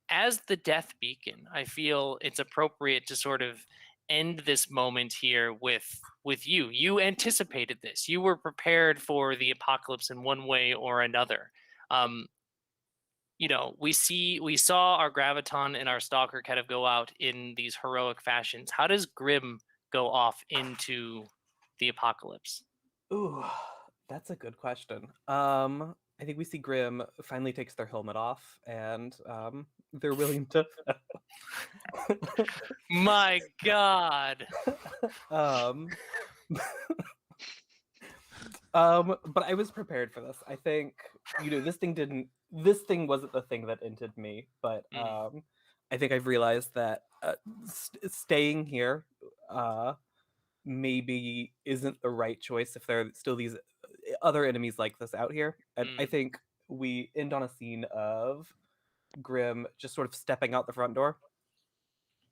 As the death beacon, I feel it's appropriate to sort of end this moment here with you. You anticipated this. You were prepared for the apocalypse in one way or another. You know, we saw our graviton and our stalker kind of go out in these heroic fashions. How does Grim go off into the apocalypse? Ooh, that's a good question. I think we see Grim finally takes their helmet off, and they're willing to. My God. But I was prepared for this. I think, you know, this thing wasn't the thing that ended me, but I think I've realized that staying here maybe isn't the right choice if there are still these other enemies like this out here. And I think we end on a scene of Grim just sort of stepping out the front door.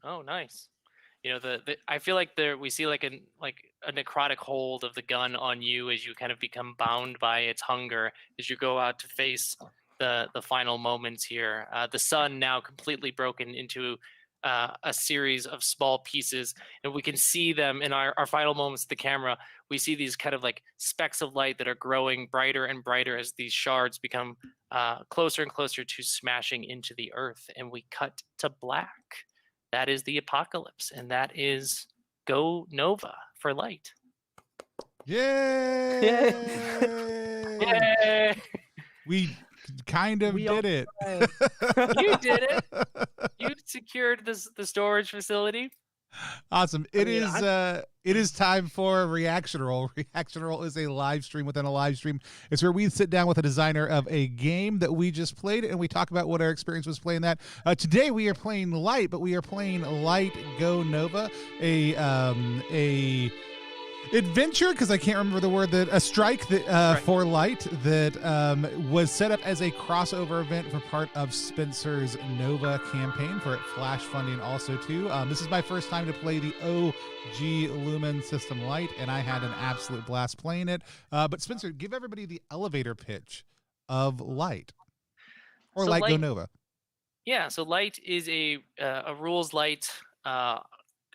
Oh, nice. You know, I feel like we see like a necrotic hold of the gun on you as you kind of become bound by its hunger as you go out to face the final moments here. The sun now completely broken into a series of small pieces, and we can see them in our final moments of the camera. We see these kind of like specks of light that are growing brighter and brighter as these shards become closer and closer to smashing into the earth, and we cut to black. That is the apocalypse, and that is Go Nova for light. Yay! Yay! We kind of did it. You did it. You secured the storage facility. Awesome. It is time for Reaction Roll. Reaction Roll is a live stream within a live stream. It's where we sit down with a designer of a game that we just played and we talk about what our experience was playing that. Today we are playing Light, but we are playing Light Go Nova, a adventure, because I can't remember the word, that a strike that for Light that was set up as a crossover event for part of Spencer's Nova campaign for Flash funding also too. This is my first time to play the OG Lumen system Light, and I had an absolute blast playing it. But Spencer, give everybody the elevator pitch of Light, or Light Go Nova. Yeah, so Light is a rules light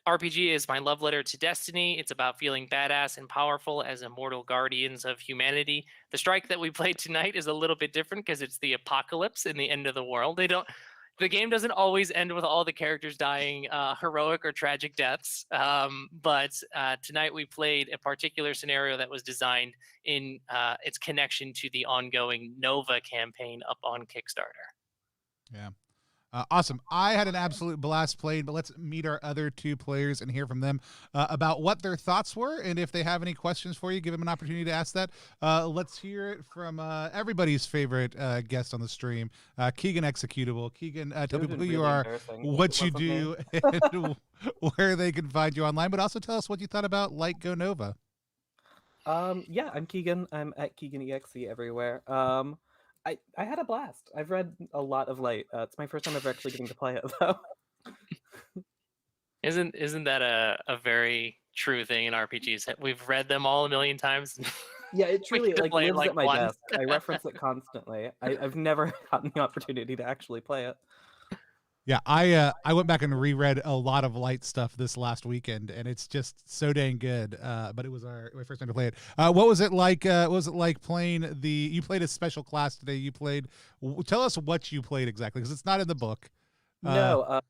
RPG is my love letter to Destiny. It's about feeling badass and powerful as immortal guardians of humanity. The strike that we played tonight is a little bit different because it's the apocalypse and the end of the world. The game doesn't always end with all the characters dying heroic or tragic deaths. But tonight we played a particular scenario that was designed in its connection to the ongoing Nova campaign up on Kickstarter. Yeah. Awesome. I had an absolute blast playing, but let's meet our other two players and hear from them about what their thoughts were. And if they have any questions for you, give them an opportunity to ask that. Let's hear it from everybody's favorite guest on the stream, Keegan Executable. Keegan, tell people who you are, what you do, and where they can find you online, but also tell us what you thought about Light Go Nova. Yeah, I'm Keegan. I'm at KeeganEXE everywhere. I had a blast. I've read a lot of Light. It's my first time ever actually getting to play it, though. Isn't that a very true thing in RPGs? We've read them all a million times. Yeah, it truly could like play it, lives like, at my once. desk. I reference it constantly. I've never gotten the opportunity to actually play it. Yeah, I went back and reread a lot of Light stuff this last weekend, and it's just so dang good. But it was my first time to play it. What was it like? What was it like playing the? You played a special class today. Tell us what you played exactly, because it's not in the book. No,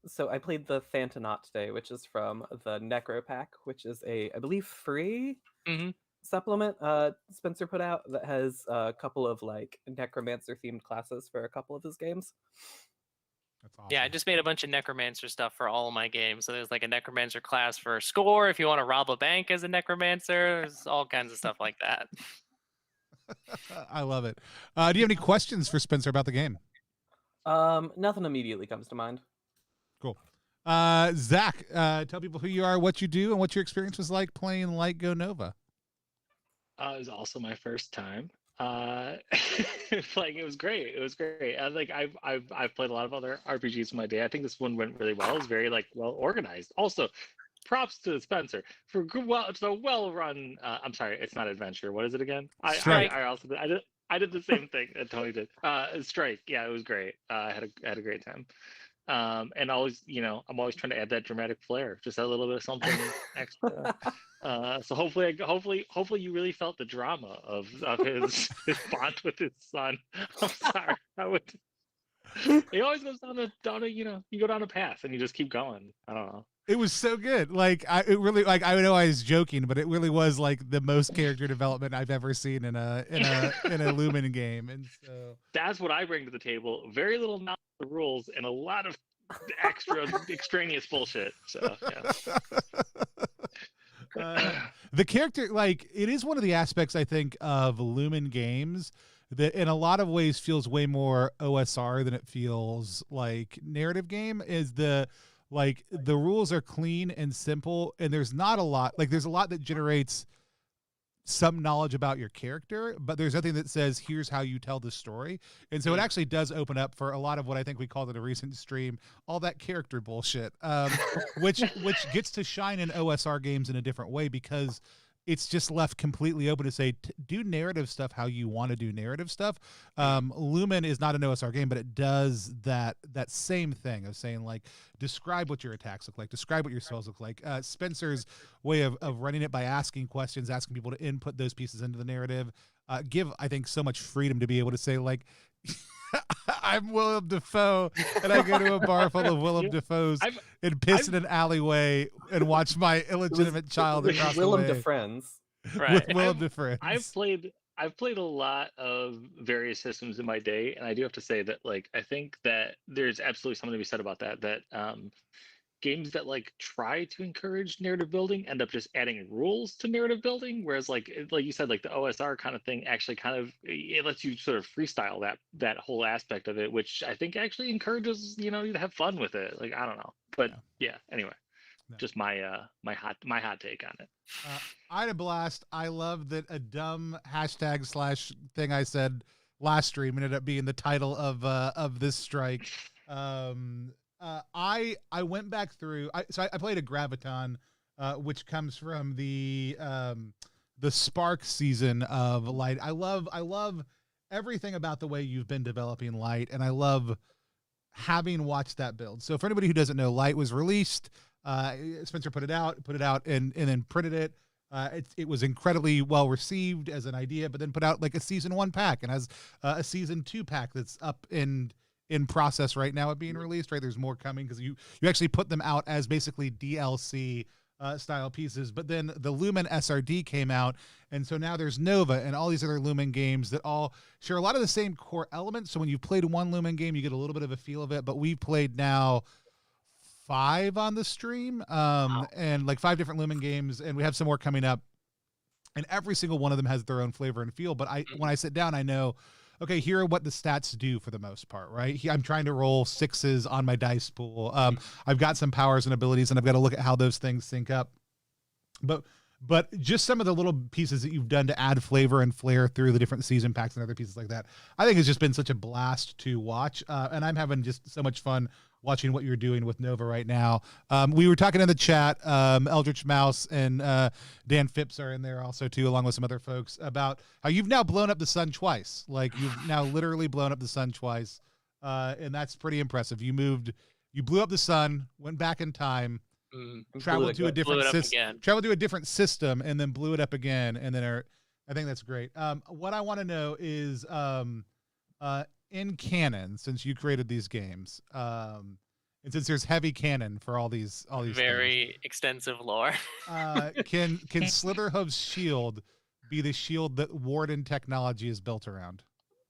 so I played the Thantanaut today, which is from the Necro Pack, which is I believe, free supplement Spencer put out that has a couple of like necromancer themed classes for a couple of his games. That's awesome. Yeah, I just made a bunch of necromancer stuff for all of my games. So there's like a necromancer class for score if you want to rob a bank as a necromancer. There's all kinds of stuff like that. I love it. Do you have any questions for Spencer about the game? Nothing immediately comes to mind. Cool. Zach, tell people who you are, what you do, and what your experience was like playing Light Go Nova. It was also my first time. It was great. It was great. I've played a lot of other RPGs in my day. I think this one went really well. It was very well organized. Also, props to Spencer for it's a well run. I'm sorry, it's not adventure. What is it again? Strike. I did the same thing that Tony did. Strike. Yeah, it was great. I had a great time. And always, I'm always trying to add that dramatic flair, just a little bit of something extra. So hopefully you really felt the drama of his bond with his son. I'm sorry. He always goes down a you go down a path and you just keep going. I don't know. It was so good. I know I was joking, but it really was like the most character development I've ever seen in a Lumen game. And so that's what I bring to the table. Very little knowledge of the rules and a lot of extra extraneous bullshit. So yeah. The character, it is one of the aspects I think of Lumen games that in a lot of ways feels way more OSR than it feels like narrative game. Is the rules are clean and simple, and there's not a lot, there's a lot that generates some knowledge about your character, but there's nothing that says here's how you tell the story. And so it actually does open up for a lot of what I think we called in a recent stream, all that character bullshit, which gets to shine in OSR games in a different way, because it's just left completely open to say, do narrative stuff how you want to do narrative stuff. Lumen is not an OSR game, but it does that same thing of saying, describe what your attacks look like, describe what your spells look like. Spencer's way of running it by asking questions, asking people to input those pieces into the narrative, give, I think, so much freedom to be able to say, I'm Willem Dafoe, and I go to a bar full of Willem Dafoes and piss in an alleyway and watch my illegitimate child across the way. Willem DeFriends. Right. With Willem DeFriends. I've played a lot of various systems in my day, and I do have to say that I think that there's absolutely something to be said about that. That games that try to encourage narrative building end up just adding rules to narrative building, whereas like you said, the OSR kind of thing actually kind of, it lets you sort of freestyle that whole aspect of it, which I think actually encourages you to have fun with it. I don't know, but yeah. Anyway, just my hot take on it. I had a blast. I love that a dumb hashtag / thing I said last stream ended up being the title of this strike. I went back through. I played a Graviton, which comes from the Spark season of Light. I love everything about the way you've been developing Light, and I love having watched that build. So for anybody who doesn't know, Light was released Spencer put it out, and then printed it. It was incredibly well received as an idea, but then put out like a season 1 pack and has a season 2 pack that's up in process right now of being released. Right, there's more coming because you actually put them out as basically DLC style pieces. But then the Lumen SRD came out, and so now there's Nova and all these other Lumen games that all share a lot of the same core elements. So when you've played one Lumen game, you get a little bit of a feel of it. But we've played now 5 on the stream, and like 5 different Lumen games, and we have some more coming up. And every single one of them has their own flavor and feel. But when I sit down, I know, okay, here are what the stats do for the most part, right? I'm trying to roll 6s on my dice pool. I've got some powers and abilities, and I've got to look at how those things sync up. But just some of the little pieces that you've done to add flavor and flair through the different season packs and other pieces like that, I think it's just been such a blast to watch. And I'm having just so much fun watching what you're doing with Nova right now. We were talking in the chat, Eldritch Mouse and Dan Phipps are in there also too, along with some other folks, about how you've now blown up the sun twice. Like you've now literally blown up the sun twice. And that's pretty impressive. You blew up the sun, went back in time, traveled to a different system, and then blew it up again. And then I think that's great. What I want to know is, in canon, since you created these games, and since there's heavy canon for all these very things, extensive lore, can Slitherhoof's shield be the shield that Warden technology is built around?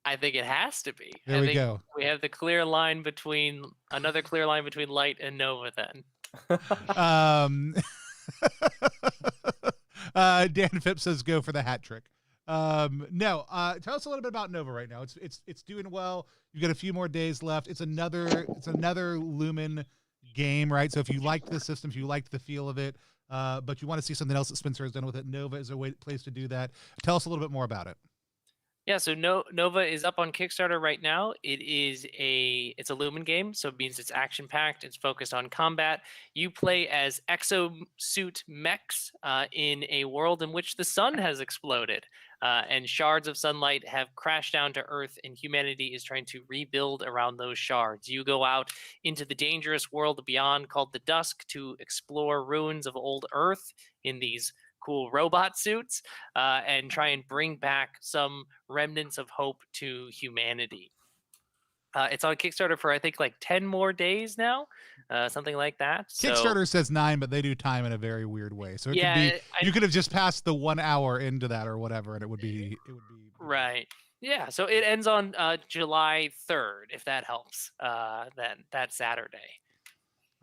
I think it has to be. There we go. We have the clear line between Light and Nova then. Dan Phipps says go for the hat trick. No, tell us a little bit about Nova right now. It's doing well. You've got a few more days left. It's another Lumen game, right? So if you liked the system, if you liked the feel of it, but you want to see something else that Spencer has done with it, Nova is a place to do that. Tell us a little bit more about it. Yeah, so Nova is up on Kickstarter right now. It's a Lumen game, so it means it's action packed. It's focused on combat. You play as exosuit mechs in a world in which the sun has exploded, and shards of sunlight have crashed down to Earth, and humanity is trying to rebuild around those shards. You go out into the dangerous world beyond called the Dusk to explore ruins of old Earth in these cool robot suits, and try and bring back some remnants of hope to humanity. It's on Kickstarter for I think like 10 more days now, something like that. Kickstarter says 9, but they do time in a very weird way. So it could be, you could have just passed the 1 hour into that or whatever, and it would be right. Yeah, so it ends on July 3rd, if that helps. Then that Saturday.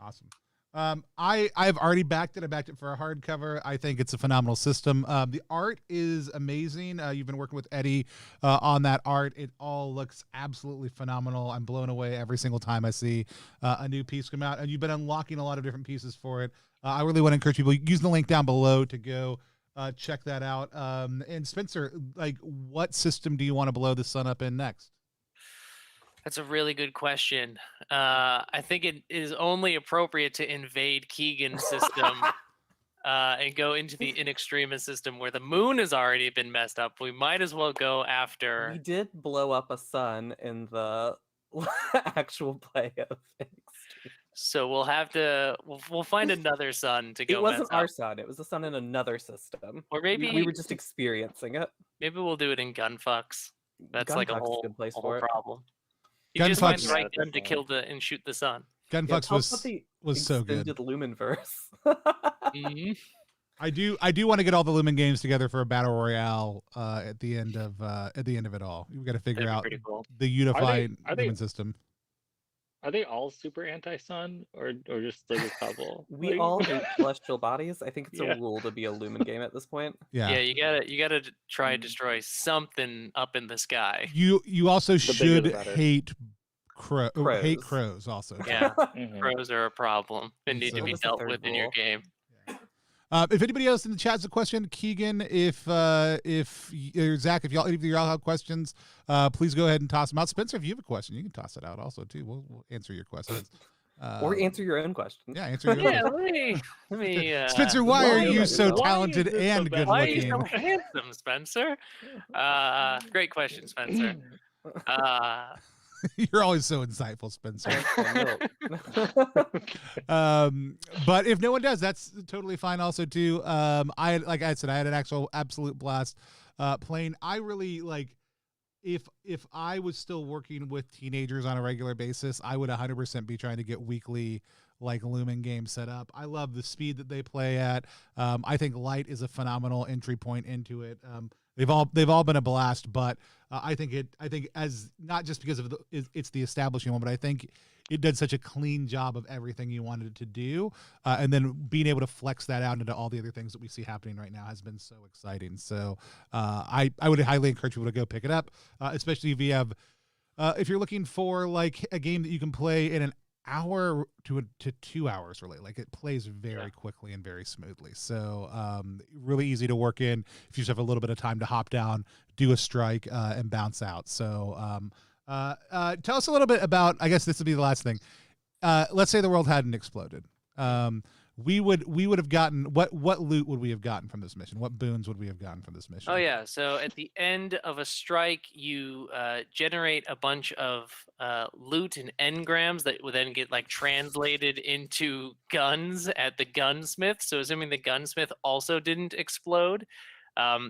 Awesome. I've already backed it. I backed it for a hardcover. I think it's a phenomenal system. The art is amazing. You've been working with Eddie on that art. It all looks absolutely phenomenal. I'm blown away every single time I see a new piece come out. And you've been unlocking a lot of different pieces for it. I really want to encourage people, use the link down below to go check that out. And Spencer, like, what system do you want to blow the sun up in next? That's a really good question. I think it is only appropriate to invade Keegan's system and go into the In Extremis system where the moon has already been messed up. We might as well go after. We did blow up a sun in the actual play of Extremis. So we'll have to. We'll find another sun to go. It wasn't mess our up. sun. It was a sun in another system. Or maybe we were just experiencing it. Maybe we'll do it in Gunfucks. That's like a whole good place for problem. You just find Gunfucks- the right gun to kill and shoot the sun. Gunfucks was so good. Extended Lumenverse. Mhm. I do want to get all the Lumen games together for a battle royale at the end of it all. We got to figure That'd be out pretty cool. the unified Are they- Lumen system. Are they all super anti-sun, or just like a couple? We Like- all hate celestial bodies. I think it's Yeah. a rule to be a Lumen game at this point. Yeah. Yeah, you gotta try and destroy something up in the sky. You also bigger the should better. hate hate Crows. crows also. Yeah, Mhm. crows are a problem and need to So- be What's the dealt third with in your rule? game. If anybody else in the chat has a question, Keegan, if or Zach, if y'all have questions, please go ahead and toss them out. Spencer, if you have a question, you can toss it out also too. We'll answer your questions. Or answer your own question. Yeah, answer your own Yeah, question. let me. Spencer, why are you so why is talented this the and best? good Why are you looking? so handsome, Spencer? Great question, Spencer. You're always so insightful, Spencer. No. But if no one does, that's totally fine. Also, too. Like I said, I had an absolute blast playing. I really like. If I was still working with teenagers on a regular basis, I would 100% be trying to get weekly like Lumen games set up. I love the speed that they play at. I think Light is a phenomenal entry point into it. They've all been a blast, but I think as not just because of it's the establishing one, but I think it did such a clean job of everything you wanted it to do, and then being able to flex that out into all the other things that we see happening right now has been so exciting. So I would highly encourage people to go pick it up, especially if you have if you're looking for like a game that you can play in an hour to 2 hours, really. Like it plays very quickly and very smoothly. So really easy to work in if you just have a little bit of time to hop down, do a strike, and bounce out. So tell us a little bit about, I guess this would be the last thing. Let's say the world hadn't exploded. We would have gotten what loot would we have gotten from this mission? What boons would we have gotten from this mission? Oh yeah, so at the end of a strike, you generate a bunch of loot and engrams that would then get like translated into guns at the gunsmith. So assuming the gunsmith also didn't explode,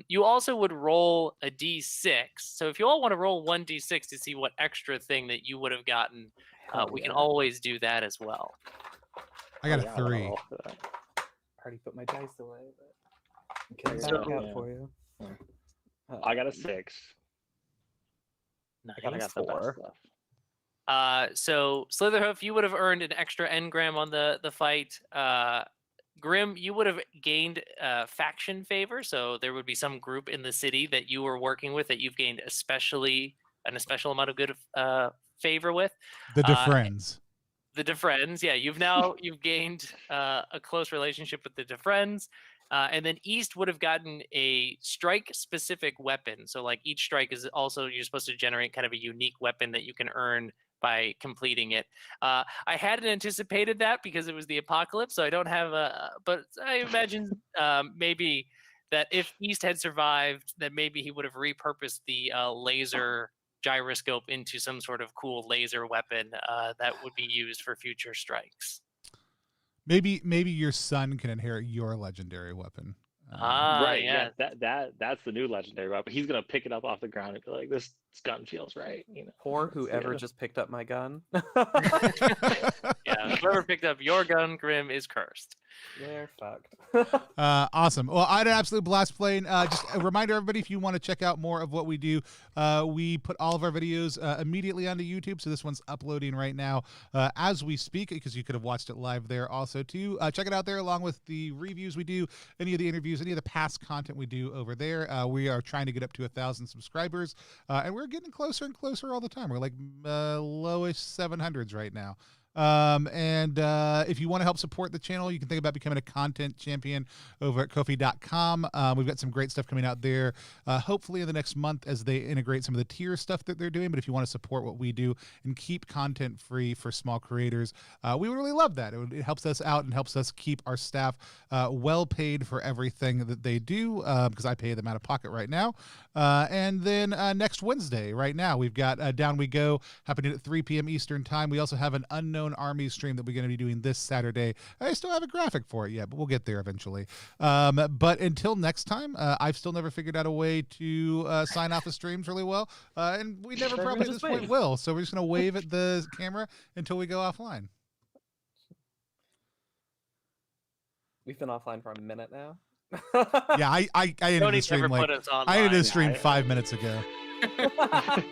you also would roll a d6. So if you all want to roll 1d6 to see what extra thing that you would have gotten, we can always do that as well. I got a 3. I already put my dice away, but can So- back out for you. I got a 6. Nice. I got the best 4. stuff. So Slitherhoof, you would have earned an extra engram on the fight. Grim, you would have gained faction favor, so there would be some group in the city that you were working with that you've gained a special amount of good favor with. The DeFriends. The DeFriends, yeah, you've gained a close relationship with the DeFriends. And then East would have gotten a strike-specific weapon. So like each strike is also, you're supposed to generate kind of a unique weapon that you can earn by completing it. I hadn't anticipated that because it was the apocalypse, so I don't have but I imagine maybe that if East had survived, that maybe he would have repurposed the laser gyroscope into some sort of cool laser weapon that would be used for future strikes. Maybe your son can inherit your legendary weapon. Right, yeah. That's the new legendary weapon. He's gonna pick it up off the ground and be like, "This gun feels right." You know. Or whoever just picked up my gun. Yeah, whoever picked up your gun, Grim, is cursed. They're fucked. Awesome. Well, I had an absolute blast playing. Just a reminder, everybody, if you want to check out more of what we do, we put all of our videos immediately onto YouTube. So this one's uploading right now as we speak, because you could have watched it live there also too. Check it out there along with the reviews we do, any of the interviews, any of the past content we do over there. We are trying to get up to 1,000 subscribers, and we're getting closer and closer all the time. We're like lowish 700s right now. And if you want to help support the channel, you can think about becoming a content champion over at Ko-fi.com. We've got some great stuff coming out there, hopefully in the next month as they integrate some of the tier stuff that they're doing. But if you want to support what we do and keep content free for small creators, we would really love that. It helps us out and helps us keep our staff well paid for everything that they do, because I pay them out of pocket right now. And then next Wednesday, right now, we've got Down We Go happening at 3 p.m. Eastern time. We also have an Unknown Army stream that we're going to be doing this Saturday. I still have a graphic for it yet, but we'll get there eventually. But until next time, I've still never figured out a way to sign off the streams really well. And we never probably at this point will. So we're just going to wave at the camera until we go offline. We've been offline for a minute now. Yeah, I ended the stream like I ended the stream 5 minutes ago.